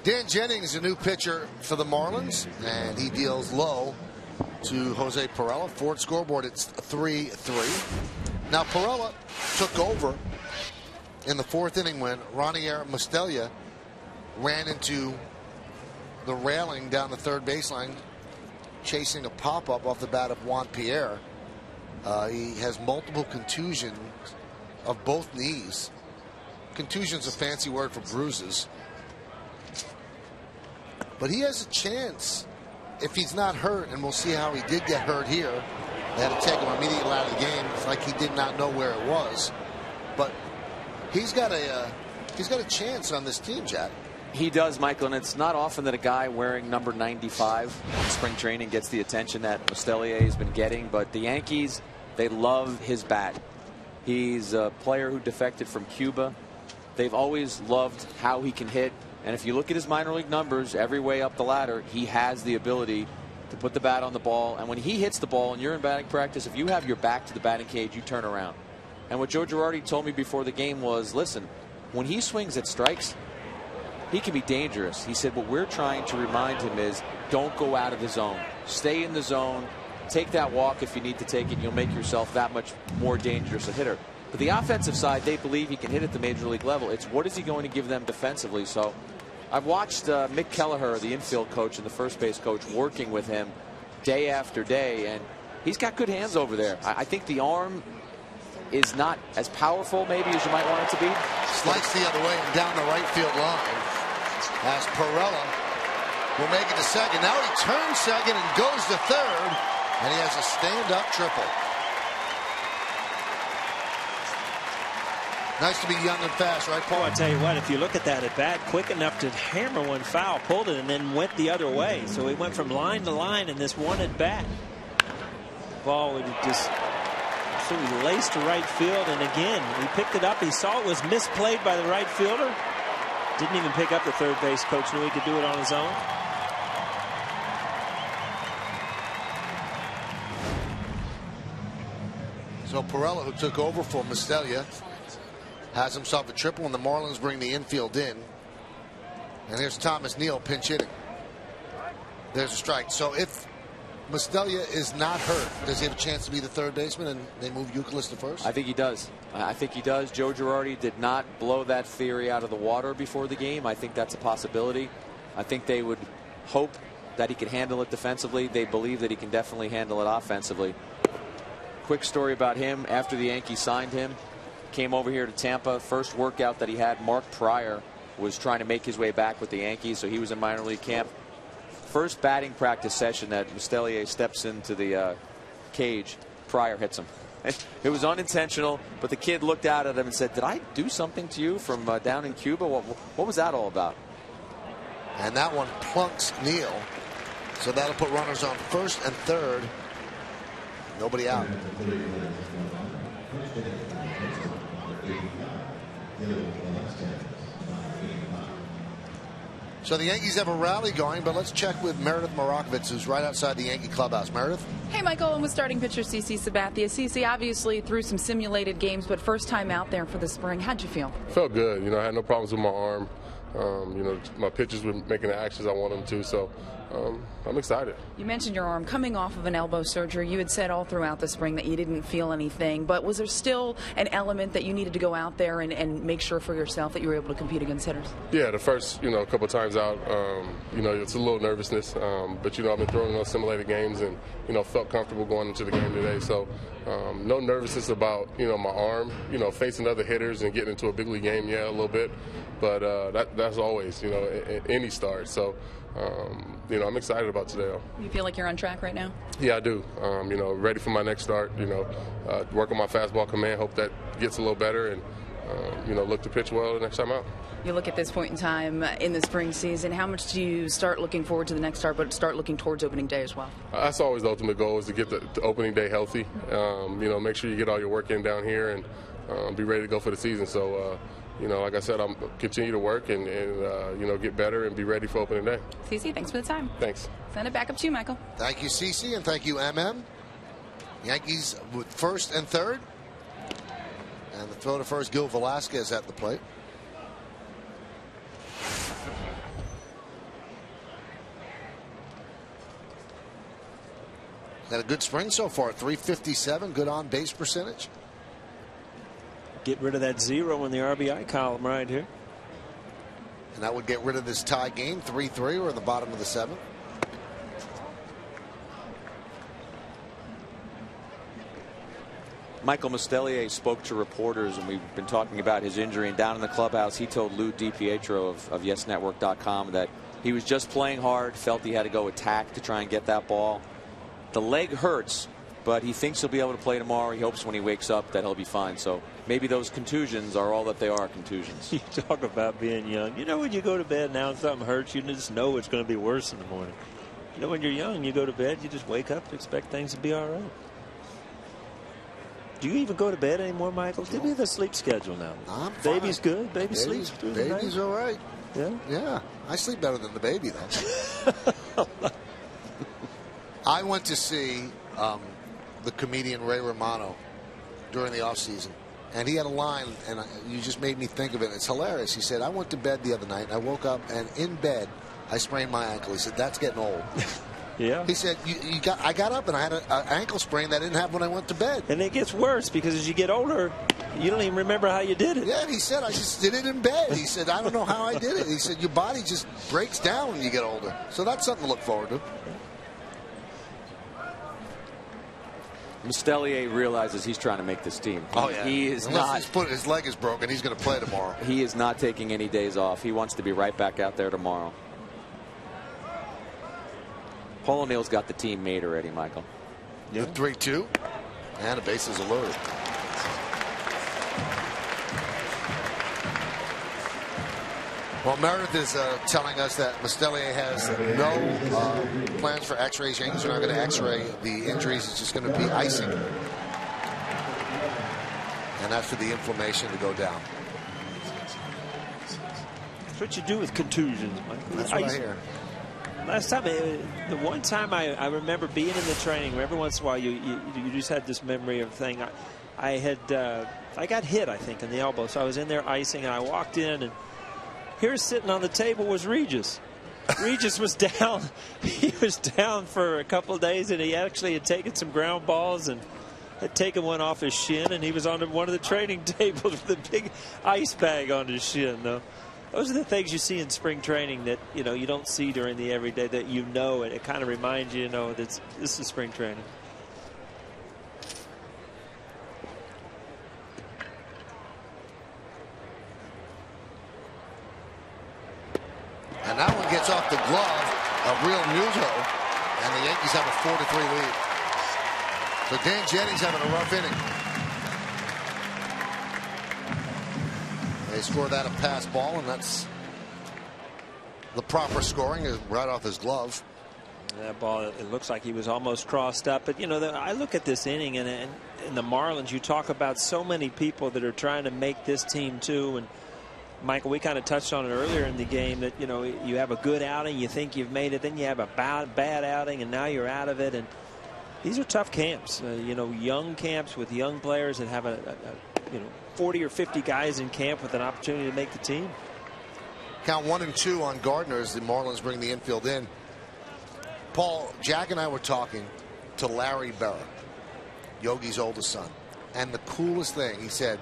Dan Jennings, a new pitcher for the Marlins, and he deals low to Jose Pirela. Ford scoreboard, it's 3-3. Now Pirela took over in the 4th inning when Ronier Mustela ran into the railing down the third baseline, chasing a pop-up off the bat of Juan Pierre. He has multiple contusions of both knees. Contusion's a fancy word for bruises. But he has a chance if he's not hurt, and we'll see how he did get hurt here. They had to take him immediately out of the game. It's like he did not know where it was. But he's got a chance on this team, Jack. He does, Michael, and it's not often that a guy wearing number 95 in spring training gets the attention that Mustela has been getting. But the Yankees, they love his bat. He's a player who defected from Cuba. They've always loved how he can hit. And if you look at his minor league numbers, every way up the ladder, he has the ability to put the bat on the ball. And when he hits the ball and you're in batting practice, if you have your back to the batting cage, you turn around. And what Joe Girardi told me before the game was, listen, when he swings at strikes, he can be dangerous. He said what we're trying to remind him is don't go out of the zone. Stay in the zone. Take that walk if you need to take it. You'll make yourself that much more dangerous a hitter. But the offensive side, they believe he can hit at the major league level. It's what is he going to give them defensively. So I've watched Mick Kelleher, the infield coach and the first base coach, working with him day after day, and he's got good hands over there. I think the arm is not as powerful maybe as you might want it to be. Slides the other way and down the right field line as Pirela will make it to second. Now he turns second and goes to third, and he has a stand-up triple. Nice to be young and fast, right, Paul? Oh, I tell you what, if you look at that at bat, quick enough to hammer one foul, pulled it, and then went the other way. So he went from line to line in this one at bat. Ball would just absolutely laced to right field, and again, he picked it up. He saw it was misplayed by the right fielder. Didn't even pick up the third base coach. Knew he could do it on his own. So Pirela, who took over for Mustela, has himself a triple, and the Marlins bring the infield in. And here's Thomas Neal pinch hitting. There's a strike. So if Mustela is not hurt, does he have a chance to be the third baseman and they move Youkilis to first? I think he does. I think he does. Joe Girardi did not blow that theory out of the water before the game. I think that's a possibility. I think they would hope that he can handle it defensively. They believe that he can definitely handle it offensively. Quick story about him. After the Yankees signed him, came over here to Tampa. First workout that he had, Mark Pryor was trying to make his way back with the Yankees, so he was in minor league camp. First batting practice session that Mustela steps into the cage, Pryor hits him. It was unintentional, but the kid looked out at him and said, did I do something to you from down in Cuba? What was that all about? And that one plunks Neal. So that'll put runners on first and third. Nobody out. So the Yankees have a rally going, but let's check with Meredith Marakovitz, who's right outside the Yankee clubhouse. Meredith? Hey, Michael, I'm with starting pitcher CC Sabathia. CC obviously threw some simulated games, but first time out there for the spring. How'd you feel? Felt good. You know, I had no problems with my arm. You know, my pitchers were making the actions I want them to, so I'm excited. You mentioned your arm coming off of an elbow surgery. You had said all throughout the spring that you didn't feel anything, but was there still an element that you needed to go out there and make sure for yourself that you were able to compete against hitters? Yeah, the first, couple times out, you know, it's a little nervousness, but, you know, I've been throwing those simulated games and, felt comfortable going into the game today. So no nervousness about, my arm, facing other hitters and getting into a big league game, yeah, a little bit. But that's always, any start. So, I'm excited about today. You feel like you're on track right now? Yeah, I do. Ready for my next start, work on my fastball command, hope that gets a little better, and, look to pitch well the next time out. You look at this point in time in the spring season, how much do you start looking forward to the next start, but start looking towards opening day as well? That's always the ultimate goal, is to get the opening day healthy. Make sure you get all your work in down here and be ready to go for the season. So, like I said, I'm continue to work and get better and be ready for opening day. CC, thanks for the time. Thanks. Send it back up to you, Michael. Thank you, CC, and thank you, MM. Yankees with first and third. And the throw to first, Gil Velasquez at the plate. Had a good spring so far. 357, good on base percentage. Get rid of that 0 in the RBI column right here. And that would get rid of this tie game. 3-3. We're in the bottom of the 7th. Michael Mustelier spoke to reporters, and we've been talking about his injury. And down in the clubhouse, he told Lou DiPietro of YesNetwork.com that he was just playing hard, felt he had to go attack to try and get that ball. The leg hurts, but he thinks he'll be able to play tomorrow. He hopes when he wakes up that he'll be fine. So maybe those contusions are all that they are, contusions. You talk about being young. You know, when you go to bed now and something hurts, you just know it's going to be worse in the morning. You know, when you're young, you go to bed, you just wake up and expect things to be all right. Do you even go to bed anymore, Michael? Give me the sleep schedule now. I'm Baby's fine. good. Baby sleeps through the night. Baby's all right. Yeah? Yeah. I sleep better than the baby, though. I went to see the comedian Ray Romano during the offseason, and he had a line, and you just made me think of it. It's hilarious. He said, I went to bed the other night, and I woke up, and in bed, I sprained my ankle. He said, that's getting old. Yeah. He said, I got up and I had an ankle sprain that I didn't have when I went to bed. And it gets worse because as you get older, you don't even remember how you did it. Yeah, and he said, I just did it in bed. He said, I don't know how I did it. He said, your body just breaks down when you get older. So that's something to look forward to. Mustelier realizes he's trying to make this team. Oh, yeah. He is Unless not. his leg is broken, he's going to play tomorrow. He is not taking any days off. He wants to be right back out there tomorrow. Paul O'Neill's got the team made already, Michael. Yeah. 3-2. And a bases are loaded. Well, Meredith is telling us that Mustelier has no plans for x-rays. Yankees are not going to x-ray the injuries. It's just going to be icing. And that's for the inflammation to go down. That's what you do with contusions, Michael. That's what I hear. Last time, the one time I remember being in the training, every once in a while you just had this memory of thing. I got hit, I think, in the elbow. So I was in there icing, and I walked in, and here sitting on the table was Regis. Regis was down. He was down for a couple of days, and he actually had taken some ground balls and had taken one off his shin, and he was on one of the training tables with a big ice bag on his shin, though. Those are the things you see in spring training that, you know, you don't see during the everyday, that you know, and it kind of reminds you, that this is spring training. And that one gets off the glove of Real Muto, and the Yankees have a 4-3 lead. So Dan Jennings having a rough inning. They score that a pass ball, and that's the proper scoring, is right off his glove. That ball, it looks like he was almost crossed up. But, I look at this inning, and in the Marlins, you talk about so many people that are trying to make this team too. And, Michael, we kind of touched on it earlier in the game that, you have a good outing, you think you've made it, then you have a bad outing, and now you're out of it. And these are tough camps, young camps with young players that have 40 or 50 guys in camp with an opportunity to make the team. Count 1 and 2 on Gardner as the Marlins bring the infield in. Paul, Jack and I were talking to Larry Berra, Yogi's oldest son. And the coolest thing, he said,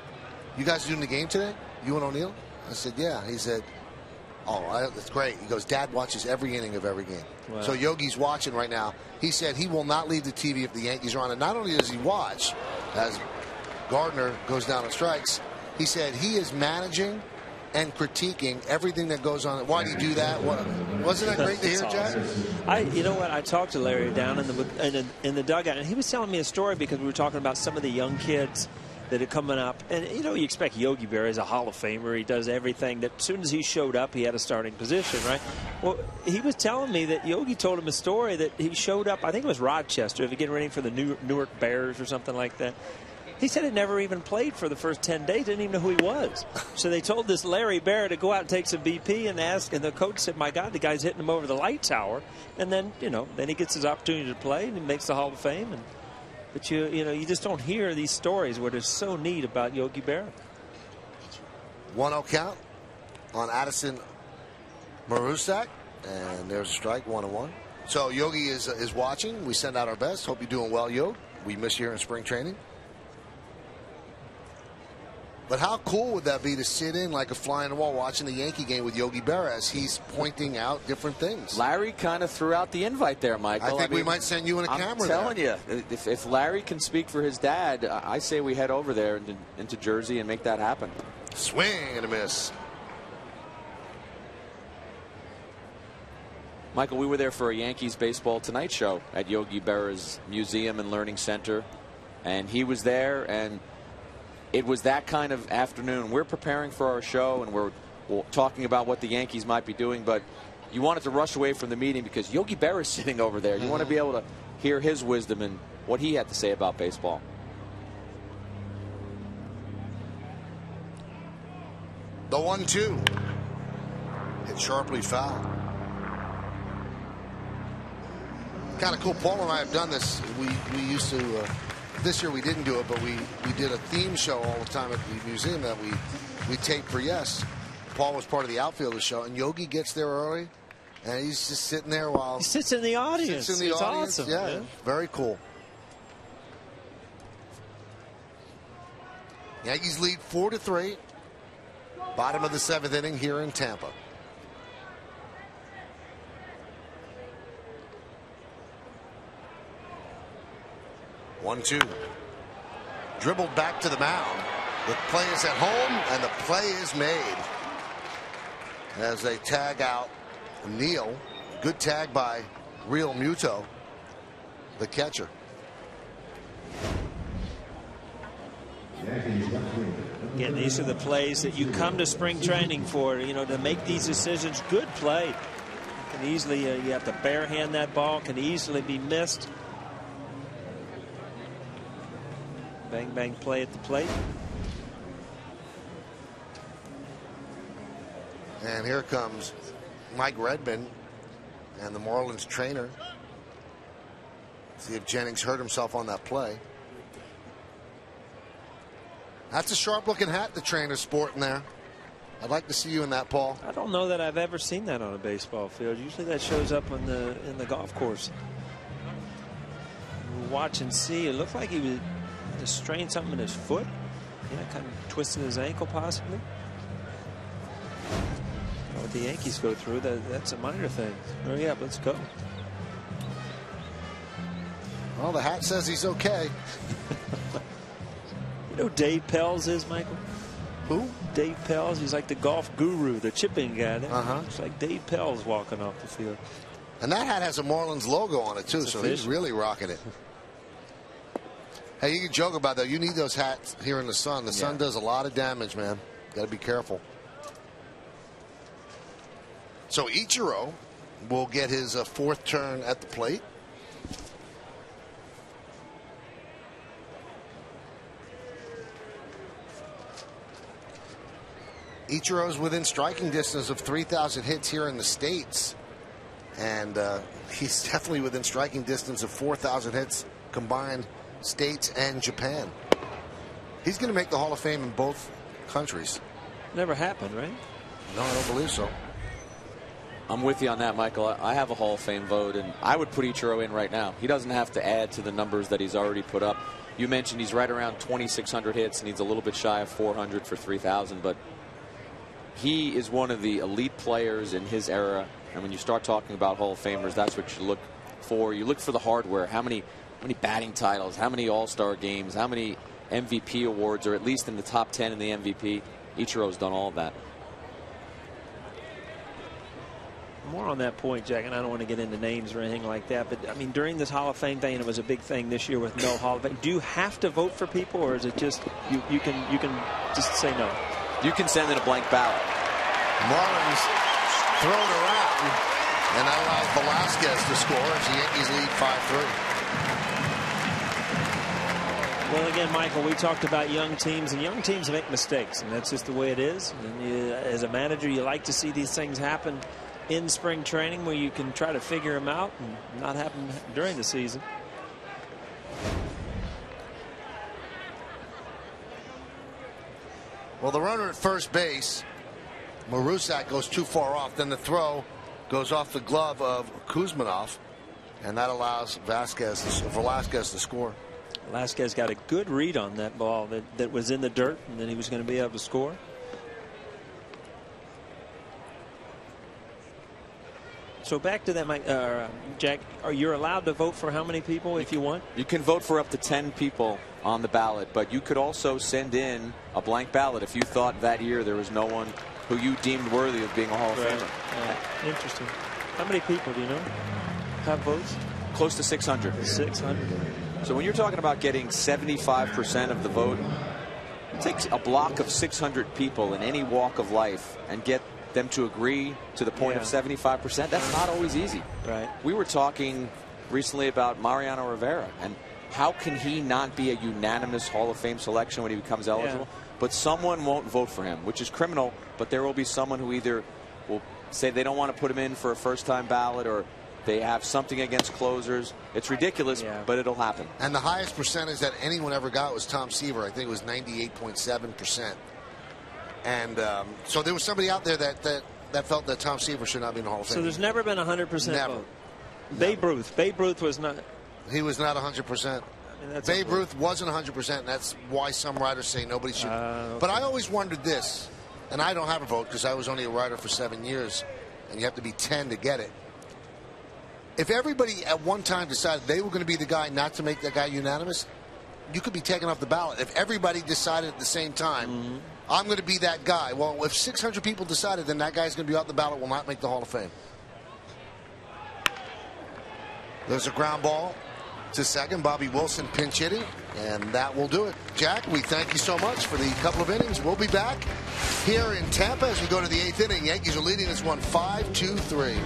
you guys doing the game today? You and O'Neill? I said, yeah. He said, oh, that's great. He goes, Dad watches every inning of every game. Wow. So Yogi's watching right now. He said he will not leave the TV if the Yankees are on. And not only does he watch, as Gardner goes down and strikes, he said he is managing and critiquing everything that goes on. Why do you do that? Wasn't that great to hear, Jack? You know what? I talked to Larry down in the dugout, and he was telling me a story because we were talking about some of the young kids that are coming up. And, you expect Yogi Berra as a Hall of Famer. He does everything. That as soon as he showed up, he had a starting position, right? Well, he was telling me that Yogi told him a story that he showed up, I think it was Rochester, if you're getting ready for the Newark Bears or something like that. He said he never even played for the first 10 days, didn't even know who he was. So they told this Larry Berra to go out and take some BP and the coach said, my God, the guy's hitting him over the light tower. And then, then he gets his opportunity to play and he makes the Hall of Fame. But you just don't hear these stories where they're so neat about Yogi Berra. 1-0 count on Addison Marusak. And there's a strike, 1-1. So Yogi is watching. We send out our best. Hope you're doing well, Yogi. We miss you here in spring training. But how cool would that be to sit in like a fly on the wall watching the Yankee game with Yogi Berra as he's pointing out different things? Larry kind of threw out the invite there, Michael. I think we might send you in a camera. I'm telling you, if Larry can speak for his dad, I say we head over there into Jersey and make that happen. Swing and a miss. Michael, we were there for a Yankees Baseball Tonight show at Yogi Berra's Museum and Learning Center, and he was there, and it was that kind of afternoon. We're preparing for our show, and we're talking about what the Yankees might be doing, but you wanted to rush away from the meeting because Yogi Berra is sitting over there. You want to be able to hear his wisdom and what he had to say about baseball. The 1-2. Hit sharply foul. Kind of cool. Paul and I have done this. We used to... this year we didn't do it, but we did a theme show all the time at the museum that we taped for Yes. Paul was part of the outfielder show, and Yogi gets there early, and he's just sitting there while he sits in the audience. Sits in the audience. Awesome. Yeah, very cool. Yankees lead 4-3. Bottom of the 7th inning here in Tampa. One-two. Dribbled back to the mound. The play is at home, and the play is made. As they tag out Neal. Good tag by Real Muto, the catcher. Again, these are the plays that you come to spring training for, you know, to make these decisions. Good play. You can easily, you have to barehand that ball, can easily be missed. Bang, bang play at the plate. And here comes Mike Redmond and the Marlins trainer. See if Jennings hurt himself on that play. That's a sharp-looking hat the trainer's sporting there. I'd like to see you in that, Paul. I don't know that I've ever seen that on a baseball field. Usually that shows up in the golf course. We'll watch and see. It looked like he was to strain something in his foot. Yeah, kind of twisted his ankle possibly. What the Yankees go through, that's a minor thing. Hurry up, let's go. Well, the hat says he's okay. You know who Dave Pells is, Michael? Who? Dave Pells. He's like the golf guru, the chipping guy there. Uh-huh. It's like Dave Pells walking off the field. And that hat has a Marlins logo on it, too, so he's really rocking it. Hey, you can joke about that. You need those hats here in the sun. The sun does a lot of damage, man. Got to be careful. So Ichiro will get his fourth turn at the plate. Ichiro's within striking distance of 3,000 hits here in the States. And he's definitely within striking distance of 4,000 hits combined, States and Japan. He's going to make the Hall of Fame in both countries. Never happened, right? No, I don't believe so. I'm with you on that, Michael. I have a Hall of Fame vote, and I would put Ichiro in right now. He doesn't have to add to the numbers that he's already put up. You mentioned he's right around 2,600 hits, and he's a little bit shy of 400 for 3,000, but he is one of the elite players in his era. And when you start talking about Hall of Famers, that's what you look for. You look for the hardware. How many batting titles, how many All-Star games, how many MVP awards, or at least in the top 10 in the MVP. Ichiro's done all of that. More on that point, Jack, and I don't want to get into names or anything like that, but I mean, during this Hall of Fame thing, and it was a big thing this year with no Hall of Fame, do you have to vote for people, or is it just you can just say no? You can send in a blank ballot. Marlins throw it around, and that allows Velasquez to score as the Yankees lead 5-3. Well, again, Michael, we talked about young teams, and young teams make mistakes, and that's just the way it is. And as a manager, you like to see these things happen in spring training where you can try to figure them out and not happen during the season. Well, the runner at first base, Marusak, goes too far off. Then the throw goes off the glove of Kuzmanov. And that allows Velasquez to score. Velasquez got a good read on that ball that was in the dirt, and then he was going to be able to score. So back to that, Mike, Jack, are you allowed to vote for how many people if you want? You can vote for up to 10 people on the ballot, but you could also send in a blank ballot if you thought that year there was no one who you deemed worthy of being a Hall of Famer. Interesting. How many people do you know have votes? Close to 600. 600. So when you're talking about getting 75% of the vote, it takes a block of 600 people in any walk of life and get them to agree to the point of 75%. That's not always easy. Right. We were talking recently about Mariano Rivera and how can he not be a unanimous Hall of Fame selection when he becomes eligible? But someone won't vote for him, which is criminal. But there will be someone who either will say they don't want to put him in for a first-time ballot, or they have something against closers. It's ridiculous, but it'll happen. And the highest percentage that anyone ever got was Tom Seaver. I think it was 98.7%. And so there was somebody out there that felt that Tom Seaver should not be in the Hall of Fame. So there's never been 100% Never. vote. Babe Ruth was not. He was not 100%. Babe Ruth wasn't 100%, and that's why some writers say nobody should. Okay. But I always wondered this, and I don't have a vote because I was only a writer for 7 years, and you have to be 10 to get it. If everybody at one time decided they were going to be the guy not to make that guy unanimous, you could be taken off the ballot. If everybody decided at the same time, I'm going to be that guy. Well, if 600 people decided, then that guy's going to be off the ballot, will not make the Hall of Fame. There's a ground ball to second. Bobby Wilson pinch hitting, and that will do it. Jack, we thank you so much for the couple of innings. We'll be back here in Tampa as we go to the 8th inning. Yankees are leading this one 5-2-3.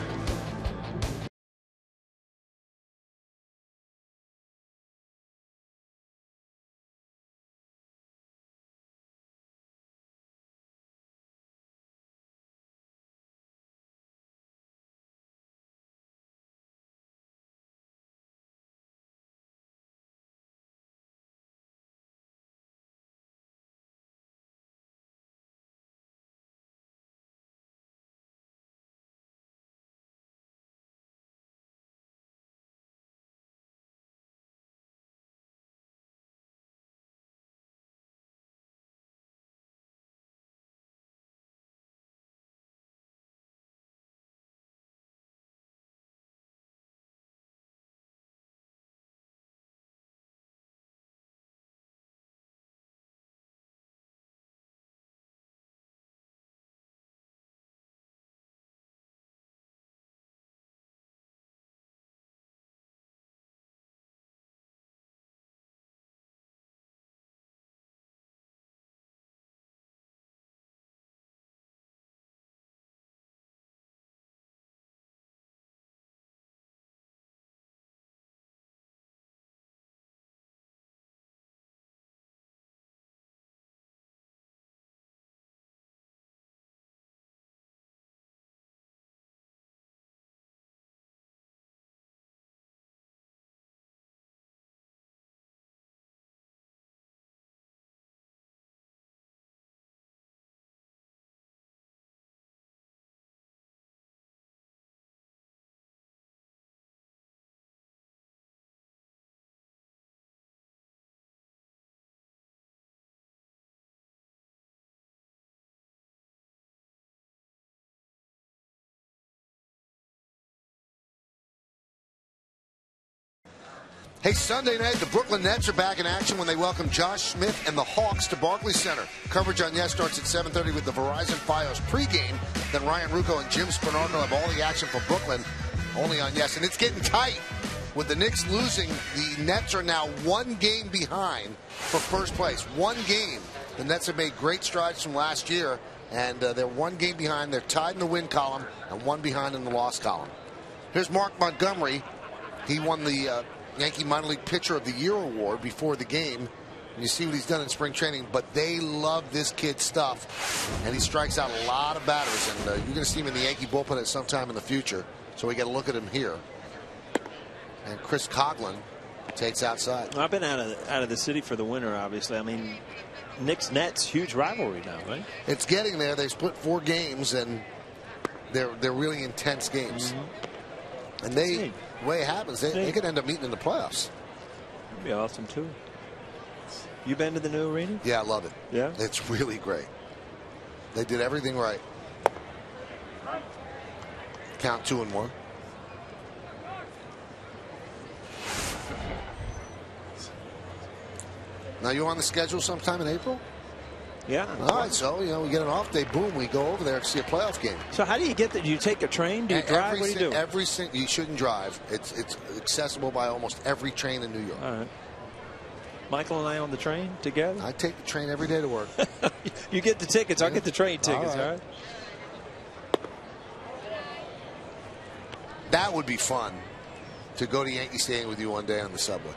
Hey, Sunday night, the Brooklyn Nets are back in action when they welcome Josh Smith and the Hawks to Barclays Center. Coverage on Yes starts at 7:30 with the Verizon Fios pregame. Then Ryan Rucco and Jim Spanarkel have all the action for Brooklyn only on Yes. And it's getting tight. With the Knicks losing, the Nets are now one game behind for first place. One game. The Nets have made great strides from last year, and they're one game behind. They're tied in the win column and one behind in the loss column. Here's Mark Montgomery. He won the Yankee Minor League Pitcher of the Year award before the game. You see what he's done in spring training, but they love this kid's stuff, and he strikes out a lot of batters, and you're going to see him in the Yankee bullpen at some time in the future, so we got to look at him here. And Chris Coughlin takes outside. I've been out of the city for the winter, obviously. I mean, Knicks-Nets, huge rivalry now, right? It's getting there. They split 4 games, and they're really intense games. And way it happens, they could end up meeting in the playoffs. That'd be awesome too. You been to the new arena? Yeah, I love it. Yeah, it's really great. They did everything right. Count 2-1. Now you on the schedule sometime in April? Yeah. All right, so we get an off day, boom, we go over there to see a playoff game. So how do you get there? Do you take a train? Do you drive? What do you do? You shouldn't drive. It's accessible by almost every train in New York. All right. Michael and I on the train together? I take the train every day to work. You get the tickets. I'll get the train tickets. All right. That would be fun to go to Yankee Stadium with you one day on the subway.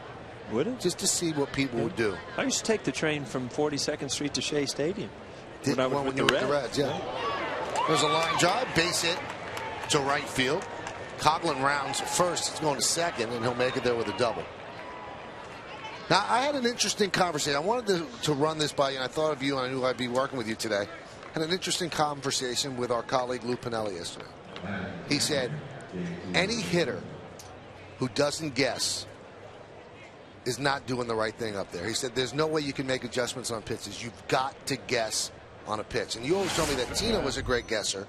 Would it? Just to see what people would do. I used to take the train from 42nd Street to Shea Stadium. When I was with the Reds, yeah. There's a line drive, base hit to right field. Coughlin rounds first. He's going to second, and he'll make it there with a double. Now, I had an interesting conversation. I wanted to run this by you, and I thought of you, and I knew I'd be working with you today. Had an interesting conversation with our colleague Lou Pinelli yesterday. He said, any hitter who doesn't guess is not doing the right thing up there. He said there's no way you can make adjustments on pitches. You've got to guess on a pitch. And you always told me that Tino was a great guesser,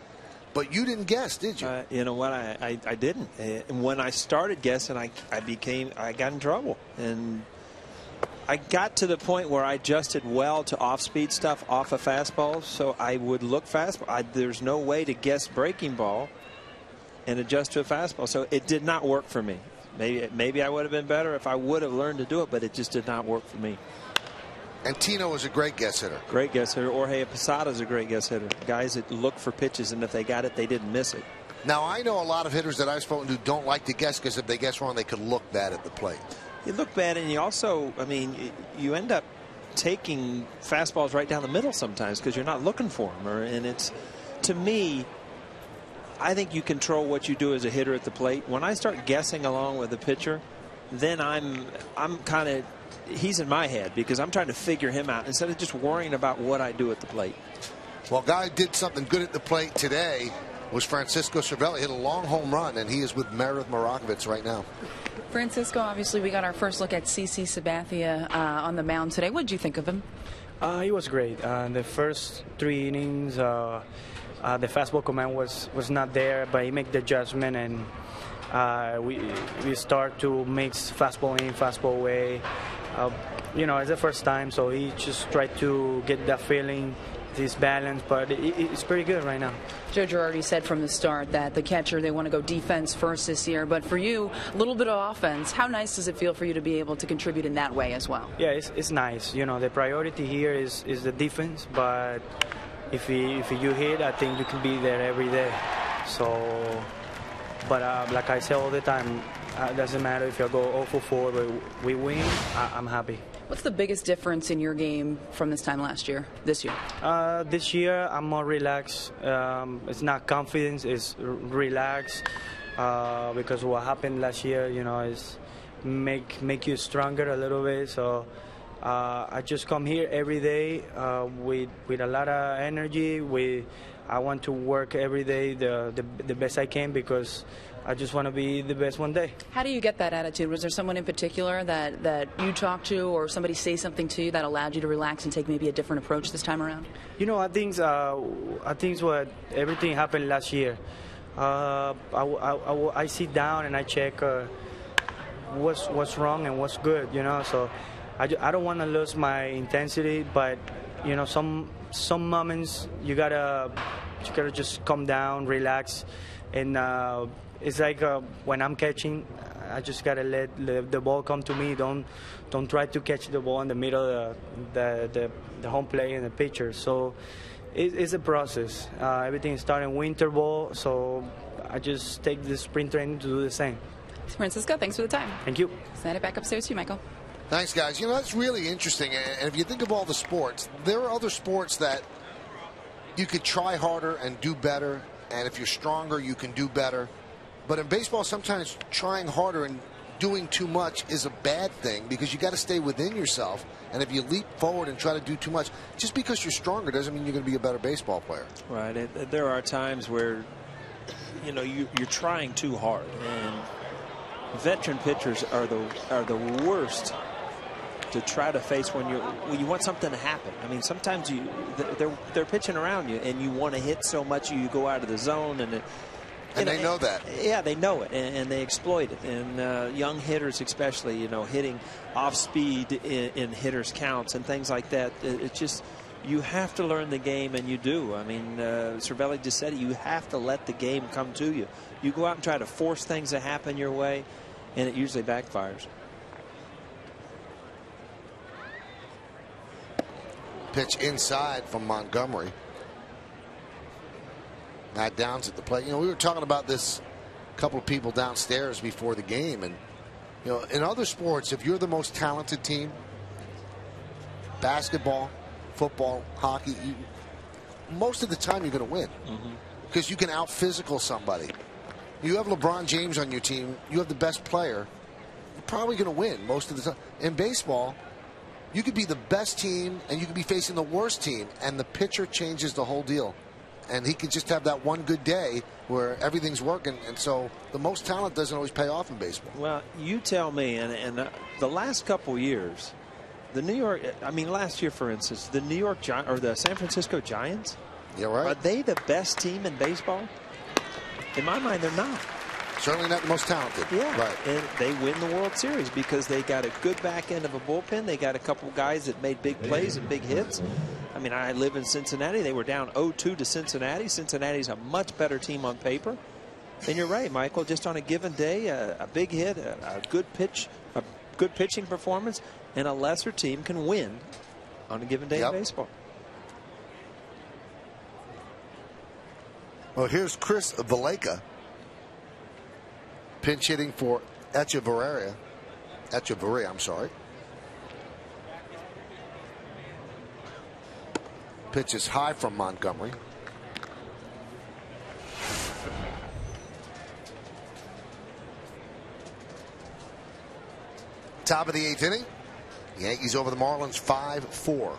but you didn't guess, did you? You know what? I didn't. And when I started guessing, I got in trouble. And I got to the point where I adjusted well to off-speed stuff off of fastballs, so I would look fastball. There's no way to guess breaking ball and adjust to a fastball, so it did not work for me. Maybe I would have been better if I would have learned to do it, but it just did not work for me. And Tino was a great guess hitter. Great guess hitter. Jorge Posada is a great guess hitter. Guys that look for pitches, and if they got it, they didn't miss it. Now, I know a lot of hitters that I've spoken to don't like to guess because if they guess wrong, they could look bad at the plate. You look bad, and you also, I mean, you end up taking fastballs right down the middle sometimes because you're not looking for them. And it's, to me, I think you control what you do as a hitter at the plate. When I start guessing along with the pitcher, then I'm kind of, he's in my head because I'm trying to figure him out instead of just worrying about what I do at the plate. Well, guy did something good at the plate today was Francisco Cervelli. Hit a long home run, and he is with Meredith Marakovits right now. Francisco, obviously, we got our first look at CC Sabathia on the mound today. What did you think of him? He was great. The first 3 innings, the fastball command was not there, but he made the adjustment, and we start to mix fastball in, fastball away. It's the first time, so he just tried to get that feeling, this balance, but it's pretty good right now. Joe Girardi said from the start that the catcher, they want to go defense first this year, but for you, a little bit of offense. How nice does it feel for you to be able to contribute in that way as well? Yeah, it's nice. The priority here is the defense, but if you hit, I think you can be there every day. So, but like I say all the time, it doesn't matter if you go 0 for 4, but we win, I'm happy. What's the biggest difference in your game from this time last year, this year? This year, I'm more relaxed. It's not confidence, it's relaxed. Because what happened last year, is make you stronger a little bit. So I just come here every day with a lot of energy. I want to work every day the best I can because I just want to be the best one day. How do you get that attitude? Was there someone in particular that you talked to or somebody say something to you that allowed you to relax and take maybe a different approach this time around? I think what everything happened last year. I sit down and I check what's wrong and what's good, so I don't want to lose my intensity, but some moments you gotta just calm down, relax, and it's like when I'm catching, I just gotta let the ball come to me. Don't try to catch the ball in the middle of the home plate and the pitcher. So it's a process. Everything is starting winter ball, so I just take the spring training to do the same. Francisco, thanks for the time. Thank you. Send it back upstairs to you, Michael. Thanks, guys. That's really interesting. And if you think of all the sports, there are other sports that you could try harder and do better. And if you're stronger, you can do better. But in baseball, sometimes trying harder and doing too much is a bad thing because you got to stay within yourself. And if you leap forward and try to do too much, just because you're stronger doesn't mean you're going to be a better baseball player. Right. There are times where, you're trying too hard. And veteran pitchers are the worst to try to face when you want something to happen. I mean, sometimes they're pitching around you and you want to hit so much you go out of the zone, and they know that. Yeah, they know it, and they exploit it. And young hitters, especially, hitting off speed in hitters' counts and things like that. It's just, you have to learn the game, and you do. I mean, Cervelli just said it. You have to let the game come to you. You go out and try to force things to happen your way, and it usually backfires. Pitch inside from Montgomery. Matt Downs at the plate. We were talking about this, a couple of people downstairs before the game, and in other sports, if you're the most talented team, basketball, football, hockey, most of the time you're going to win because you can out physical somebody. You have LeBron James on your team, you have the best player, you're probably going to win most of the time. In baseball, you could be the best team and you could be facing the worst team, and the pitcher changes the whole deal. And he could just have that one good day where everything's working. And so the most talent doesn't always pay off in baseball. Well, you tell me. And the last couple years, last year, for instance, the New York Giants or the San Francisco Giants. Yeah, right. Are they the best team in baseball? In my mind, they're not. Certainly not the most talented. Yeah, right. And they win the World Series because they got a good back end of a bullpen. They got a couple guys that made big plays and big hits. I mean, I live in Cincinnati. They were down 0-2 to Cincinnati. Cincinnati's a much better team on paper. And you're right, Michael. Just on a given day, a big hit, a good pitch, a good pitching performance, and a lesser team can win on a given day in baseball. Well, here's Chris Valleca. Pinch hitting for Echeverria, I'm sorry. Pitch is high from Montgomery. Top of the 8th inning. Yankees over the Marlins 5-4.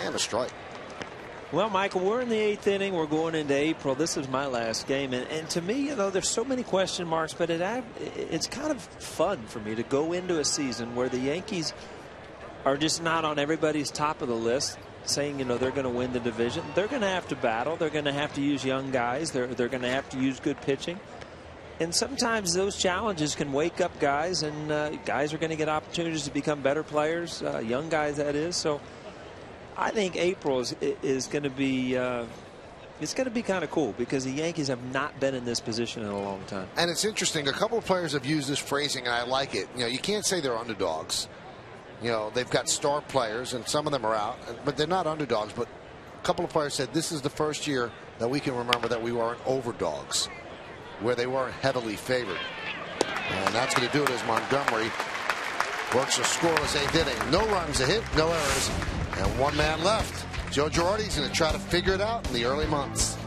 And a strike. Well, Michael, we're in the 8th inning. We're going into April. This is my last game. And to me, there's so many question marks, but it's kind of fun for me to go into a season where the Yankees are just not on everybody's top of the list, saying, they're going to win the division. They're going to have to battle. They're going to have to use young guys. They're going to have to use good pitching. And sometimes those challenges can wake up guys, and guys are going to get opportunities to become better players, young guys, that is. So I think April is going to be it's going to be kind of cool because the Yankees have not been in this position in a long time. And it's interesting. A couple of players have used this phrasing, and I like it. You can't say they're underdogs. They've got star players, and some of them are out, but they're not underdogs. But a couple of players said this is the first year that we can remember that we weren't overdogs, where they weren't heavily favored. And that's going to do it as Montgomery works a scoreless 8th inning. No runs, a hit, no errors, and one man left. Joe Girardi's going to try to figure it out in the early months.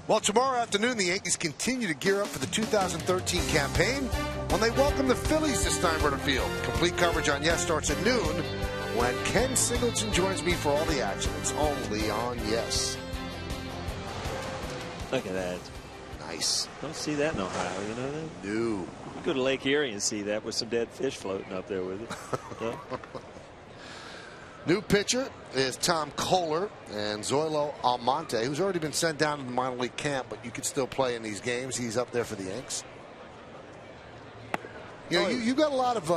Well, tomorrow afternoon, the Yankees continue to gear up for the 2013 campaign when they welcome the Phillies to Steinbrenner Field. Complete coverage on Yes starts at noon when Ken Singleton joins me for all the action. It's only on Yes. Look at that. Nice. Don't see that in Ohio, you know that? No. You go to Lake Erie and see that with some dead fish floating up there with it. No? New pitcher is Tom Kohler and Zoilo Almonte, who's already been sent down to the minor league camp, but you could still play in these games. He's up there for the Yanks. You know, you got a lot of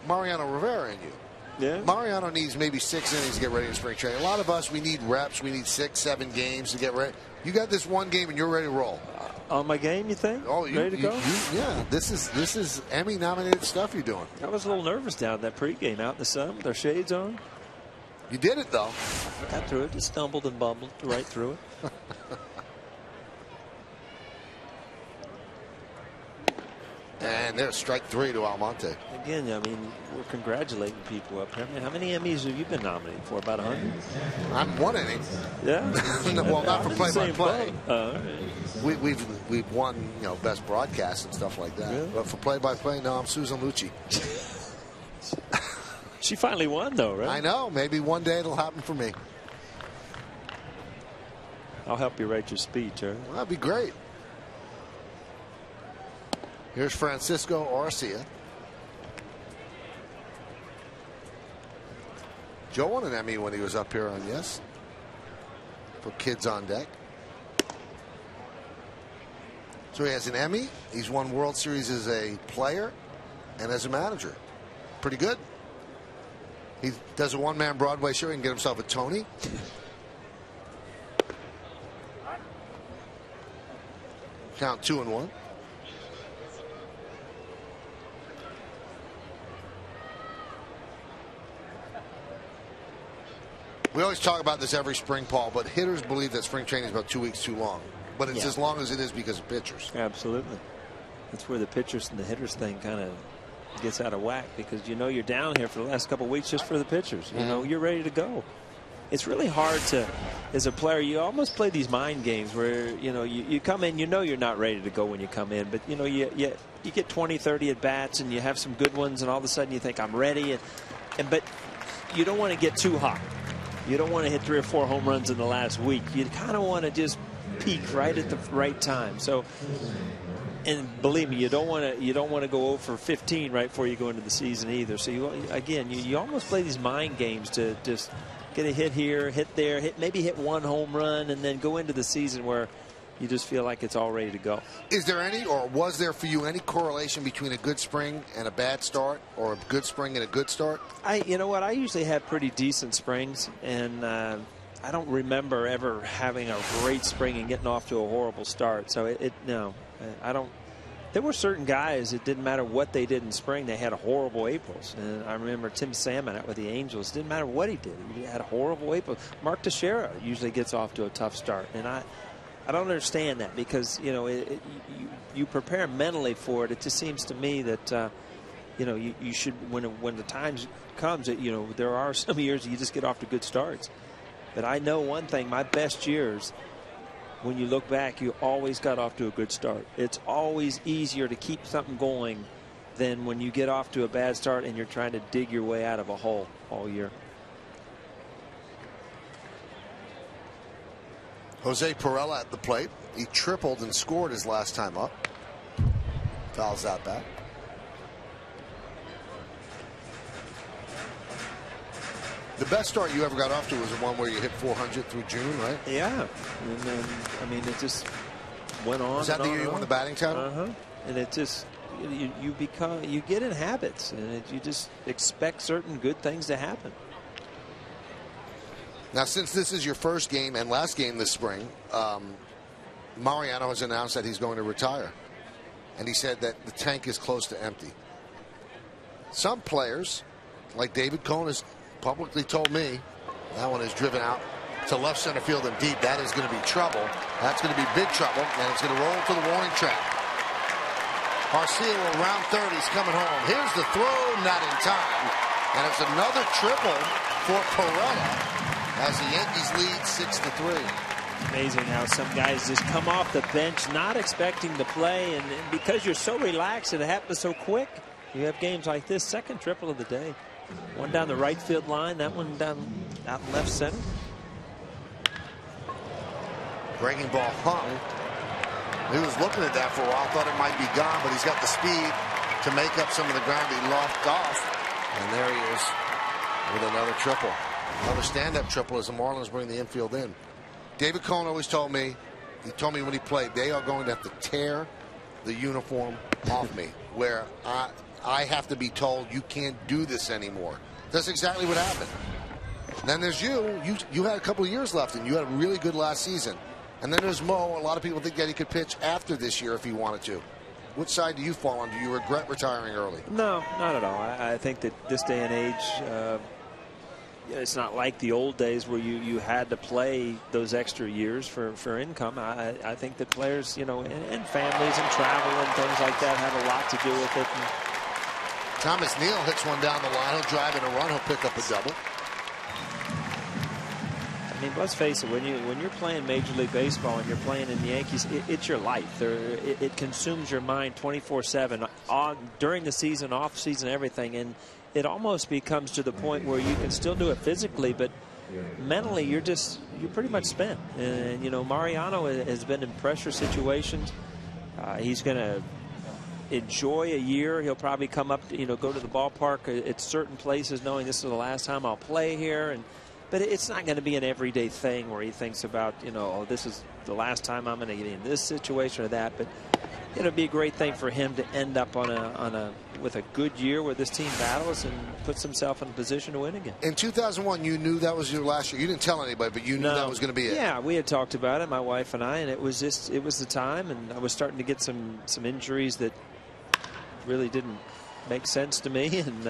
Mariano Rivera in you. Yeah. Mariano needs maybe 6 innings to get ready in spring training. A lot of us, we need reps. We need 6, 7 games to get ready. You got this one game and you're ready to roll. On my game, you think? Oh, ready to go? Yeah, this is Emmy-nominated stuff you're doing. I was a little nervous down that pregame out in the sun with our shades on. You did it, though. Got through it. Just stumbled and bumbled right through it. And there's strike 3 to Almonte. Again, I mean, we're congratulating people up here. I mean, how many Emmys have you been nominated for? About 100? I'm 1 inning. Yeah. Well, not for play-by-play. Right. We've won, you know, best broadcast and stuff like that. Yeah. But for play-by-play, no, I'm Susan Lucci. She finally won, though, right? I know. Maybe one day it'll happen for me. I'll help you write your speech, huh? Well, that'd be great. Here's Francisco Arcia. Joe won an Emmy when he was up here on Yes for Kids on Deck. So he has an Emmy. He's won World Series as a player and as a manager. Pretty good. He does a one-man Broadway show. He can get himself a Tony. Count 2-1. We always talk about this every spring, Paul, but hitters believe that spring training is about 2 weeks too long. But it's as long as it is because of pitchers. Absolutely. That's where the pitchers and the hitters thing kind of gets out of whack, because you know you're down here for the last couple of weeks just for the pitchers. You know, you're ready to go. It's really hard to, as a player, you almost play these mind games where, you know, you come in, you know you're not ready to go when you come in, but, you know, you get 20, 30 at bats and you have some good ones, and all of a sudden you think, I'm ready. But you don't want to get too hot. You don't want to hit 3 or 4 home runs in the last week. You kind of want to just peak right at the right time. So, and believe me, you don't want to go over 15 right before you go into the season either. So you almost play these mind games to just get a hit here, hit there, maybe hit 1 home run, and then go into the season where you just feel like it's all ready to go. Is there any, or was there for you any correlation between a good spring and a bad start, or a good spring and a good start? You know what? I usually have pretty decent springs, and I don't remember ever having a great spring and getting off to a horrible start. So no, I don't. There were certain guys, it didn't matter what they did in spring, they had horrible Aprils. And I remember Tim Salmon out with the Angels. It didn't matter what he did. He had a horrible April. Mark Teixeira usually gets off to a tough start. And I don't understand that, because, you know, you prepare mentally for it. It just seems to me that, you know, you should, when the time comes, you know, there are some years you just get off to good starts. But I know one thing, my best years, when you look back, you always got off to a good start. It's always easier to keep something going than when you get off to a bad start and you're trying to dig your way out of a hole all year. Jose Perella at the plate. He tripled and scored his last time up. Fouls that back. The best start you ever got off to was the one where you hit 400 through June, right? Yeah. And then, I mean, it just went on. Was that the year you won the batting title? Uh-huh. And it just, you get in habits, and you just expect certain good things to happen. Now, since this is your first game and last game this spring, Mariano has announced that he's going to retire. And he said that the tank is close to empty. Some players, like David Cone has publicly told me, that one is driven out to left center field and deep. That is going to be trouble. That's going to be big trouble, and it's going to roll to the warning track. Arcia will round third. He's coming home. Here's the throw, not in time. And it's another triple for Perella as the Yankees lead 6-3. Amazing how some guys just come off the bench not expecting to play, and because you're so relaxed, it happens so quick. You have games like this, second triple of the day. One down the right field line, that one down out left center. Breaking ball hung. He was looking at that for a while, thought it might be gone, but he's got the speed to make up some of the ground he left off. And there he is with another triple. Another stand-up triple as the Marlins bring the infield in. David Cohn always told me, when he played, they are going to have to tear the uniform off me, where I have to be told you can't do this anymore. That's exactly what happened. And then there's you had a couple of years left, and you had a really good last season. And then there's Mo. A lot of people think that he could pitch after this year if he wanted to. Which side do you fall on? Do you regret retiring early? No, not at all. I think that this day and age, it's not like the old days where you had to play those extra years for income. I think that players, and families and travel and things like that have a lot to do with it. And Thomas Neal hits one down the line. He'll drive in a run. He'll pick up a double. I mean, let's face it. When you're playing Major League Baseball and you're playing in the Yankees, it's your life. It consumes your mind 24/7 during the season, off season, everything. And it almost becomes to the point where you can still do it physically, but mentally you're pretty much spent. And Mariano has been in pressure situations. He's going to enjoy a year. He'll probably come up, go to the ballpark at certain places knowing this is the last time I'll play here. But it's not going to be an everyday thing where he thinks about, oh, this is the last time I'm going to get in this situation or that. But it'll be a great thing for him to end up with a good year where this team battles and puts himself in a position to win again. In 2001, you knew that was your last year. You didn't tell anybody, but you knew that was going to be it. Yeah, we had talked about it, my wife and I, and it was the time. And I was starting to get some injuries that really didn't make sense to me. And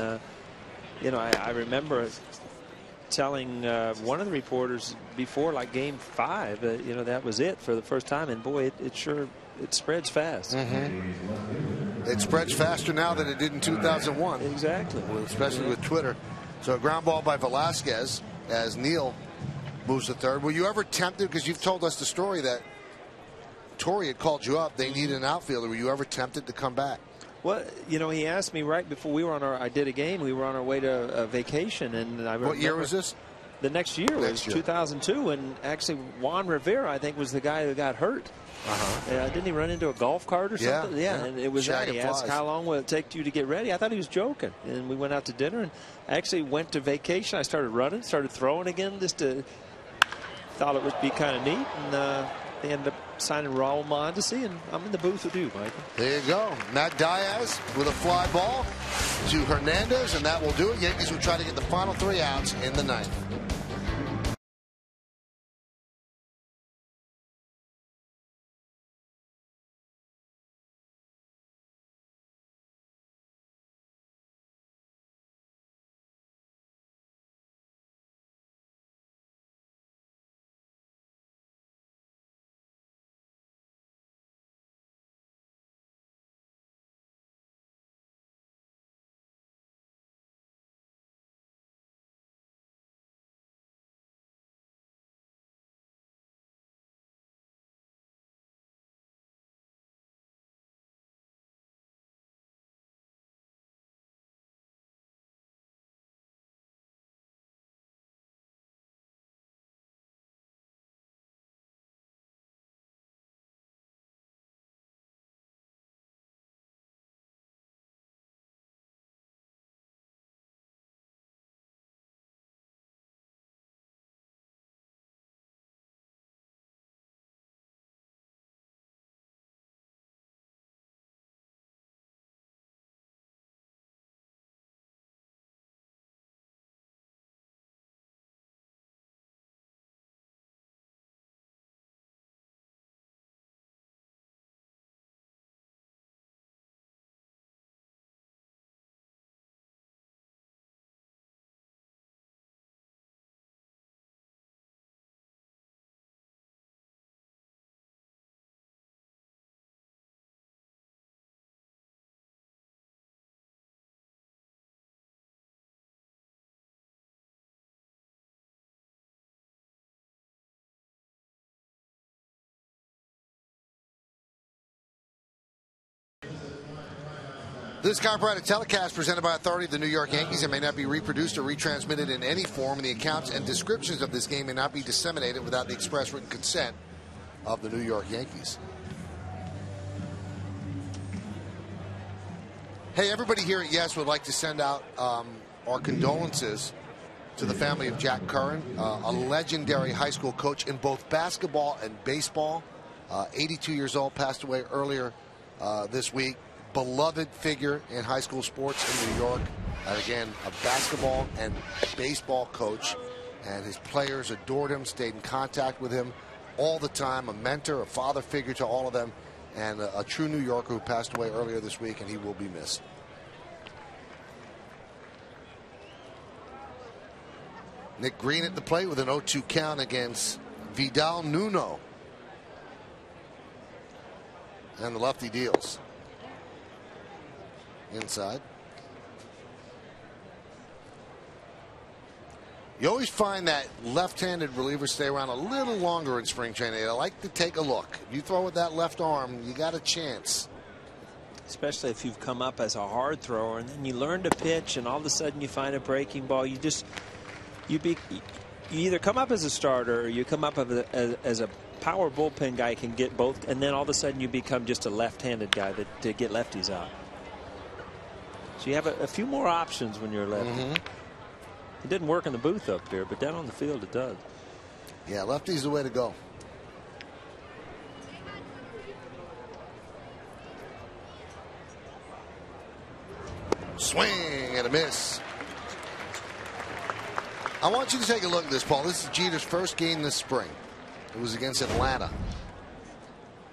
I remember telling one of the reporters before, like Game 5, that was it for the first time. And boy, it spreads fast. Mm-hmm. It spreads faster now than it did in 2001. Exactly. Especially with Twitter. So a ground ball by Velasquez as Neal moves to third. Were you ever tempted, because you've told us the story that Torrey had called you up, they needed an outfielder. Were you ever tempted to come back? Well, he asked me right before we were I did a game. We were on our way to a vacation, and I remember. What year was this? The next year was 2002, and actually Juan Rivera, I think, was the guy who got hurt. Didn't he run into a golf cart or something? Yeah. And it was that. He asked, how long will it take you to get ready? I thought he was joking. And we went out to dinner, and I actually went to vacation. I started running, started throwing again, thought it would be kind of neat. And they ended up signing Raul Mondesi, and I'm in the booth with you, Michael. There you go. Matt Diaz with a fly ball to Hernandez, and that will do it. Yankees will try to get the final 3 outs in the ninth. This copyrighted telecast presented by authority of the New York Yankees and may not be reproduced or retransmitted in any form, and the accounts and descriptions of this game may not be disseminated without the express written consent of the New York Yankees. Hey, everybody here at Yes would like to send out our condolences to the family of Jack Curran, a legendary high school coach in both basketball and baseball. 82 years old, passed away earlier this week. Beloved figure in high school sports in New York. And again, a basketball and baseball coach. And his players adored him, stayed in contact with him all the time. A mentor, a father figure to all of them. And a true New Yorker who passed away earlier this week, and he will be missed. Nick Green at the plate with an 0-2 count against Vidal Nuno. And the lefty deals. Inside. You always find that left-handed relievers stay around a little longer in spring training. They like to take a look. If you throw with that left arm, you got a chance. Especially if you've come up as a hard thrower and then you learn to pitch and all of a sudden you find a breaking ball. You either come up as a starter or you come up as a power bullpen guy, can get both, and then all of a sudden you become just a left-handed guy to get lefties out. So you have a few more options when you're a lefty. It didn't work in the booth up here, but down on the field it does. Yeah, lefty's the way to go. Swing and a miss. I want you to take a look at this, Paul. This is Jeter's first game this spring. It was against Atlanta.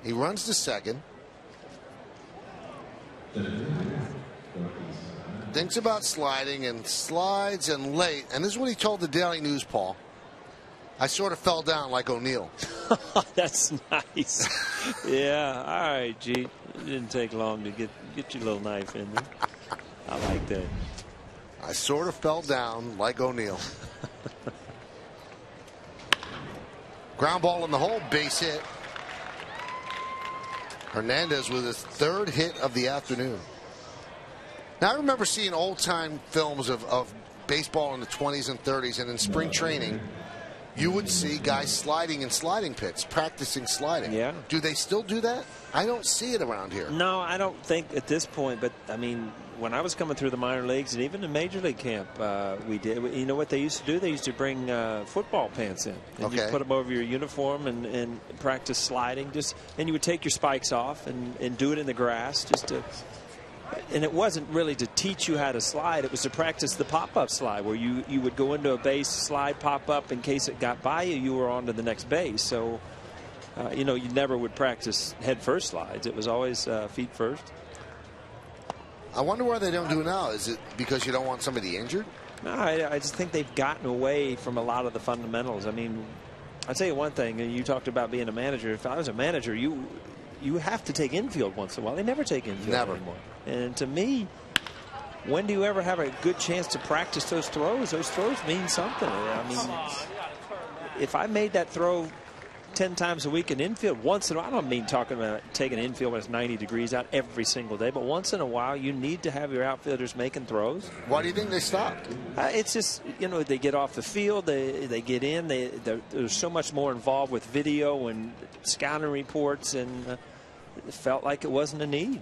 He runs to second. Thinks about sliding and slides and late. And this is what he told the Daily News, Paul. I sort of fell down like O'Neill. That's nice. Yeah, all right, G. It didn't take long to get your little knife in there. I like that. I sort of fell down like O'Neill. Ground ball in the hole, base hit. Hernandez with his third hit of the afternoon. Now, I remember seeing old-time films of baseball in the 20s and 30s, and in spring training, you would see guys sliding in sliding pits, practicing sliding. Yeah. Do they still do that? I don't see it around here. No, I don't think at this point, but, I mean, when I was coming through the minor leagues and even in Major League camp, we did. You know what they used to do? They used to bring football pants in. And you put them over your uniform and practice sliding. And you would take your spikes off and do it in the grass just to. And it wasn't really to teach you how to slide. It was to practice the pop-up slide where you would go into a base, slide, pop up. In case it got by you, you were on to the next base. So, you know, you never would practice head-first slides. It was always feet first. I wonder why they don't do it now. Is it because you don't want somebody injured? No, I just think they've gotten away from a lot of the fundamentals. I mean, I'll tell you one thing. And you talked about being a manager. If I was a manager, you have to take infield once in a while. They never take infield anymore. And to me, when do you ever have a good chance to practice those throws? Those throws mean something. I mean, if I made that throw 10 times a week in infield once in a while, I don't mean talking about taking infield when it's 90 degrees out every single day, but once in a while you need to have your outfielders making throws. Why do you think they stopped? It's just, you know, they get off the field, they get in, there's so much more involved with video and scouting reports, and it felt like it wasn't a need.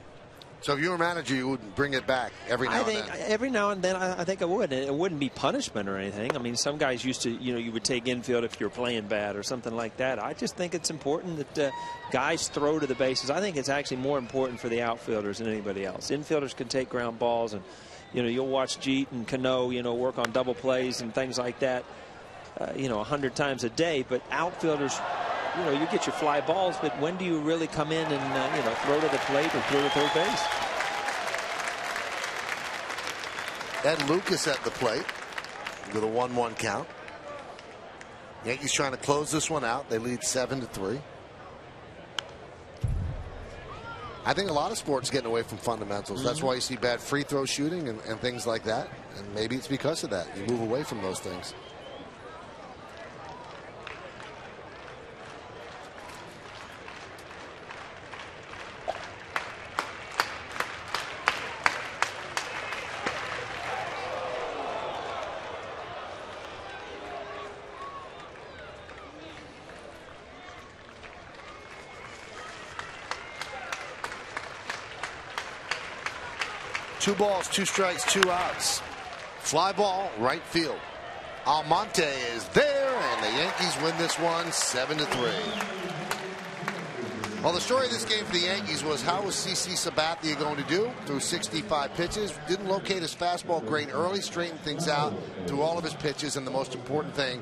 So if you were a manager, you would bring it back every now and then? Every now and then, I think I would. And it wouldn't be punishment or anything. I mean, some guys used to, you know, you would take infield if you're playing bad or something like that. I just think it's important that guys throw to the bases. I think it's actually more important for the outfielders than anybody else. Infielders can take ground balls, and, you know, you'll watch Jeet and Cano, you know, work on double plays and things like that, you know, 100 times a day. But outfielders, you know, you get your fly balls, but when do you really come in and, you know, throw to the plate or throw to third base? Ed Lucas at the plate with a 1-1 count. Yankees trying to close this one out. They lead 7-3. I think a lot of sports getting away from fundamentals. That's why you see bad free throw shooting and things like that. And maybe it's because of that. You move away from those things. 2 balls, 2 strikes, 2 outs. Fly ball, right field. Almonte is there, and the Yankees win this one 7-3. Well, the story of this game for the Yankees was how was CC Sabathia going to do through 65 pitches. Didn't locate his fastball great early, straightened things out through all of his pitches, and the most important thing,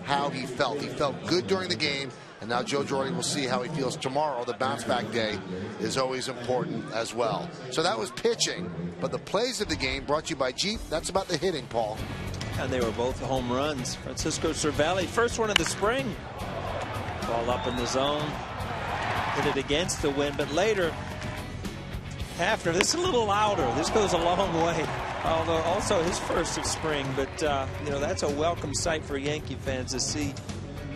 how he felt. He felt good during the game, and now Joe Girardi will see how he feels tomorrow. The bounce-back day is always important as well. So that was pitching, but the plays of the game brought to you by Jeep. That's about the hitting, Paul. And they were both home runs. Francisco Cervelli, first one of the spring. Ball up in the zone. Hit it against the wind, but later, Hafner, this is a little louder. This goes a long way. Although also his first of spring, but you know, that's a welcome sight for Yankee fans to see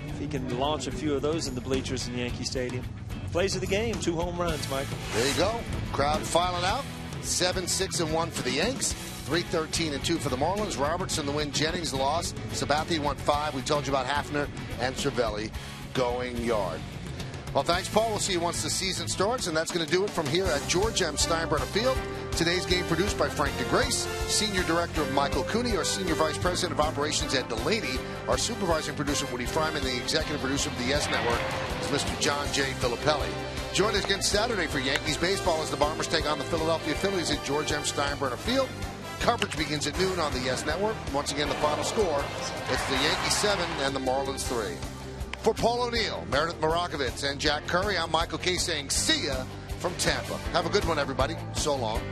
if he can launch a few of those in the bleachers in Yankee Stadium. Plays of the game, 2 home runs, Michael. There you go. Crowd filing out. 7-6-1 for the Yanks. 3-13-2 for the Marlins. Robertson the win, Jennings the loss. Sabathia won 5. We told you about Hafner and Cervelli going yard. Well, thanks, Paul. We'll see you once the season starts, and that's going to do it from here at George M. Steinbrenner Field. Today's game produced by Frank DeGrace, Senior Director Michael Cooney, our Senior Vice President of Operations Ed Delaney, our Supervising Producer Woody Fryman, the Executive Producer of the Yes Network is Mr. John J. Filippelli. Join us again Saturday for Yankees baseball as the Bombers take on the Philadelphia Phillies at George M. Steinbrenner Field. Coverage begins at noon on the Yes Network. Once again, the final score, it's the Yankees 7 and the Marlins 3. For Paul O'Neill, Meredith Marakovitz, and Jack Curry, I'm Michael Kay saying see ya from Tampa. Have a good one, everybody. So long.